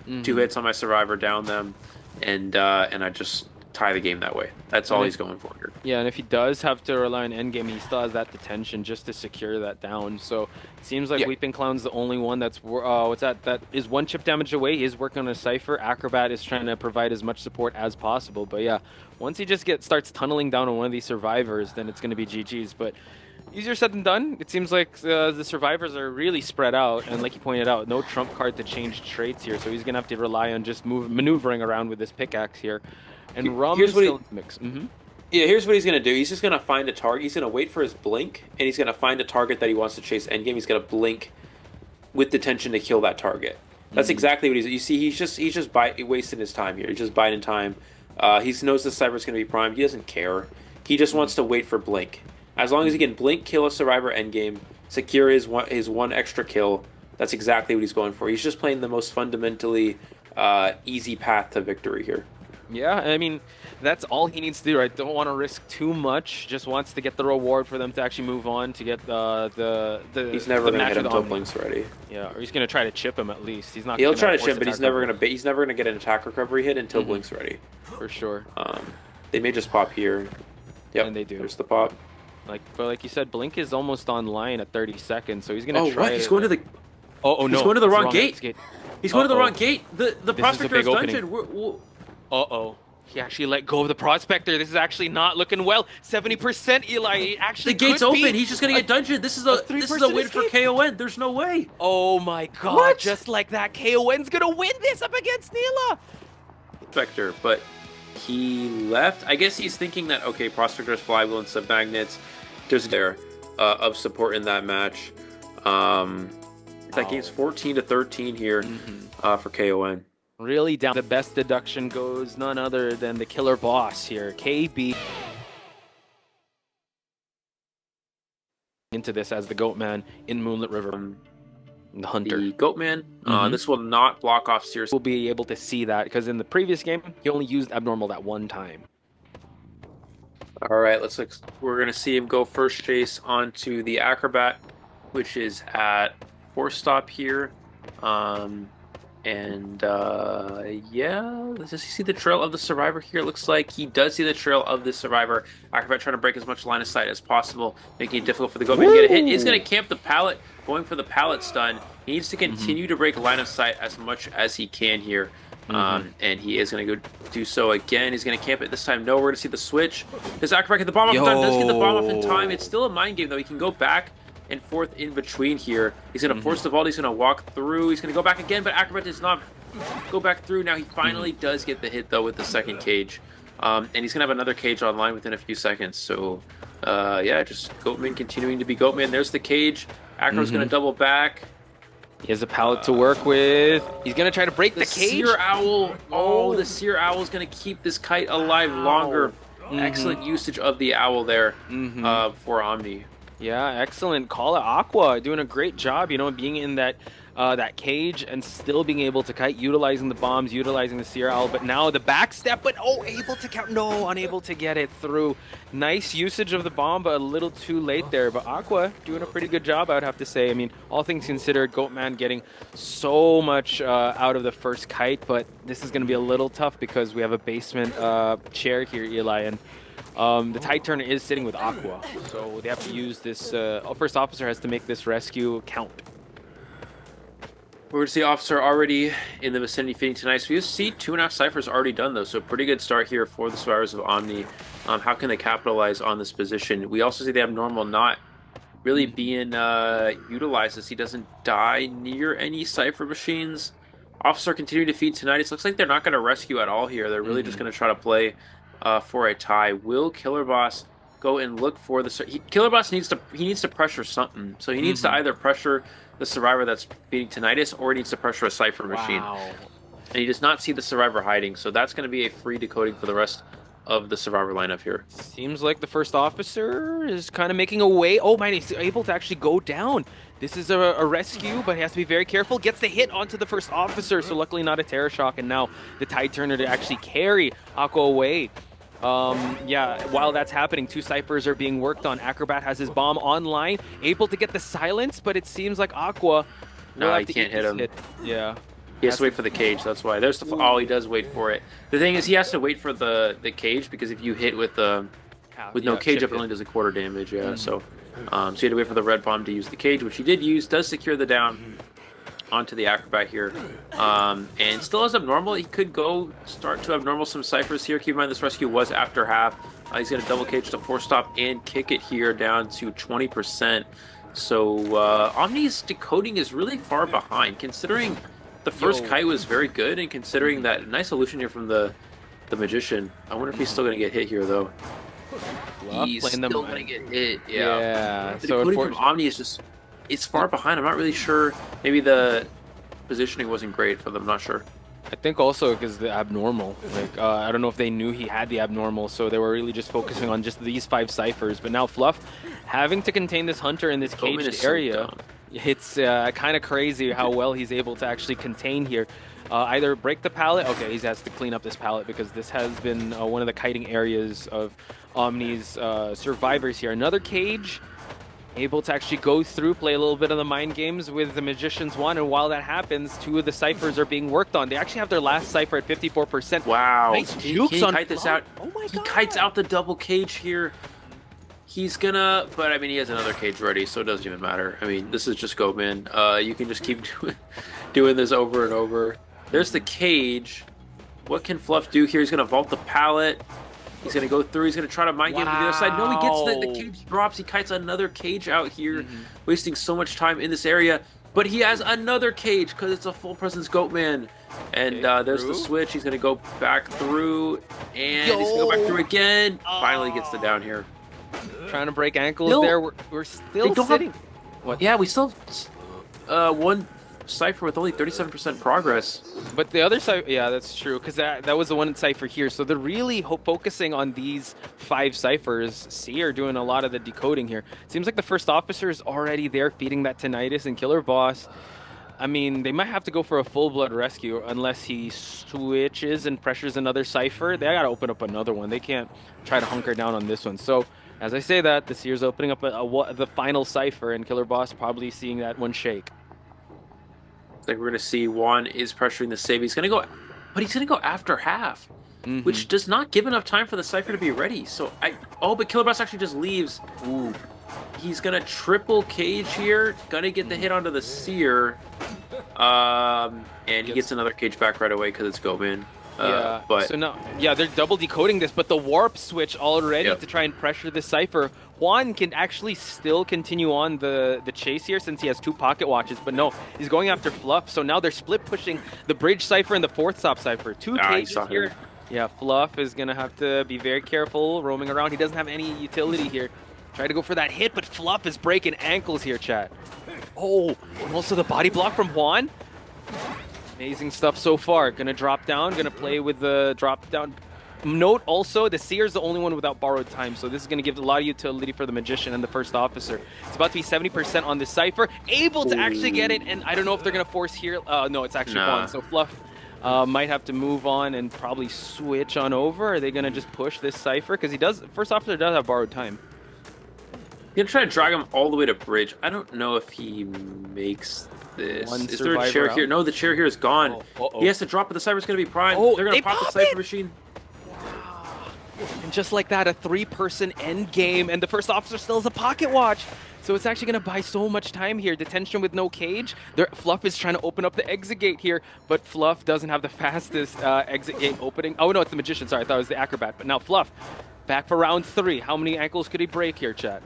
hits on my survivor, down them, and I just tie the game that way. That's all he's going for here. Yeah, and if he does have to rely on endgame, he still has that detention just to secure that down. So it seems like Weeping Clown's the only one that's that is 1 chip damage away. He is working on a cipher. Acrobat is trying to provide as much support as possible. But yeah, once he just starts tunneling down on one of these survivors, then it's going to be GG's. But easier said than done. It seems like the survivors are really spread out, and like you pointed out, no trump card to change traits here, so he's gonna have to rely on just maneuvering around with this pickaxe here. And Rum is still in the mix. Yeah, here's what he's gonna do. He's just gonna find a target. He's gonna wait for his blink, and he's gonna find a target that he wants to chase endgame. He's gonna blink with detention to kill that target. That's exactly what he's. You see, he's just wasting his time here. He's just biding time. He knows the cyber's gonna be primed. He doesn't care. He just wants to wait for blink. As long as he can blink, kill a survivor endgame, secure his one extra kill, that's exactly what he's going for. He's just playing the most fundamentally easy path to victory here. Yeah, I mean, that's all he needs to do, right? Don't want to risk too much. Just wants to get the reward for them to actually move on to get the He's never going to hit him until Blink's ready. Yeah, or he's going to try to chip him at least. He's not. He'll try to chip, but he's never going to get an attack recovery hit until Blink's ready. For sure. They may just pop here. Yep, and they do. There's the pop. But like you said, Blink is almost online at 30 seconds, so he's gonna try. Oh, what? He's going to the. Oh no! He's going to the wrong gate. He's going to the wrong gate. The Prospector's dungeon. He actually let go of the Prospector. This is actually not looking well. 70% Eli. Actually, the gate's open. He's just gonna get dungeon. This is a win for KoN. There's no way. Oh my god! What? Just like that, KoN's gonna win this up against Neila. Prospector, but he left. I guess he's thinking that Prospector's flywheel and submagnets. There's of support in that match. That game's 14-13 here for KoN. Really down. The best deduction goes none other than the killer boss here, KB. Into this as the Goatman in Moonlit River. The Hunter. The Goatman. This will not block off Sears. We'll be able to see that because in the previous game, he only used Abnormal that one time. All right, we're going to see him go first chase onto the Acrobat, which is at 4 stop here. And yeah, does he see the trail of the survivor here? It looks like he does see the trail of the survivor. Acrobat trying to break as much line of sight as possible, making it difficult for the Goatman to get a hit. He's going to camp the pallet, going for the pallet stun. He needs to continue to break line of sight as much as he can here. And he is going to go do so again. He's going to camp it this time. No, we're going to see the switch. Does Acrobat get the bomb off in time? Does get the bomb off in time. It's still a mind game, though. He can go back and forth in between here. He's going to force the vault. He's going to walk through. He's going to go back again, but Acrobat does not go back through. Now he finally does get the hit, though, with the second cage. And he's going to have another cage online within a few seconds. So, yeah, just Goatman continuing to be Goatman. There's the cage. Acrobat's going to double back. He has a pallet to work with. He's going to try to break the cage. Seer Owl. Oh, the Seer Owl is going to keep this kite alive longer. Excellent usage of the owl there for Omni. Yeah, excellent call it. Aqua doing a great job, you know, being in that that cage and still being able to kite, utilizing the bombs, utilizing the Seer Owl, but now the back step, but able to count, unable to get it through. Nice usage of the bomb, but a little too late there. But Aqua doing a pretty good job, I would have to say. I mean, all things considered, Goatman getting so much out of the first kite, but this is going to be a little tough because we have a basement chair here, Eli, and the Tide Turner is sitting with Aqua, so they have to use this. First officer has to make this rescue count. We're going to see Officer already in the vicinity feeding tonight. So we see 2.5 ciphers already done, though. So pretty good start here for the survivors of Omni. How can they capitalize on this position? We also see they have Normal not really being utilized as he doesn't die near any cipher machines. Officer continuing to feed tonight. It looks like they're not going to rescue at all here. They're really just going to try to play for a tie. Will Killerboss go and look for the... Killerboss needs to pressure something. So he needs to either pressure the survivor that's feeding tinnitus, or he needs to pressure a cipher machine. And he does not see the survivor hiding, so that's going to be a free decoding for the rest of the survivor lineup here. Seems like the first officer is kind of making a way. Oh my, he's able to actually go down. This is a rescue, but he has to be very careful. Gets the hit onto the first officer, so luckily not a terror shock, and now the Tide Turner to actually carry Aqua away. Yeah, while that's happening, 2 ciphers are being worked on. Acrobat has his bomb online, able to get the silence, but it seems like Aqua no, he can't hit him. Yeah. He has to wait for the cage, that's why. There's the... Oh, he does wait for it. The thing is, he has to wait for the cage, because if you hit with no cage up, it only does a quarter damage, yeah. So you had to wait for the red bomb to use the cage, which he did use, does secure the down onto the Acrobat here. And still has Abnormal. He could go start to Abnormal some ciphers here. Keep in mind this rescue was after half. He's going to double cage to 4-stop and kick it here down to 20%. So Omni's decoding is really far behind, considering the first kite was very good, and considering that nice solution here from the Magician. I wonder if he's still going to get hit here, though. He's still going to get hit, yeah. The decoding from Omni is just... It's far behind. I'm not really sure. Maybe the positioning wasn't great for them. I'm not sure. I think also because the abnormal. Like I don't know if they knew he had the abnormal, so they were really just focusing on just these 5 ciphers. But now Fluff having to contain this hunter in this caged area. It's kind of crazy how well he's able to actually contain here. Either break the pallet. Okay, he has to clean up this pallet because this has been one of the kiting areas of Omni's survivors here. Another cage. Able to actually go through, play a little bit of the mind games with the Magician's Wand, and while that happens, 2 of the ciphers are being worked on. They actually have their last cipher at 54%. Wow. Nice jukes on kite this out. Oh my God. He kites out the double cage here. He's gonna, but I mean, he has another cage ready, so it doesn't even matter. I mean, this is just Goatman. You can just keep doing this over and over. There's the cage. What can Fluff do here? He's gonna vault the pallet. He's going to go through. He's going to try to mind game to the other side. No, he gets the cage drops. He kites another cage out here, wasting so much time in this area. But he has another cage because it's a full presence Goatman. And there's the switch. He's going to go back through. And he's going to go back through again. Finally gets the down here. Trying to break ankles there. We're still sitting. What? Yeah, we still have one cipher with only 37% progress. But the other side, yeah, that's true, because that was the one cipher here. So they're really focusing on these 5 ciphers. C are doing a lot of the decoding here. Seems like the first officer is already there feeding that tinnitus and Killerboss. I mean, they might have to go for a full-blood rescue unless he switches and pressures another cipher. They got to open up another one. They can't try to hunker down on this one. So as I say that, the Seer's opening up the final cipher, and Killerboss probably seeing that one shake. like we're gonna see Juan is pressuring the save. He's gonna go, but he's gonna go after half, which does not give enough time for the Cypher to be ready. So but Killerboss actually just leaves. Ooh. He's gonna triple cage here, gonna get the hit onto the Seer, and he gets another cage back right away because it's Goatman. Yeah, but so now, yeah, they're double decoding this, but the warp switch already to try and pressure the Cypher. Juan can actually still continue on the chase here since he has 2 pocket watches, but no, he's going after Fluff. So now they're split pushing the bridge Cypher and the 4th stop Cypher. 2 cages here. Yeah, Fluff is gonna have to be very careful roaming around. He doesn't have any utility here. Try to go for that hit, but Fluff is breaking ankles here, chat. Oh, and also the body block from Juan. Amazing stuff so far. Gonna drop down, gonna play with the drop down. Note also, the Seer is the only one without borrowed time, so this is gonna give a lot of utility for the Magician and the first officer. It's about to be 70% on the Cypher, able to actually get it, and I don't know if they're gonna force here. No, it's actually Juan, so Fluff might have to move on and probably switch on over. Are they gonna just push this Cypher? Because first officer does have borrowed time. He's gonna try to drag him all the way to bridge. I don't know if he makes this. Is there a chair here? No, the chair here is gone. He has to drop it. The Cypher's gonna be primed. They're gonna pop the Cypher machine. And just like that, a 3-person end game, and the first officer still has a pocket watch. So it's actually going to buy so much time here. Detention with no cage. Fluff is trying to open up the exit gate here, but Fluff doesn't have the fastest exit gate opening. Oh, no, it's the Magician. Sorry, I thought it was the Acrobat. But now Fluff, back for round 3. How many ankles could he break here, chat?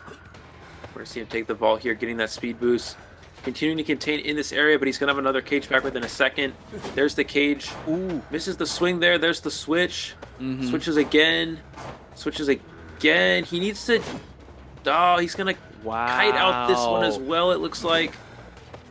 We're going to see him take the vault here, getting that speed boost. Continuing to contain in this area, but he's going to have another cage back within a second. There's the cage. Ooh. Misses the swing there. There's the switch. Switches again. Switches again. He needs to... Oh, he's going to kite out this one as well, it looks like.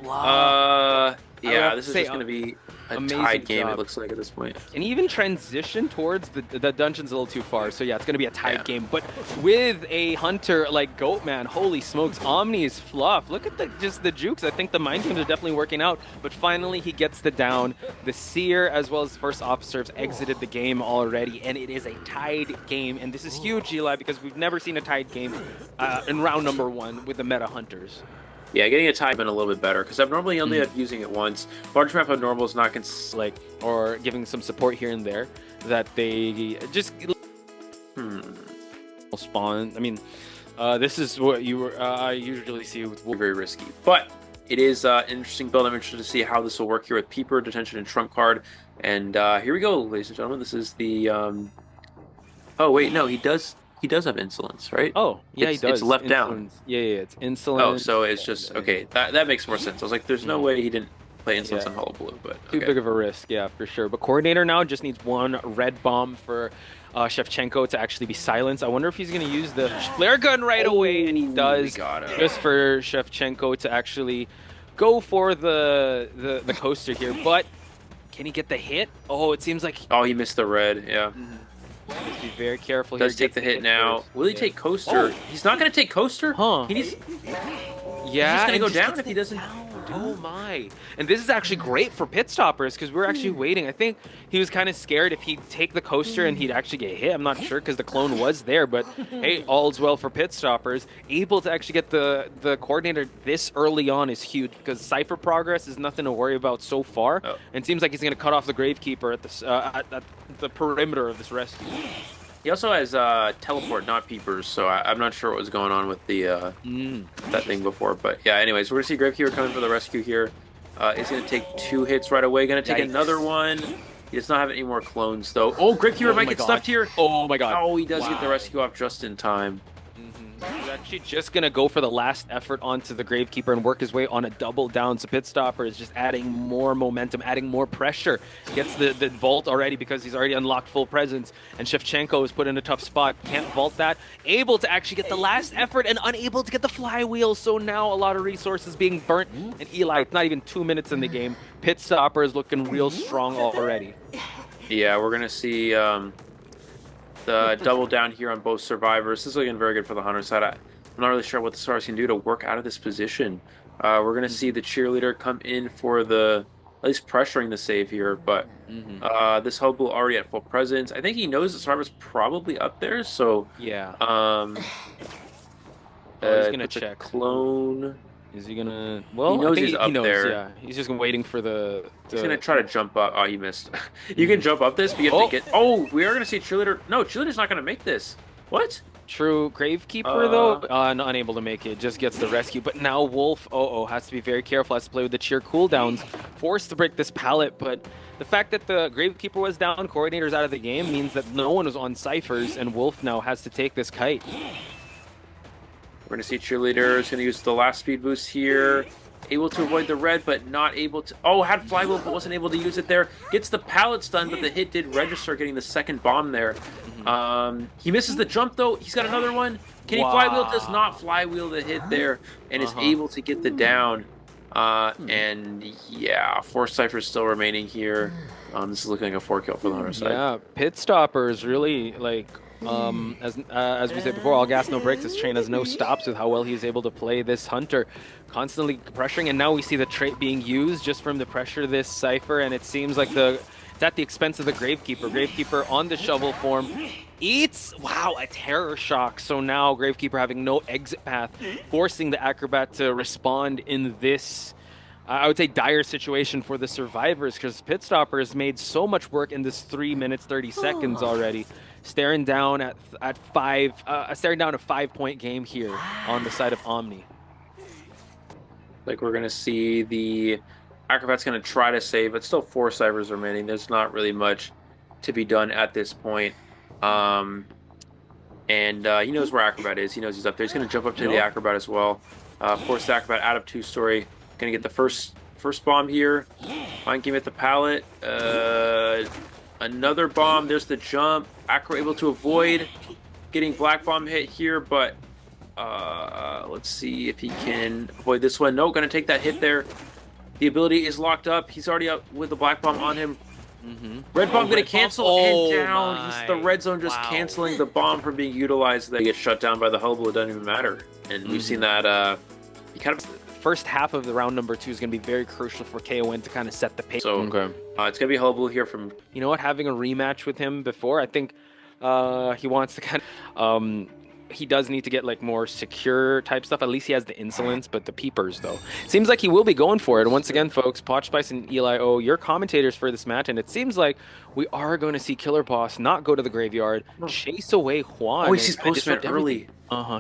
Yeah, this is just going to be a tied game, it looks like, at this point. And even transition towards the dungeon's a little too far. So yeah, it's going to be a tied game. But with a hunter like Goatman, holy smokes, Omni's Fluff. Look at just the jukes. I think the mind games are definitely working out. But finally, he gets the down. The Seer, as well as the first officer, have exited the game already. And it is a tied game. And this is huge, Eli, because we've never seen a tied game in round number 1 with the meta hunters. Yeah, getting a tie been a little bit better because I've normally only had using it once. Large map of normal is not or giving some support here and there that they just spawn. I mean, this is what I usually see with very risky, but it is an interesting build. I'm interested to see how this will work here with Peeper, Detention, and Trump card. And here we go, ladies and gentlemen. This is the. Oh wait, no, he does. He does have insolence, right? Oh, yeah, he does. It's left down. Yeah, it's insolence. Oh, so it's just, okay, that makes more sense. I was like, there's no way he didn't play insolence on Hullabaloo, but Too big of a risk, yeah, for sure. But Coordinator now just needs 1 red bomb for Shevchenko to actually be silenced. I wonder if he's going to use the flare gun right away, and he does, just for Shevchenko to actually go for the coaster here. But can he get the hit? Oh, it seems like... Oh, he missed the red, yeah. Just be very careful. Does take the hit now. Will he take coaster? He's not going to take coaster? Huh. He needs... Yeah. He's just going to go down if he doesn't... Oh my. And this is actually great for pit stoppers because we're actually waiting. I think he was kind of scared if he'd take the coaster and he'd actually get hit. I'm not sure because the clone was there, but hey, all's well for pit stoppers. Able to actually get the coordinator this early on is huge because Cypher progress is nothing to worry about so far. And it seems like he's going to cut off the Gravekeeper at the perimeter of this rescue. He also has teleport, not peepers, so I'm not sure what was going on with the that thing before. But yeah, anyways, we're gonna see Gravekeeper coming for the rescue here. It's gonna take 2 hits right away. Gonna take another one. He does not have any more clones though. Oh, Gravekeeper might get stuffed here. Oh my god. Oh, he does get the rescue off just in time. He's actually just going to go for the last effort onto the Gravekeeper and work his way on a double down. So Pitstopper is just adding more momentum, adding more pressure. Gets the vault already because he's already unlocked full presence. And Shevchenko is put in a tough spot. Can't vault that. Able to actually get the last effort and unable to get the flywheel. So now a lot of resources being burnt. And Eli, it's not even 2 minutes in the game. Pitstopper is looking real strong already. Yeah, we're going to see... the double down here on both survivors. This is looking very good for the Hunter side. I'm not really sure what the Stars can do to work out of this position. We're going to see the cheerleader come in for at least pressuring the save here, but this Hullabaloo already at full presence. I think he knows the survivor's probably up there, so... Yeah. He's going to check. Clone... Is he gonna? Well, He knows I think he's he up knows. there. Yeah, he's just waiting for the. He's gonna try to jump up. Oh, he missed. You can jump up this, but you have to get. Oh, we are gonna see Cheerleader. No, Cheerleader's not gonna make this. What? True Gravekeeper though, unable to make it, just gets the rescue. But now Wolf, has to be very careful, has to play with the cheer cooldowns, forced to break this pallet. But the fact that the Gravekeeper was down, Coordinator's out of the game, means that no one was on Cyphers, and Wolf now has to take this kite. We're going to see Cheerleader is going to use the last speed boost here. Able to avoid the red, but not able to... Oh, had Flywheel, but wasn't able to use it there. Gets the pallet stun, but the hit did register, getting the second bomb there. He misses the jump, though. He's got another one. Can he Flywheel? Does not Flywheel the hit there, and is able to get the down. And yeah, 4 Cyphers still remaining here. This is looking like a 4 kill for the Hunter side. Yeah, Pitstoper is really like... as we said before, all gas, no brakes. This train has no stops with how well he's able to play this Hunter, constantly pressuring, and now we see the trait being used just from the pressure this Cypher, and it seems like it's at the expense of the Gravekeeper. Gravekeeper on the shovel form eats, wow, a terror shock. So now Gravekeeper having no exit path, forcing the Acrobat to respond in this, I would say, dire situation for the survivors, because Pitstopper has made so much work in this 3 minutes 30 seconds already. Staring down at a 5-point game here on the side of Omni. Like, we're gonna see the Acrobat's gonna try to save, but still 4 Cyphers remaining. There's not really much to be done at this point. And he knows where Acrobat is. He knows he's up there. He's gonna jump up to the Acrobat as well. Force the Acrobat out of 2-story. Gonna get the first bomb here. Mind game at the pallet. Another bomb. There's the jump. Acro able to avoid getting black bomb hit here, but let's see if he can avoid this one. No, gonna take that hit there. The ability is locked up. He's already up with the black bomb on him. Red bomb gonna cancel and down. He's the red zone just canceling the bomb from being utilized. They get shut down by the Hullabaloo. It doesn't even matter. And we've seen that. He kind of. First half of the round number 2 is going to be very crucial for KoN to kind of set the pace. So it's going to be Hullabaloo here from... You know what? Having a rematch with him before, I think he wants to kind of... he does need to get like more secure type stuff. At least he has the insolence, but the peepers though. Seems like he will be going for it. And once again, folks, Potchspice and Eli O, you're commentators for this match, and it seems like we are going to see Killerboss not go to the graveyard, chase away Juan. Oh, he sees Postman early.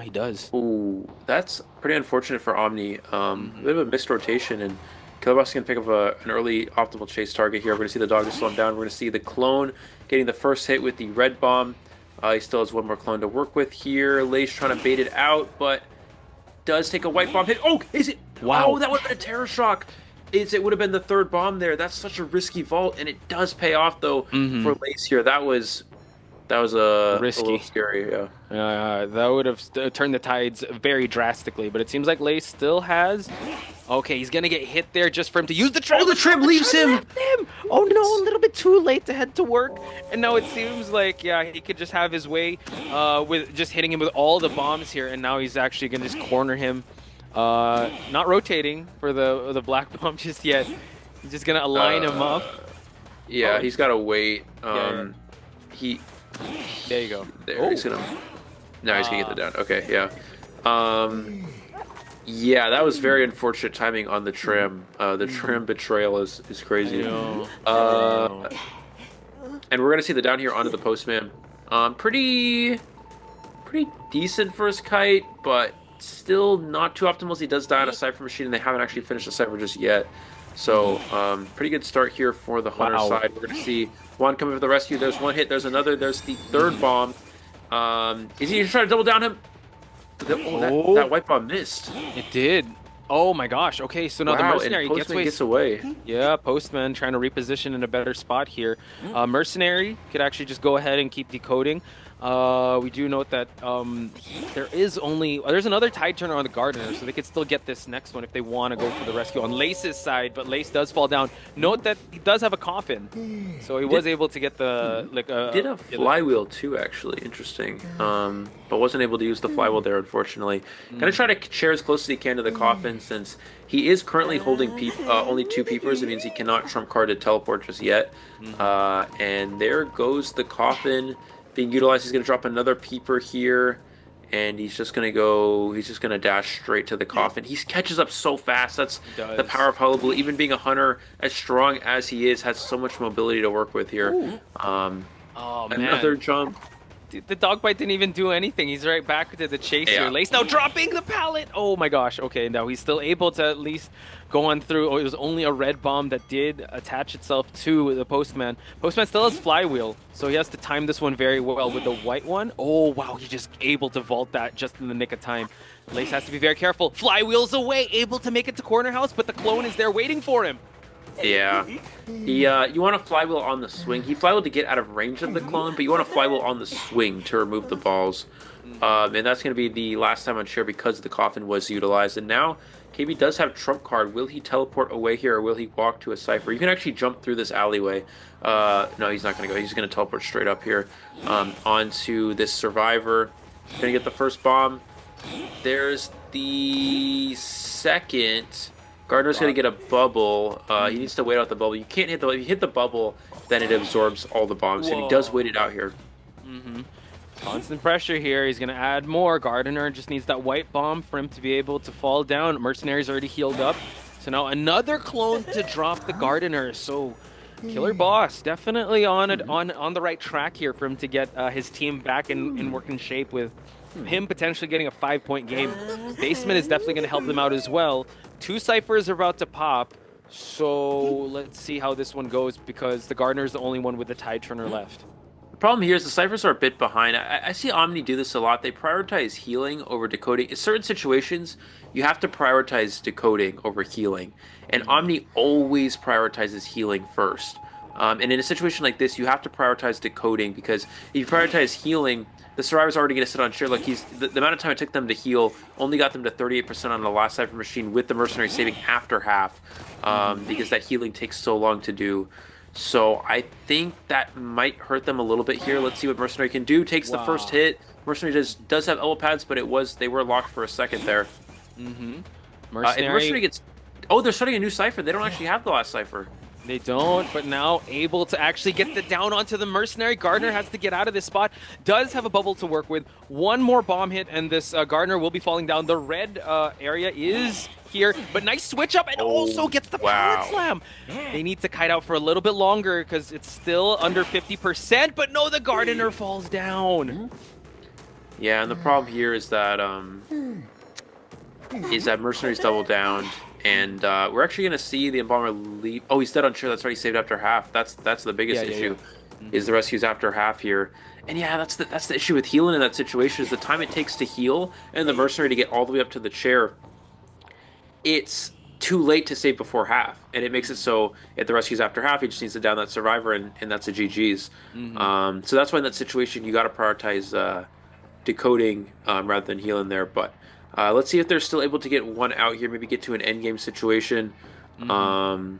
He does. Ooh, that's pretty unfortunate for Omni. Bit of a missed rotation, and Killerboss is going to pick up an early optimal chase target here. We're going to see the dog slow him down. We're going to see the clone getting the first hit with the red bomb. He still has one more clone to work with here. Lace trying to bait it out, but does take a white bomb hit. Oh, is it? Wow. Oh, that would have been a terror shock. It would have been the 3rd bomb there. That's such a risky vault, and it does pay off, though, for Lace here. That was a little scary, yeah. That would have turned the tides very drastically, but it seems like Lace still has... Okay, he's going to get hit there just for him to use the trip. Oh, the trip leaves him! Oh no, a little bit too late to head to work. And now it seems like, yeah, he could just have his way with just hitting him with all the bombs here, and now he's actually going to just corner him. Not rotating for the black bomb just yet. He's just going to align him up. Yeah, he's got to wait. There you go. There, he's gonna... Now he's going to get the down. Okay, yeah. Yeah, that was very unfortunate timing on the trim. The trim betrayal is crazy. And we're going to see the down here onto the Postman. Pretty decent first kite, but still not too optimal. He does die on a Cypher machine, and they haven't actually finished the Cypher just yet. So, pretty good start here for the Hunter side. We're going to see Juan coming for the rescue. There's one hit. There's another. There's the 3rd bomb. Is he trying to double down him? That white bomb missed. It did. Oh my gosh. Okay, so now the Mercenary gets away. Yeah, Postman trying to reposition in a better spot here. Mercenary could actually just go ahead and keep decoding. We do note that there's another tide turner on the Gardener, so they could still get this next one if they want to go for the rescue on Lace's side, but Lace does fall down. Note that he does have a coffin, so he was able to get the did a flywheel too, actually. Interesting. But wasn't able to use the flywheel there, unfortunately. Gonna try to share as close as he can to the coffin, since he is currently holding only 2 peepers. It means he cannot trump card to teleport just yet. And there goes the coffin being utilized. He's going to drop another peeper here, and he's just gonna go. He's just gonna dash straight to the coffin. He catches up so fast. That's the power of Hullabaloo. Even being a hunter as strong as he is, has so much mobility to work with here. Oh Another man. jump. The dog bite didn't even do anything. He's right back to the chase here. Yeah. Lace now dropping the pallet. Oh my gosh. Okay, now he's still able to at least go on through. Oh, it was only a red bomb that did attach itself to the Postman. Postman still has flywheel, so he has to time this one very well with the white one. Oh wow, he's just able to vault that just in the nick of time. Lace has to be very careful. Flywheel's away, able to make it to corner house, but the clone is there waiting for him. Yeah, you want a flywheel on the swing. He flywheeled to get out of range of the clone, but you want a flywheel on the swing to remove the balls. And that's going to be the last time on share because the coffin was utilized. And now KB does have trump card. Will he teleport away here, or will he walk to a cipher? You can actually jump through this alleyway. No, he's not going to go. He's going to teleport straight up here onto this survivor. Going to get the first bomb. There's the second. Gardner's going to get a bubble. He needs to wait out the bubble. You can't hit the bubble. If you hit the bubble, then it absorbs all the bombs. And he does wait it out here. Constant pressure here. He's going to add more. Gardner just needs that white bomb for him to be able to fall down. Mercenary's already healed up. So now another clone to drop the Gardner. So Killerboss definitely on the right track here for him to get his team back in working shape, with him potentially getting a 5-point game. Basement is definitely going to help them out as well. 2 ciphers are about to pop, so let's see how this one goes, because the Gardner is the only one with the tide turner left. The problem here is the ciphers are a bit behind. I see Omni do this a lot. They prioritize healing over decoding. In certain situations, you have to prioritize decoding over healing, and Omni always prioritizes healing first. And in a situation like this, you have to prioritize decoding, because if you prioritize healing, the survivor's already going to sit on share. Like the amount of time it took them to heal only got them to 38% on the last cipher machine, with the mercenary saving after half, because that healing takes so long to do. So I think that might hurt them a little bit here. Let's see what mercenary can do. Takes the first hit. Mercenary does have elbow pads, but they were locked for a second there. Mercenary gets. Oh, they're starting a new cipher. They don't actually have the last cipher. They don't, but now able to actually get the down onto the Mercenary. Gardner has to get out of this spot. Does have a bubble to work with. One more bomb hit, and this Gardner will be falling down. The red area is here, but nice switch up, and also gets the pallet slam. They need to kite out for a little bit longer because it's still under 50%, but no, the Gardner falls down. Yeah, and the problem here is that Mercenary's double down. And we're actually going to see the Embalmer leave. Oh, he's dead on share. That's already saved after half. That's the biggest issue, is the rescues after half here. And yeah, that's the issue with healing in that situation, is the time it takes to heal and the Mercenary to get all the way up to the chair. It's too late to save before half, and it makes it so if the rescues after half, he just needs to down that survivor, and that's a GG's. So that's why in that situation you got to prioritize decoding rather than healing there. But let's see if they're still able to get one out here, maybe get to an endgame situation. And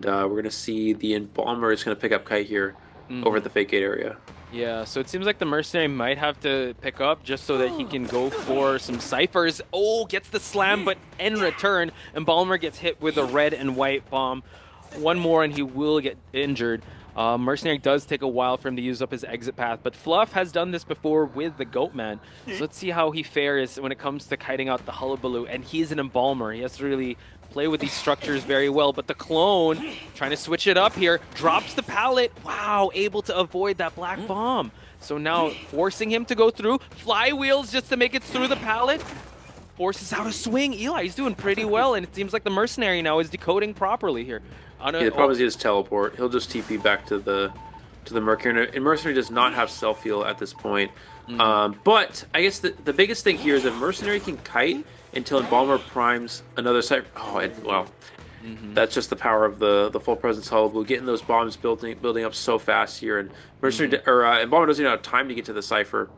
we're going to see the Embalmer is going to pick up Kite here over at the fake gate area. Yeah, so it seems like the Mercenary might have to pick up just so that he can go for some ciphers. Oh, gets the slam, but in return, Embalmer gets hit with a red and white bomb. One more and he will get injured. Mercenary does take a while for him to use up his exit path, but Fluff has done this before with the Goatman. So let's see how he fares when it comes to kiting out the Hullabaloo. And he's an Embalmer. He has to really play with these structures very well. But the clone, trying to switch it up here, drops the pallet. Wow, able to avoid that black bomb. So now forcing him to go through. Flywheels just to make it through the pallet. Forces out a swing. Eli, he's doing pretty well, and it seems like the Mercenary now is decoding properly here. Yeah, the problem is he has teleport. He'll just TP back to the Mercenary, and Mercenary does not have self heal at this point. But I guess the biggest thing here is that Mercenary can kite until Embalmer primes another site. Oh, that's just the power of the full presence Hullabaloo, getting those bombs building up so fast here, and Mercenary Embalmer doesn't even have time to get to the cipher.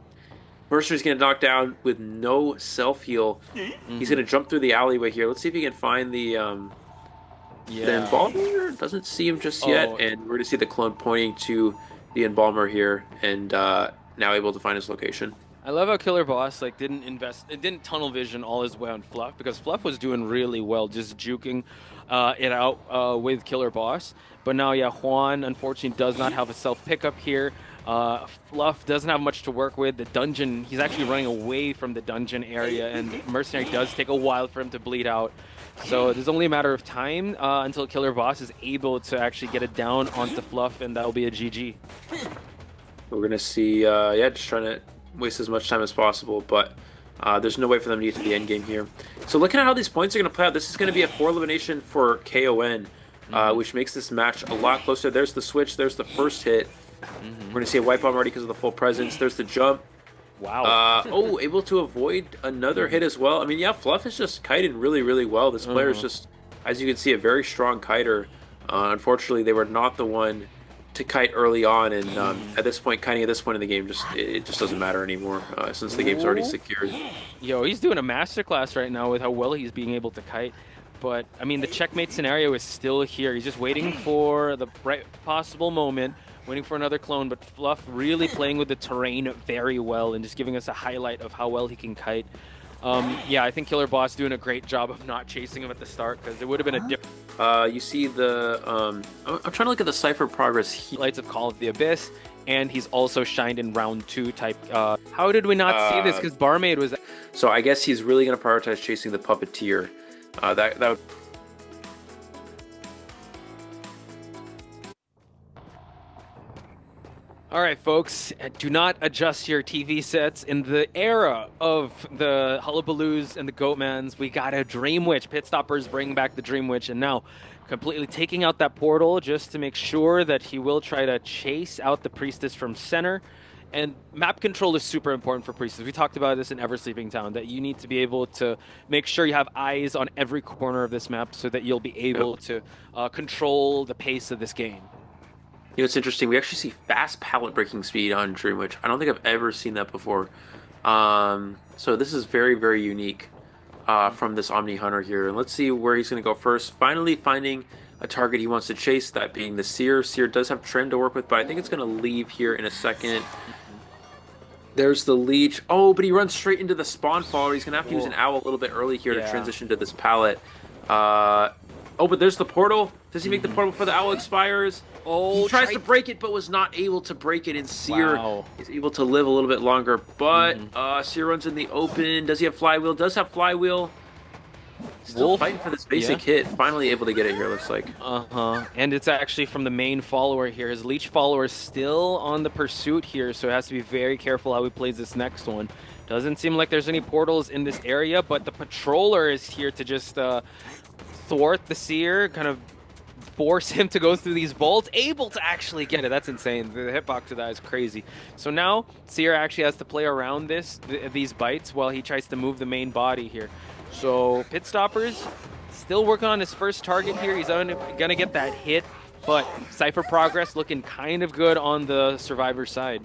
Mercenary's going to knock down with no self heal. He's going to jump through the alleyway here. Let's see if he can find the Embalmer. Doesn't see him just yet, and we're going to see the clone pointing to the Embalmer here, and now able to find his location. I love how Killerboss didn't tunnel vision all his way on Fluff, because Fluff was doing really well, just juking it out with Killerboss. But now, yeah, Juan unfortunately does not have a self pickup here. Fluff doesn't have much to work with. The dungeon, he's actually running away from the dungeon area, and Mercenary does take a while for him to bleed out. So there's only a matter of time until Killerboss is able to actually get it down onto Fluff, and that'll be a GG. We're going to see, yeah, just trying to waste as much time as possible, but there's no way for them to get to the end game here. So looking at how these points are going to play out, this is going to be a 4 elimination for KoN, which makes this match a lot closer. There's the switch, there's the first hit. We're going to see a wipe bomb already because of the full presence. There's the jump. Wow. Oh, able to avoid another hit as well. I mean, yeah, Fluff is just kited really, really well. This player is just, as you can see, a very strong kiter. Unfortunately, they were not the one to kite early on, and at this point, kiting at this point in the game, it just doesn't matter anymore since the game's already secured. Yo, he's doing a masterclass right now with how well he's being able to kite. But, I mean, the checkmate scenario is still here. He's just waiting for the right possible moment, waiting for another clone, but Fluff really playing with the terrain very well and just giving us a highlight of how well he can kite. Yeah, I think Killerboss doing a great job of not chasing him at the start, because it would have been a different... You see the... I'm trying to look at the Cypher progress. Lights of Call of the Abyss, and he's also shined in round 2 type... how did we not see this? Because Barmaid was... So I guess he's really going to prioritize chasing the Puppeteer. That would... All right, folks, do not adjust your TV sets. In the era of the Hullabaloos and the Goatmans, we got a Dream Witch. Pitstoper's bringing back the Dream Witch, and now completely taking out that portal just to make sure that he will try to chase out the Priestess from center. And map control is super important for Priestess. We talked about this in Ever Sleeping Town, that you need to be able to make sure you have eyes on every corner of this map so that you'll be able to control the pace of this game. You know, it's interesting. We actually see fast pallet breaking speed on Dream Witch. I don't think I've ever seen that before. So this is very, very unique from this Omni Hunter here. And let's see where he's going to go first. Finally finding a target he wants to chase, that being the Seer. Seer does have Trim to work with, but I think it's going to leave here in a second. There's the Leech. Oh, but he runs straight into the Spawn Follower. He's going to have to use an Owl a little bit early here to transition to this pallet. Oh, but there's the portal. Does he make the portal before the Owl expires? Oh, he tries to break it, but was not able to break it. And Seer is able to live a little bit longer. But Seer runs in the open. Does he have Flywheel? Does have Flywheel. Still fighting for this basic hit. Finally able to get it here, looks like. And it's actually from the main follower here. His Leech follower is still on the pursuit here, so he has to be very careful how he plays this next one. Doesn't seem like there's any portals in this area, but the Patroller is here to just thwart the Seer, kind of force him to go through these vaults, able to actually get it. That's insane. The hitbox to that is crazy. So now Seer actually has to play around these bites while he tries to move the main body here. So Pitstoper's still working on his first target here. He's gonna get that hit, but Cypher progress looking kind of good on the Survivor side.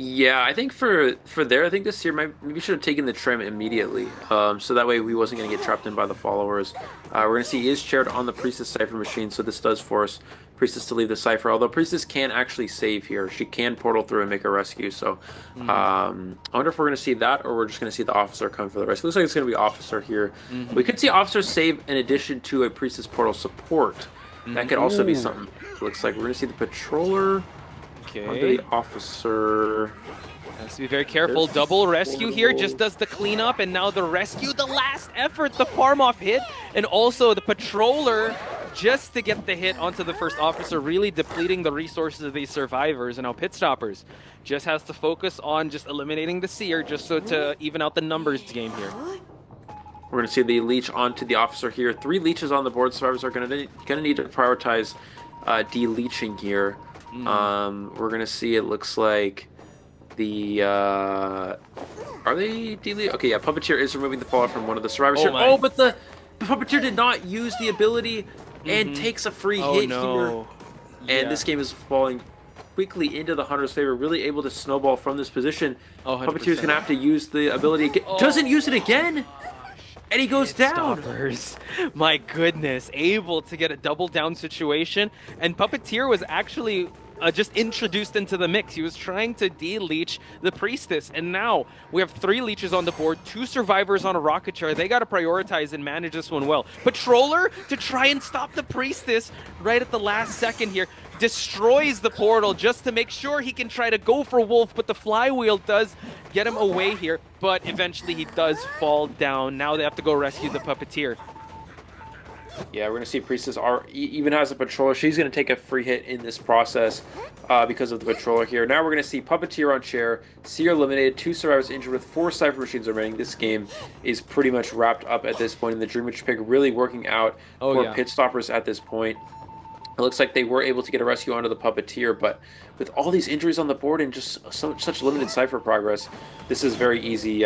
Yeah, I think for there, I think this Seer maybe should have taken the Trim immediately, so that way we wasn't going to get trapped in by the followers. We're going to see he is chaired on the Priestess Cypher machine, so this does force Priestess to leave the Cypher, although Priestess can actually save here. She can portal through and make a rescue, so I wonder if we're going to see that, or we're just going to see the Officer come for the rescue. Looks like it's going to be Officer here. We could see Officer save in addition to a Priestess portal support. That could also be something. It looks like we're going to see the Patroller. Okay. The Officer. Has to be very careful. Double rescue here, just does the cleanup, and now the rescue, the last effort, the farm off hit, and also the Patroller just to get the hit onto the first Officer, really depleting the resources of these survivors. And now Pitstoppers just has to focus on just eliminating the Seer, just so to even out the numbers game here. We're going to see the Leech onto the Officer here. 3 Leeches on the board. Survivors are going to need to prioritize de-leeching here. We're gonna see, it looks like the are they delete? Okay, yeah, Puppeteer is removing the fallout from one of the survivors here. Oh, but the Puppeteer did not use the ability and takes a free hit here. And this game is falling quickly into the Hunter's favor, really able to snowball from this position. Puppeteer's gonna have to use the ability again. Doesn't use it again! And he goes down. My goodness, able to get a double down situation. And Puppeteer was actually just introduced into the mix. He was trying to de-leech the Priestess. And now we have 3 leeches on the board, 2 survivors on a rocket chair. They got to prioritize and manage this one well. Patroller to try and stop the Priestess right at the last second here. destroys the portal just to make sure he can try to go for Wolf, but the flywheel does get him away here, but eventually he does fall down. Now they have to go rescue the Puppeteer. Yeah, we're going to see Priestess even has a Patroller. She's going to take a free hit in this process because of the Patroller here. Now we're going to see Puppeteer on chair, Seer eliminated, 2 survivors injured with 4 Cypher Machines remaining. This game is pretty much wrapped up at this point, and the Dream Witch pick really working out for Pitstoppers at this point. It looks like they were able to get a rescue onto the Puppeteer, but with all these injuries on the board and just such limited Cypher progress, this is very easy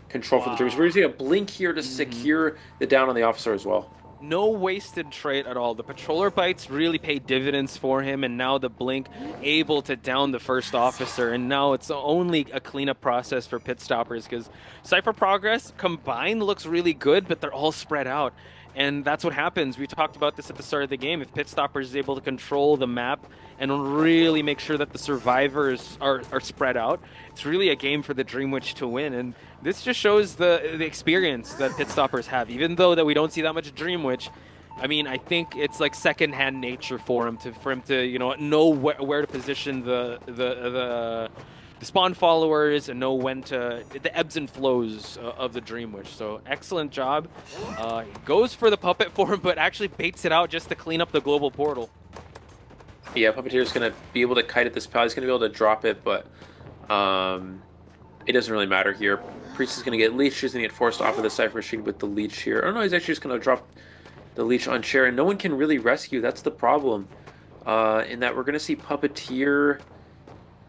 control for the Dream Witch. We're using a blink here to secure the down on the officer as well. No wasted trait at all. The Patroller Bites really paid dividends for him, and now the Blink able to down the first officer, and now it's only a cleanup process for Pitstoppers because Cypher progress combined looks really good, but they're all spread out. And that's what happens. We talked about this at the start of the game. If Pitstoppers is able to control the map and really make sure that the survivors are spread out, it's really a game for the Dream Witch to win. And this just shows the experience that Pitstoppers have. Even though that we don't see that much Dream Witch, I mean, I think it's like second-hand nature for him to you know where to position the spawn followers and know when to the ebbs and flows of the Dream Witch. So excellent job. Goes for the puppet form, but actually baits it out just to clean up the global portal. Yeah, Puppeteer's going to be able to kite at this pal. He's going to be able to drop it, but it doesn't really matter here. Priest is going to get leech. She's going to get forced off of the Cypher Machine with the leech here. Oh no, he's actually just going to drop the leech on chair, and no one can really rescue. That's the problem. In that we're going to see Puppeteer.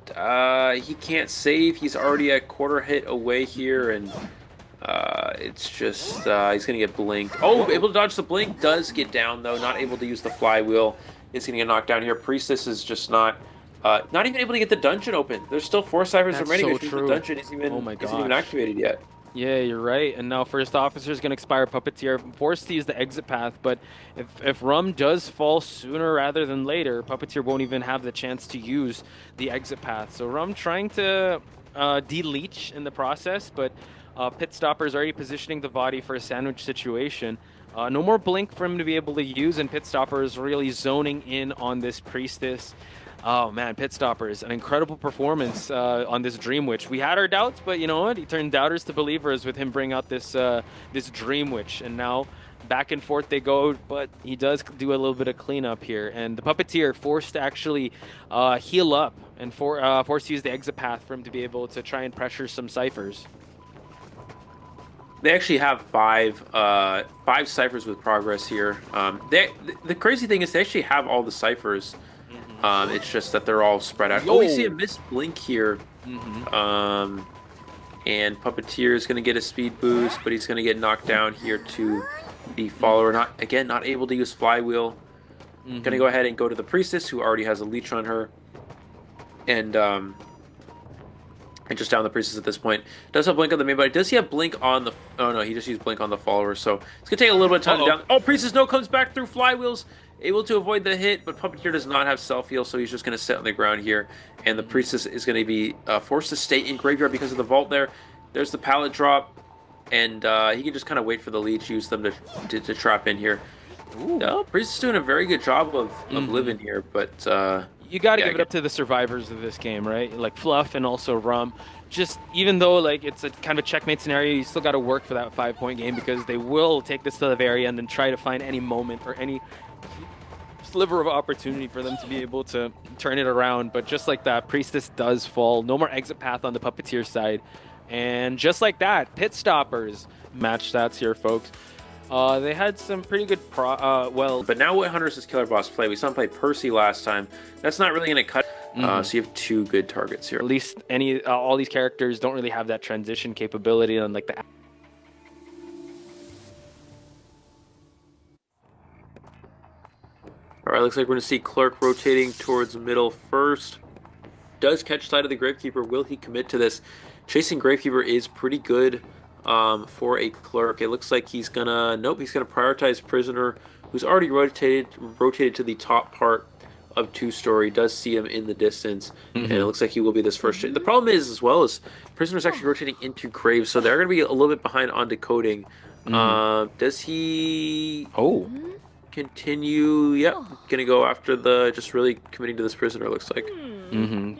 He can't save. He's already a quarter hit away here, and it's just he's going to get blinked. Oh, able to dodge the blink. Does get down, though. Not able to use the flywheel. Is going to get knocked down here. Priestess is just not even able to get the dungeon open. There's still 4 ciphers remaining. So true. The dungeon isn't even activated yet. Yeah, you're right. And now first officer is going to expire. Puppeteer forced to use the exit path, but if Rum does fall sooner rather than later, Puppeteer won't even have the chance to use the exit path. So Rum trying to de-leech in the process, but Pitstopper's already positioning the body for a sandwich situation. No more blink for him to be able to use, and Pitstopper is really zoning in on this Priestess. Oh man, Pitstoppers, an incredible performance on this Dream Witch. We had our doubts, but you know what? He turned doubters to believers with him bring out this this Dream Witch, and now back and forth they go. But he does do a little bit of cleanup here, and the Puppeteer forced to actually heal up and forced to use the exit path for him to be able to try and pressure some ciphers. They actually have five ciphers with progress here. The crazy thing is they actually have all the ciphers. It's just that they're all spread out. Oh, we see a missed blink here. And Puppeteer is going to get a speed boost, but he's going to get knocked down here to the follower. Not able to use flywheel. Going to go ahead and go to the Priestess, who already has a leech on her. And just down the Priestess at this point. Does have blink on the main body. Does he have blink on the... Oh no, he just used blink on the follower. So it's going to take a little bit of time to down. Oh, Priestess comes back through flywheels. Able to avoid the hit, but Puppeteer does not have self-heal, so he's just going to sit on the ground here. And the Priestess is going to be forced to stay in graveyard because of the vault there. There's the pallet drop, and he can just kind of wait for the leech, use them to trap in here. No, Priestess is doing a very good job of living here, but... you got to give it up to the survivors of this game, right? Like Fluff and also Rum. Just even though like it's a kind of a checkmate scenario, you still got to work for that 5-point game because they will take this to the very end and try to find any moment or any sliver of opportunity for them to be able to turn it around. But just like that, Priestess does fall. No more exit path on the Puppeteer side. And just like that, Pitstoppers match stats here, folks. They had some pretty good but now what Hunters does Killerboss play? We saw him play Percy last time. That's not really going to cut. So you have 2 good targets here. At least all these characters don't really have that transition capability on like the... All right, looks like we're going to see Clerk rotating towards middle first. Does catch sight of the Gravekeeper. Will he commit to this? Chasing Gravekeeper is pretty good for a Clerk. It looks like he's going to... Nope, he's going to prioritize Prisoner, who's already rotated to the top part of 2-story. Does see him in the distance, and it looks like he will be this first. The problem is, as well, is Prisoner's actually rotating into Grave, so they're going to be a little bit behind on decoding. Does he... continue. Yep, gonna go after the just really committing to this prisoner. Looks like.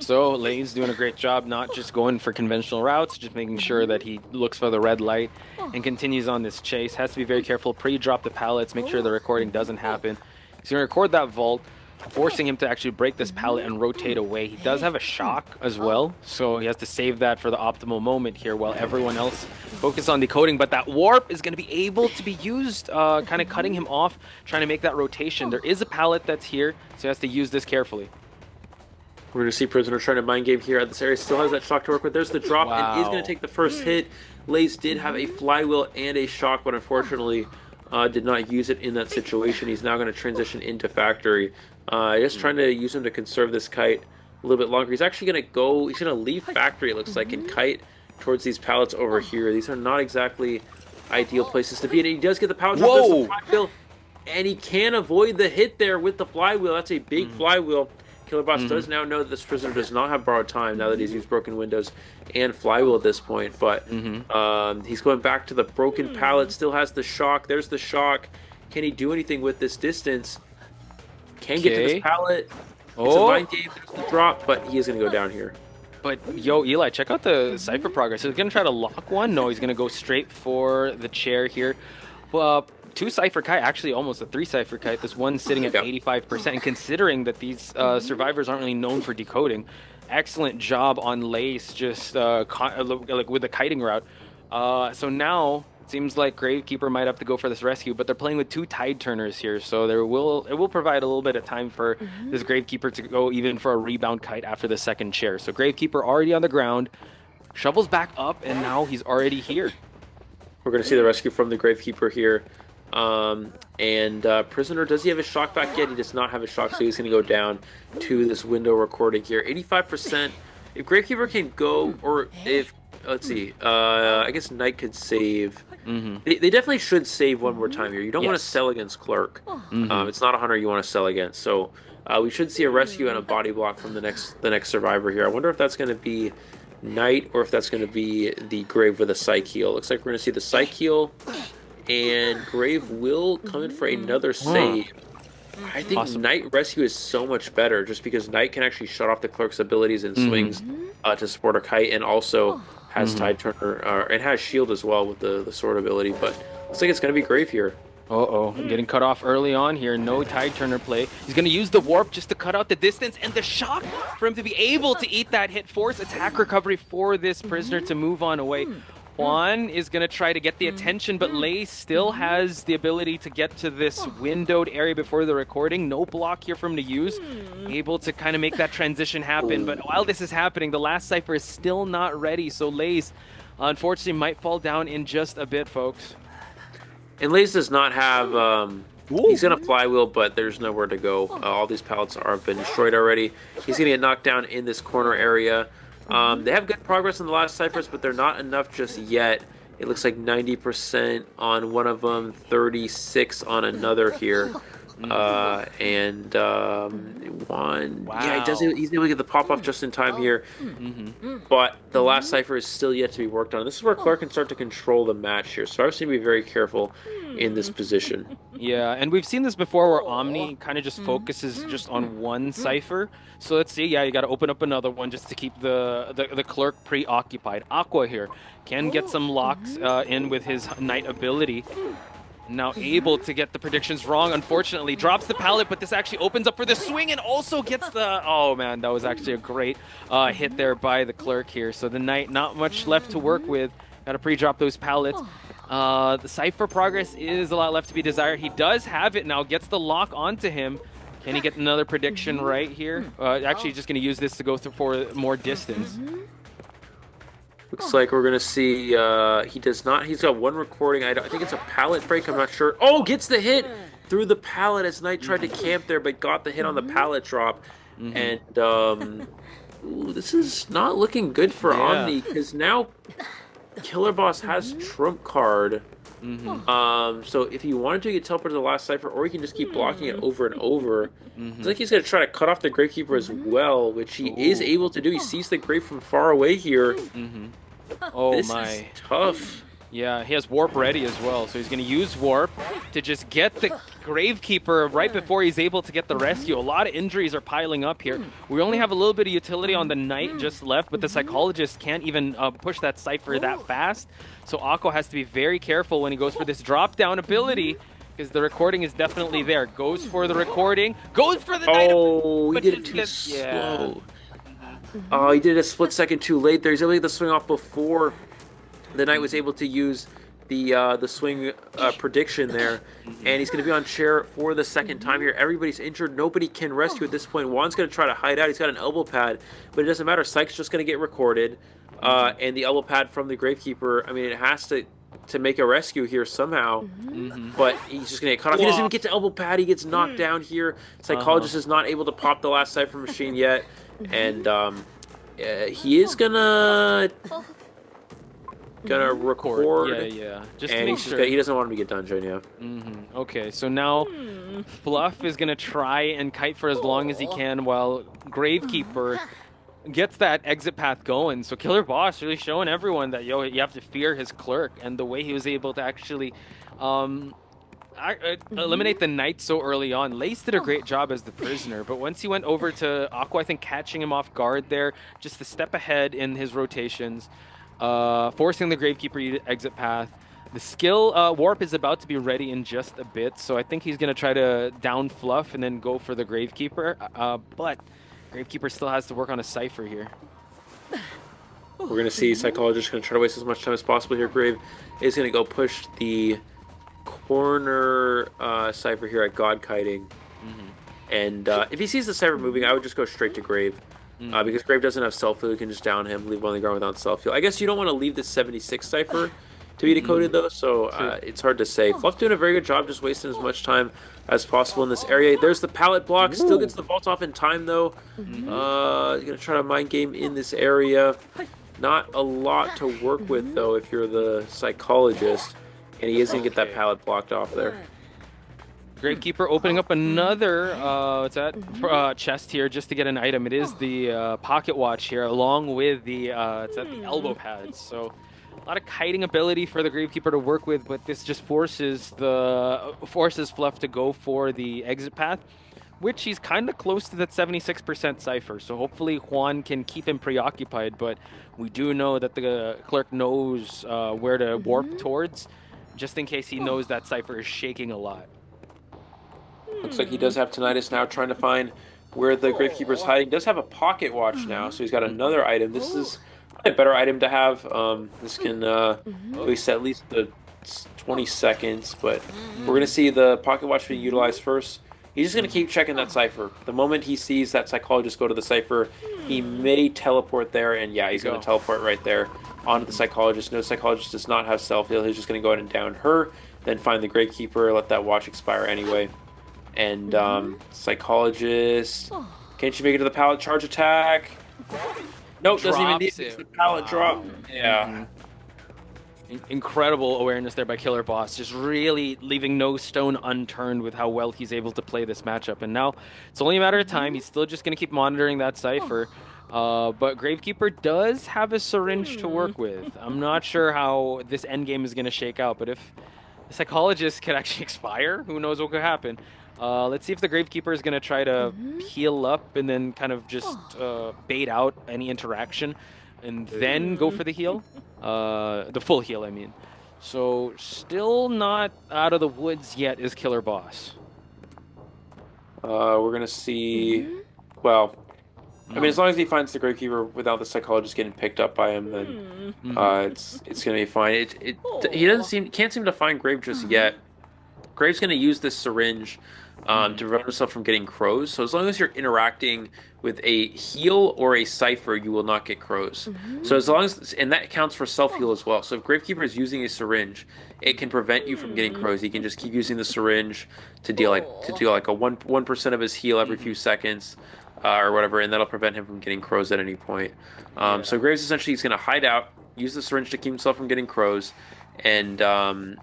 So Lay's doing a great job, not just going for conventional routes, just making sure that he looks for the red light and continues on this chase. Has to be very careful, pre-drop the pallets, make sure the recording doesn't happen. He's gonna record that vault, forcing him to actually break this pallet and rotate away. He does have a shock as well, so he has to save that for the optimal moment here while everyone else focus on decoding. But that warp is going to be able to be used, kind of cutting him off, trying to make that rotation. There is a pallet that's here, so he has to use this carefully. We're going to see Prisoner trying to mind game here at this area. Still has that shock to work with. There's the drop and is going to take the first hit. Lays did have a flywheel and a shock, but unfortunately did not use it in that situation. He's now going to transition into factory. Just trying to use him to conserve this kite a little bit longer. He's actually going to go, he's going to leave factory, it looks like, and kite towards these pallets over here. These are not exactly ideal places to be. And he does get the pallet drop. There's the flywheel, and he can avoid the hit there with the flywheel. That's a big flywheel. Killerboss does now know that this prisoner does not have borrowed time now that he's used broken windows and flywheel at this point. But he's going back to the broken pallet. Still has the shock. There's the shock. Can he do anything with this distance? Can get to this pallet. It's a mind game. There's the drop, but he is going to go down here. But yo, Eli, check out the Cypher progress. He's going to try to lock one. No, he's going to go straight for the chair here. Well, 2 Cypher kite, actually almost a 3 Cypher kite. This one sitting at 85%. And considering that these survivors aren't really known for decoding, excellent job on Lace, just like with the kiting route. So now it seems like Gravekeeper might have to go for this rescue, but they're playing with 2 tide turners here, so it will provide a little bit of time for this Gravekeeper to go even for a rebound kite after the second chair. So Gravekeeper already on the ground, shovels back up, and now he's already here. We're going to see the rescue from the Gravekeeper here. Prisoner, does he have a shock back yet? He does not have a shock, so he's going to go down to this window recording here. 85%. If Gravekeeper can go, or if, let's see, I guess Knight could save. They definitely should save one more time here. You don't want to sell against Clerk. It's not a hunter you want to sell against. So we should see a rescue and a body block from the next survivor here. I wonder if that's going to be Knight or if that's going to be the Grave with a Psych Heal. Looks like we're going to see the Psych Heal, and Grave will come in for another save. I think Knight Rescue is so much better just because Knight can actually shut off the Clerk's abilities and swings to support a kite, and also has Tide Turner, and has Shield as well with the sword ability, but looks like it's going to be Grave here. Getting cut off early on here. No Tide Turner play. He's going to use the warp just to cut out the distance, and the shock for him to be able to eat that hit. Force attack recovery for this prisoner to move on away. Juan is going to try to get the attention, but Lay still has the ability to get to this windowed area before the recording. No block here for him to use. Able to kind of make that transition happen. But while this is happening, the last Cypher is still not ready. So Lays, unfortunately, might fall down in just a bit, folks. And Lays does not have... he's going to flywheel, but there's nowhere to go. All these pallets have been destroyed already. He's going to get knocked down in this corner area. They have good progress in the last ciphers, but they're not enough just yet. It looks like 90% on one of them, 36 on another here. One. Wow. Yeah, he's able to get the pop-off just in time here. But the last cipher is still yet to be worked on. This is where Clerk can start to control the match here. So I was going to be very careful in this position. Yeah, and we've seen this before where Omni kind of just focuses just on one cipher. So let's see. Yeah, you got to open up another one just to keep the Clerk preoccupied. Aqua here can get some locks in with his Knight ability. Now able to get the predictions wrong, unfortunately. Drops the pallet, but this actually opens up for the swing and also gets the... Oh, man, that was actually a great hit there by the Clerk here. So the Knight, not much left to work with. Got to pre-drop those pallets. The Cypher progress is a lot left to be desired. He does have it now, gets the lock onto him. Can he get another prediction right here? Actually, just going to use this to go through for more distance. Looks like we're going to see, he does not, he's got one recording. I think it's a pallet break, I'm not sure. Oh, gets the hit through the pallet as Knight tried to camp there, but got the hit on the pallet drop. And, ooh, this is not looking good for Omni, because now Killerboss has trump card. So if he wanted to, he could teleport to the last cipher, or he can just keep blocking it over and over. It's like he's going to try to cut off the Gravekeeper as well, which he is able to do. He sees the Grave from far away here. Oh this my. is tough. Yeah, he has Warp ready as well, so he's going to use Warp to just get the Gravekeeper right before he's able to get the rescue. A lot of injuries are piling up here. We only have a little bit of utility on the Knight just left, but the Psychologist can't even push that Cypher that fast. So Akko has to be very careful when he goes for this drop-down ability, because the recording is definitely there. Goes for the recording, goes for the Knight. Oh, he did it too slow. Oh, he did it a split second too late there. He's able to get the swing off before the Knight was able to use the swing prediction there, and he's going to be on chair for the second time here. Everybody's injured. Nobody can rescue at this point. Juan's going to try to hide out. He's got an elbow pad, but it doesn't matter. Psych's just going to get recorded, and the elbow pad from the Gravekeeper, I mean, it has to make a rescue here somehow, but he's just going to get cut off. He doesn't even get to elbow pad. He gets knocked down here. Psychologist is not able to pop the last Cypher machine yet, and he is going to record. Yeah. Just and he doesn't want him to get dungeon, yeah. Okay, so now Fluff is gonna try and kite for as long as he can while Gravekeeper gets that exit path going. So Killerboss really showing everyone that you have to fear his Clerk, and the way he was able to actually eliminate the Knight so early on. Lace did a great job as the prisoner, but once he went over to Aqua, I think catching him off guard there, just a step ahead in his rotations. Forcing the Gravekeeper to exit path. The skill Warp is about to be ready in just a bit, so I think he's going to try to down Fluff and then go for the Gravekeeper, but Gravekeeper still has to work on a Cypher here. We're going to see Psychologist going to try to waste as much time as possible here. Grave is going to go push the corner Cypher here at God Kiting. And if he sees the Cypher moving, I would just go straight to Grave. Because Grave doesn't have self-heal, you can just down him, leave him on the ground without self-heal. I guess you don't want to leave the 76 Cypher to be decoded, though, so it's hard to say. Fluff doing a very good job just wasting as much time as possible in this area. There's the pallet block, still gets the vault off in time, though. He's going to try to mind game in this area. Not a lot to work with, though, if you're the Psychologist, and he is going to get that pallet blocked off there. Gravekeeper opening up another chest here just to get an item. It is the pocket watch here, along with the the elbow pads. So a lot of kiting ability for the Gravekeeper to work with, but this just forces Fluff to go for the exit path, which he's kind of close to that 76% Cypher. So hopefully Juan can keep him preoccupied, but we do know that the Clerk knows where to warp towards, just in case he knows that Cypher is shaking a lot. Looks like he does have Tinnitus now, trying to find where the Gravekeeper is hiding. Does have a pocket watch now, so he's got another item. This is a better item to have. This can waste at least the 20 seconds, but we're going to see the pocket watch being utilized first. He's just going to keep checking that Cypher. The moment he sees that Psychologist go to the Cypher, he may teleport there, and yeah, he's going to teleport right there onto the Psychologist. No, Psychologist does not have self-heal. He's just going to go ahead and down her, then find the Gravekeeper, let that watch expire anyway. And Psychologist, can't you make it to the pallet charge attack? Nope, doesn't even need it. The pallet drop. Yeah. Incredible awareness there by Killerboss, just really leaving no stone unturned with how well he's able to play this matchup. And now it's only a matter of time. He's still just going to keep monitoring that Cypher. But Gravekeeper does have a syringe to work with. I'm not sure how this endgame is going to shake out, but if the Psychologist could actually expire, who knows what could happen. Let's see if the Gravekeeper is going to try to heal up and then kind of just bait out any interaction and then go for the heal. The full heal, I mean. So still not out of the woods yet is Killerboss. We're going to see... Well, I mean, as long as he finds the Gravekeeper without the Psychologist getting picked up by him, then it's going to be fine. He can't seem to find Grave just yet. Grave's going to use this syringe to prevent himself from getting crows. So as long as you're interacting with a heal or a Cypher, you will not get crows. So as long as, and that counts for self-heal as well. So if Gravekeeper is using a syringe, it can prevent you from getting crows. He can just keep using the syringe to deal like a 1% of his heal every few seconds. Or whatever, and that'll prevent him from getting crows at any point. So Graves essentially is going to hide out, use the syringe to keep himself from getting crows, and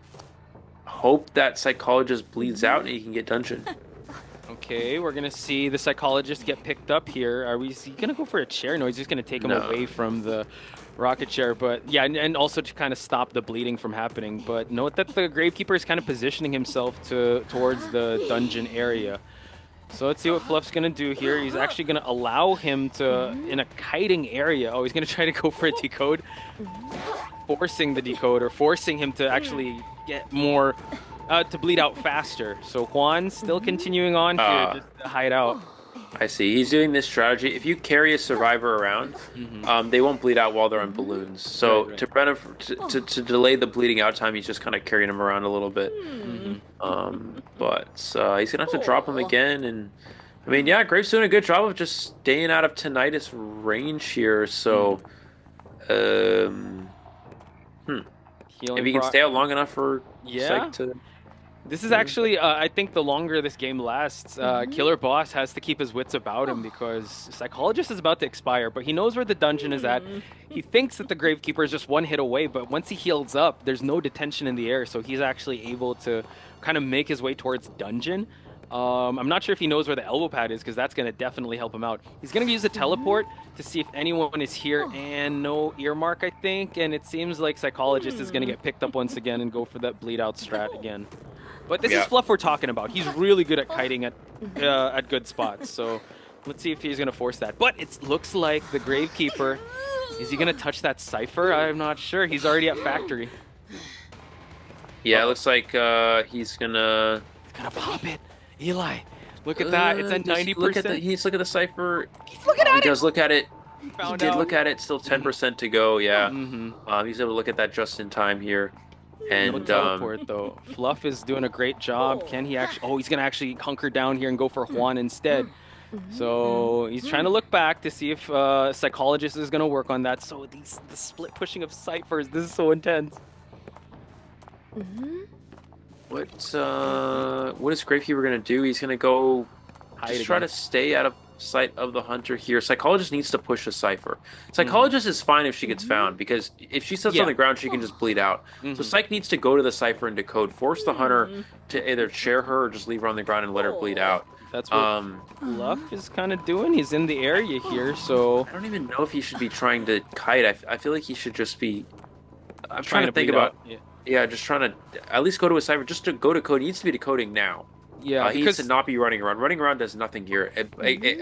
hope that Psychologist bleeds out and he can get dungeon. Okay, we're gonna see the psychologist get picked up here. Is he gonna go for a chair? No, he's just gonna take him away from the rocket chair. But yeah, and also to kind of stop the bleeding from happening. But note that the Gravekeeper is kind of positioning himself towards the dungeon area. So let's see what Fluff's gonna do here. He's actually gonna allow him to, in a kiting area. Oh, he's gonna try to go for a decode, forcing the decoder, forcing him to actually get more, to bleed out faster. So Juan still continuing on here, just to hide out. I see. He's doing this strategy. If you carry a survivor around, they won't bleed out while they're on balloons. So to delay the bleeding out time, he's just kind of carrying him around a little bit. But he's gonna have to drop him again. And I mean, yeah, Graves doing a good job of just staying out of Tinnitus range here. So, if he can stay out long enough for Psych to. This is actually, I think the longer this game lasts, Killerboss has to keep his wits about him because Psychologist is about to expire, but he knows where the dungeon is at. He thinks that the Gravekeeper is just one hit away, but once he heals up, there's no detention in the air, so he's actually able to kind of make his way towards dungeon. I'm not sure if he knows where the elbow pad is because that's going to definitely help him out. He's going to use a teleport to see if anyone is here, and no earmark, I think, and it seems like Psychologist is going to get picked up once again and go for that bleed out strat again. But this is Fluff we're talking about. He's really good at kiting at good spots. So let's see if he's going to force that. But it looks like the Gravekeeper, is he going to touch that Cypher? I'm not sure. He's already at factory. Yeah, it looks like he's going to... He's going to pop it. Eli, look at that. It's at 90%. He's looking at the Cypher. He's looking at it. He does look at it. He did look at it. Still 10% to go, yeah. He's able to look at that just in time here. And no teleport though. Fluff is doing a great job. Can he actually? Oh, he's gonna actually hunker down here and go for Juan instead. So he's trying to look back to see if Psychologist is gonna work on that. So the split pushing of Cyphers. This is so intense. What is Gravekeeper gonna do? He's gonna go just try to stay out of sight of the hunter here. Psychologist needs to push a Cypher. Psychologist is fine if she gets found, because if she sits on the ground, she can just bleed out. So Psych needs to go to the Cypher and decode, force the hunter to either chair her or just leave her on the ground and let her bleed out. That's what Fluff is kind of doing. He's in the area here, so... I don't even know if he should be trying to kite. I feel like he should just be... I'm trying to think about... Yeah, just trying to at least go to a Cypher. Just to go to code, he needs to be decoding now. Yeah, he needs to not be running around. Running around does nothing here,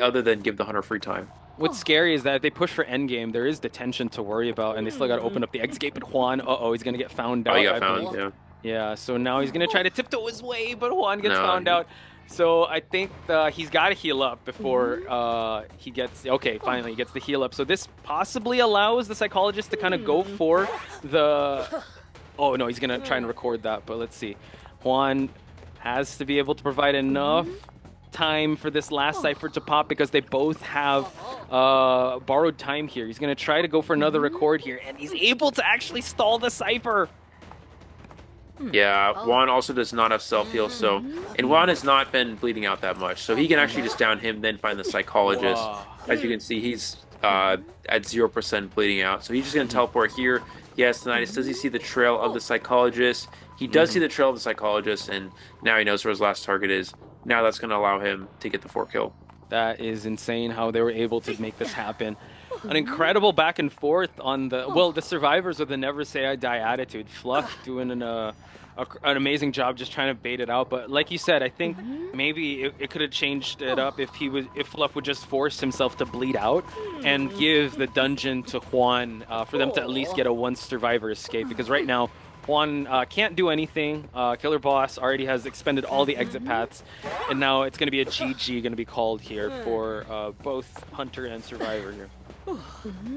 other than give the hunter free time. What's scary is that if they push for endgame, there is detention to worry about, and they still got to open up the exit gate. But Juan, he's going to get found out. Oh, he got found, yeah. Yeah, so now he's going to try to tiptoe his way, but Juan gets found out. So I think he's got to heal up before he gets... Okay, finally, he gets the heal up. So this possibly allows the Psychologist to kind of go for the... Oh, no, he's going to try and record that, but let's see. Juan has to be able to provide enough time for this last Cypher to pop because they both have borrowed time here. He's going to try to go for another record here, and he's able to actually stall the Cypher. Yeah, Juan also does not have self-heal, so... And Juan has not been bleeding out that much, so he can actually just down him, then find the Psychologist. As you can see, he's at 0% bleeding out, so he's just going to teleport here. Yes, Tinnitus. Does he see the trail of the Psychologist? He does see the trail of the Psychologist, and now he knows where his last target is. Now that's going to allow him to get the 4 kill. That is insane how they were able to make this happen. An incredible back and forth on the... Well, the survivors with the never say I die attitude. Fluff doing an amazing job just trying to bait it out. But like you said, I think maybe it could have changed it up if Fluff would just force himself to bleed out and give the dungeon to Juan for them to at least get a one survivor escape. Because right now, Juan can't do anything. Killerboss already has expended all the exit paths, and now it's going to be a GG going to be called here for both Hunter and Survivor here.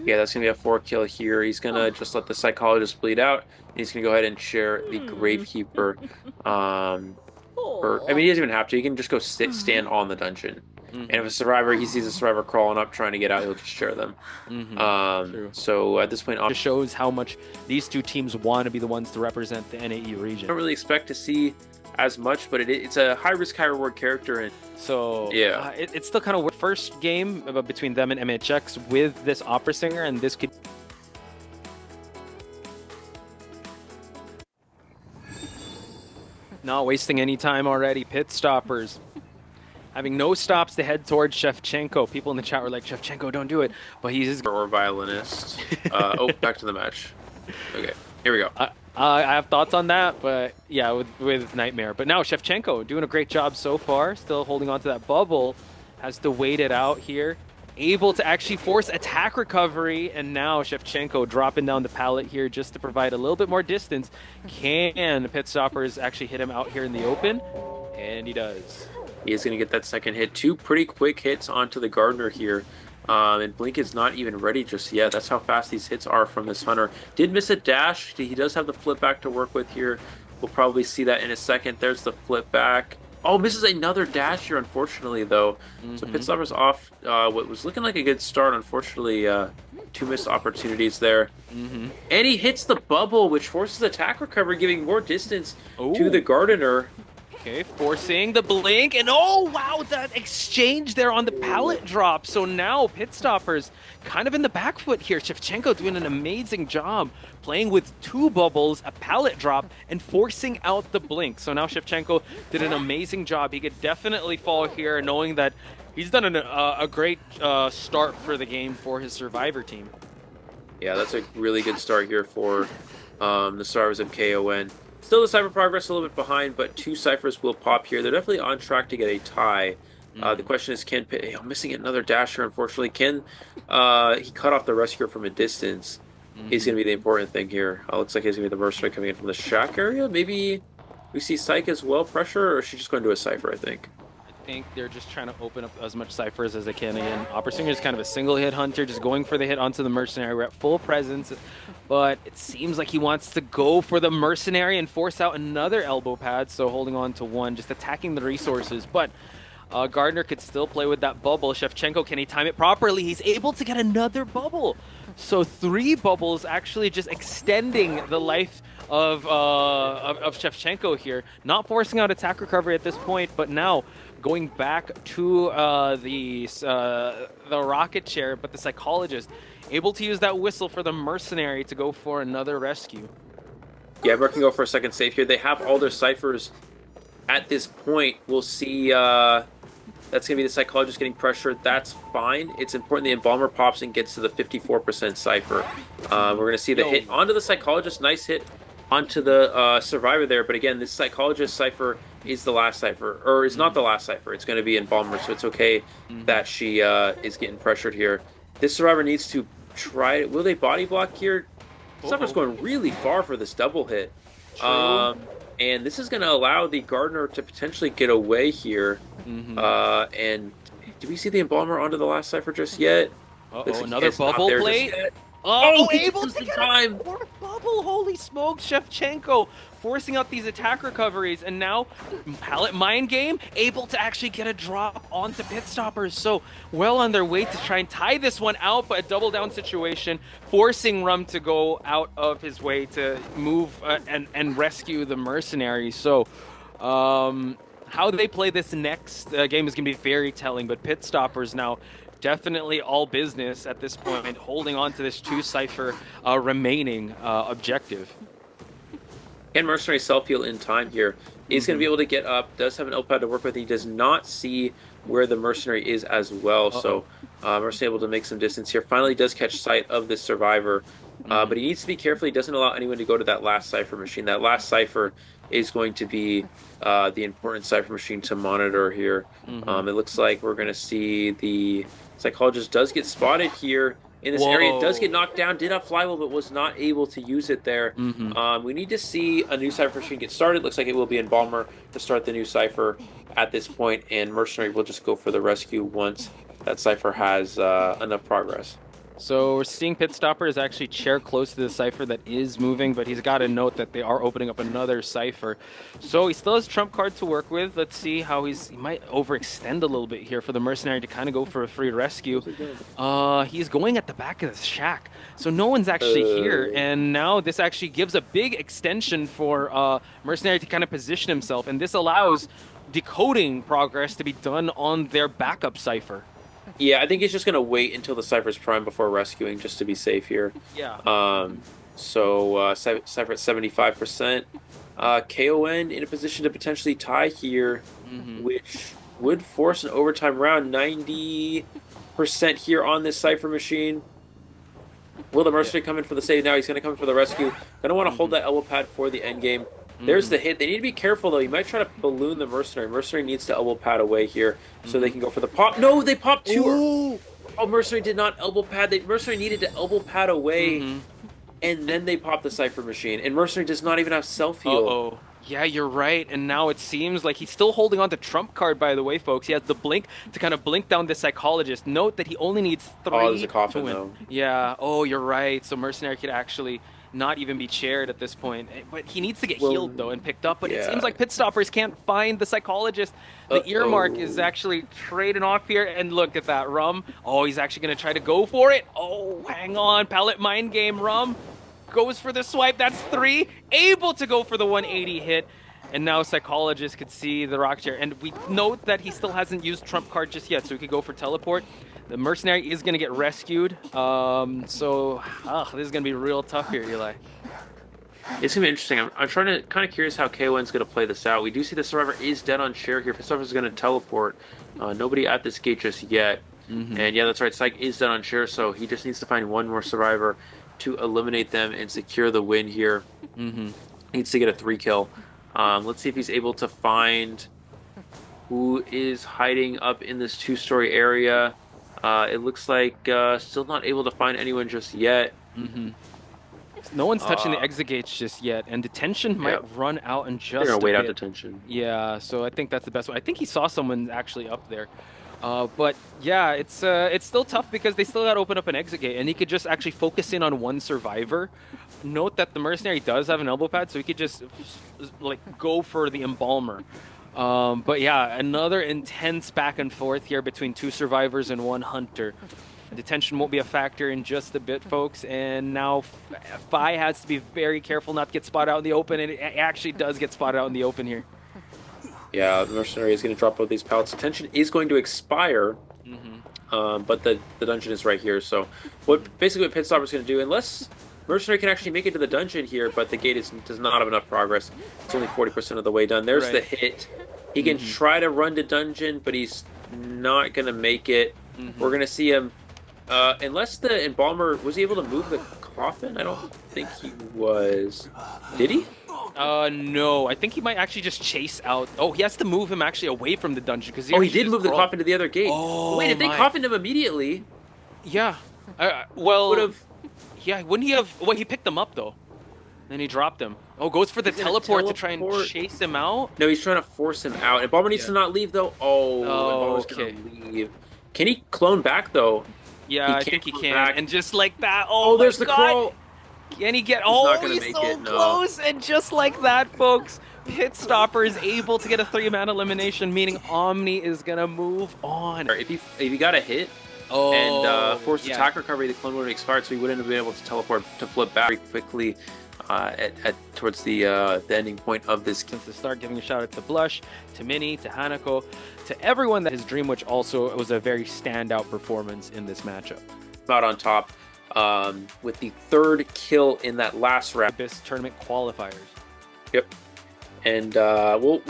Yeah, that's going to be a 4 kill here. He's going to just let the Psychologist bleed out, and he's going to go ahead and share the Gravekeeper. I mean, he doesn't even have to. He can just go stand on the dungeon. And if a survivor, he sees a survivor crawling up trying to get out, he'll just share them. So at this point, it shows how much these two teams want to be the ones to represent the NAEU region. I don't really expect to see as much, but it's a high risk, high reward character, and so yeah, it's still kind of first game between them and MHX with this opera singer, and this could. Not wasting any time already. Pit stoppers having no stops to head towards Shevchenko. People in the chat were like, Shevchenko, don't do it. But he's... Or violinist. Oh, back to the match. Okay, here we go. I have thoughts on that, but yeah, with Nightmare. But now Shevchenko doing a great job so far, still holding on to that bubble, has to wait it out here. Able to actually force attack recovery, and now Shevchenko dropping down the pallet here just to provide a little bit more distance. Can Pitstoppers actually hit him out here in the open? And he does. He is going to get that second hit. 2 pretty quick hits onto the Gardener here. And Blink is not even ready just yet. That's how fast these hits are from this Hunter. Did miss a dash. He does have the flip back to work with here. We'll probably see that in a second. There's the flip back. Oh, misses another dash here, unfortunately, though. So Pitstopper's off what was looking like a good start. Unfortunately, 2 missed opportunities there. And he hits the bubble, which forces attack recovery, giving more distance to the Gardener. Okay, forcing the blink, and oh wow, that exchange there on the pallet drop. So now Pitstoppers kind of in the back foot here. Shevchenko doing an amazing job playing with 2 bubbles, a pallet drop, and forcing out the blink. So now Shevchenko did an amazing job. He could definitely fall here, knowing that he's done a great start for the game for his Survivor team. Yeah, that's a really good start here for the Survivors of KoN. Still the Cypher progress a little bit behind, but 2 Cyphers will pop here. They're definitely on track to get a tie. The question is, can missing another dasher, unfortunately. Can he cut off the rescuer from a distance? Is going to be the important thing here. Looks like he's going to be the Mercenary coming in from the shack area. Maybe we see Psych as well pressure, or is she just going to do a Cypher, I think? I think they're just trying to open up as much Cyphers as they can. Again, Opportunity is kind of a single hit hunter, just going for the hit onto the Mercenary. We're at full presence, but it seems like he wants to go for the Mercenary and force out another elbow pad, so holding on to 1, just attacking the resources. But Gardner could still play with that bubble. Shevchenko, can he time it properly? He's able to get another bubble. So 3 bubbles actually just extending the life of Shevchenko here. Not forcing out attack recovery at this point, but now going back to the rocket chair, but the psychologist able to use that whistle for the Mercenary to go for another rescue. Yeah, Merc can go for a second save here. They have all their Cyphers at this point. We'll see. That's going to be the Psychologist getting pressured. That's fine. It's important the Embalmer pops and gets to the 54% Cypher. We're going to see the hit onto the Psychologist. Nice hit onto the Survivor there. But again, this Psychologist Cypher is the last Cypher. Or is not the last Cypher. It's going to be Embalmer. So it's okay that she is getting pressured here. This Survivor needs to try it. Will they body block here? Cypher's going really far for this double hit. And this is going to allow the Gardener to potentially get away here. And do we see the Embalmer onto the last Cypher just yet? Another bubble plate? Able to get a 4th bubble! Holy smokes, Shevchenko forcing out these attack recoveries, and now Pallet Mind Game able to actually get a drop onto Pitstoppers. So well on their way to try and tie this one out, but a double down situation, forcing Rum to go out of his way to move and rescue the Mercenary. So how they play this next game is going to be very telling, but Pitstoppers now definitely all business at this point, holding on to this 2 Cypher remaining objective. Can Mercenary self-heal in time here. He's going to be able to get up, does have an L-pad to work with. He does not see where the Mercenary is as well, so Mercenary able to make some distance here. Finally does catch sight of this Survivor, but he needs to be careful. He doesn't allow anyone to go to that last Cypher machine. That last Cypher is going to be the important Cypher machine to monitor here. It looks like we're going to see the Psychologist does get spotted here in this area. Does get knocked down, did have flywheel, but was not able to use it there. We need to see a new Cypher machine get started. Looks like it will be Embalmer to start the new Cypher at this point, and Mercenary will just go for the rescue once that Cypher has enough progress. So we're seeing Pitstopper is actually chair close to the Cypher that is moving, but he's got to note that they are opening up another Cypher. So he still has trump card to work with. Let's see how he might overextend a little bit here for the Mercenary to kind of go for a free rescue. He's going at the back of the shack, so no one's actually here. And now this actually gives a big extension for Mercenary to kind of position himself, and this allows decoding progress to be done on their backup Cypher. Yeah, I think he's just going to wait until the Cypher's prime before rescuing, just to be safe here. Yeah. So Cypher at 75%. KoN in a position to potentially tie here, which would force an overtime round. 90% here on this Cypher machine. Will the Mercenary come in for the save now? He's going to come in for the rescue. Gonna want to hold that elbow pad for the end game. There's the hit. They need to be careful, though. He might try to balloon the Mercenary. Mercenary needs to elbow pad away here so they can go for the pop. No, they popped two. Ooh. Oh, Mercenary did not elbow pad. Mercenary needed to elbow pad away, and then they popped the Cypher machine. And Mercenary does not even have self-heal. Uh-oh. Yeah, you're right. And now it seems like he's still holding on to Trump card, by the way, folks. He has the blink to kind of blink down the Psychologist. Note that he only needs 3 there's a coffin, to win. though. Yeah. Oh, you're right. So Mercenary could actually not even be chaired at this point. But he needs to get healed, though, and picked up. But it seems like Pitstoppers can't find the Psychologist. The earmark is actually trading off here. And look at that, Rum. Oh, he's actually going to try to go for it. Oh, hang on. Pallet mind game, Rum. Goes for the swipe. That's 3. Able to go for the 180 hit. And now Psychologist could see the rocket chair. And we note that he still hasn't used Trump card just yet, so he could go for teleport. The Mercenary is going to get rescued. This is going to be real tough here, Eli. It's going to be interesting. I'm trying to kind of curious how KoN's going to play this out. We do see the Survivor is dead on share here. Pitstopper is going to teleport. Nobody at this gate just yet. And yeah, that's right. Psych is dead on share, so he just needs to find one more Survivor to eliminate them and secure the win here. Needs to get a 3 kill. Let's see if he's able to find who is hiding up in this 2-story area. It looks like still not able to find anyone just yet. No one's touching the exit gates just yet, and detention might run out in just They're gonna a wait out bit. detention. Yeah, so I think that's the best one. I think he saw someone actually up there. But yeah, it's still tough because they still got to open up an exit gate, and he could just actually focus in on one survivor. Note that the Mercenary does have an elbow pad, so he could just like go for the Embalmer. But yeah, another intense back and forth here between 2 survivors and 1 hunter. Detention won't be a factor in just a bit, folks. And now Fi has to be very careful not to get spotted out in the open, and it actually does get spotted out in the open here. Yeah, the Mercenary is going to drop both these pallets. Detention is going to expire, but the dungeon is right here. So basically what Pitstopper is going to do, unless Mercenary can actually make it to the dungeon here, but the gate does not have enough progress. It's only 40% of the way done. There's the hit. He can try to run to dungeon, but he's not going to make it. We're going to see him, unless the Embalmer, was he able to move the coffin? I don't think he was. Did he? No. I think he might actually just chase out. Oh, he has to move him actually away from the dungeon because he did move the coffin to the other gate. Oh, wait, if they coffined him immediately, yeah. Well, would have. Yeah, wouldn't he have? Well, he picked them up though. Then he dropped him. Oh, goes for the teleport to try and chase him out. No, he's trying to force him out. Embalmer needs to not leave though. Embalmer's gonna leave. Can he clone back though? Yeah, I think he can. And just like that. Oh, there's the crawl. Can he get? He's so close, and just like that, folks, Pitstopper is able to get a 3-man elimination, meaning Omni is gonna move on. If he got a hit and forced attack recovery, the clone would have expired, so he wouldn't have been able to teleport to flip back very quickly towards the ending point of this. Since the start, giving a shout out to Blush, to Minnie, to Hanako, to everyone that his Dream Witch also was a very standout performance in this matchup. Out on top. With the 3rd kill in that last round. Abyss tournament qualifiers. Yep. And we'll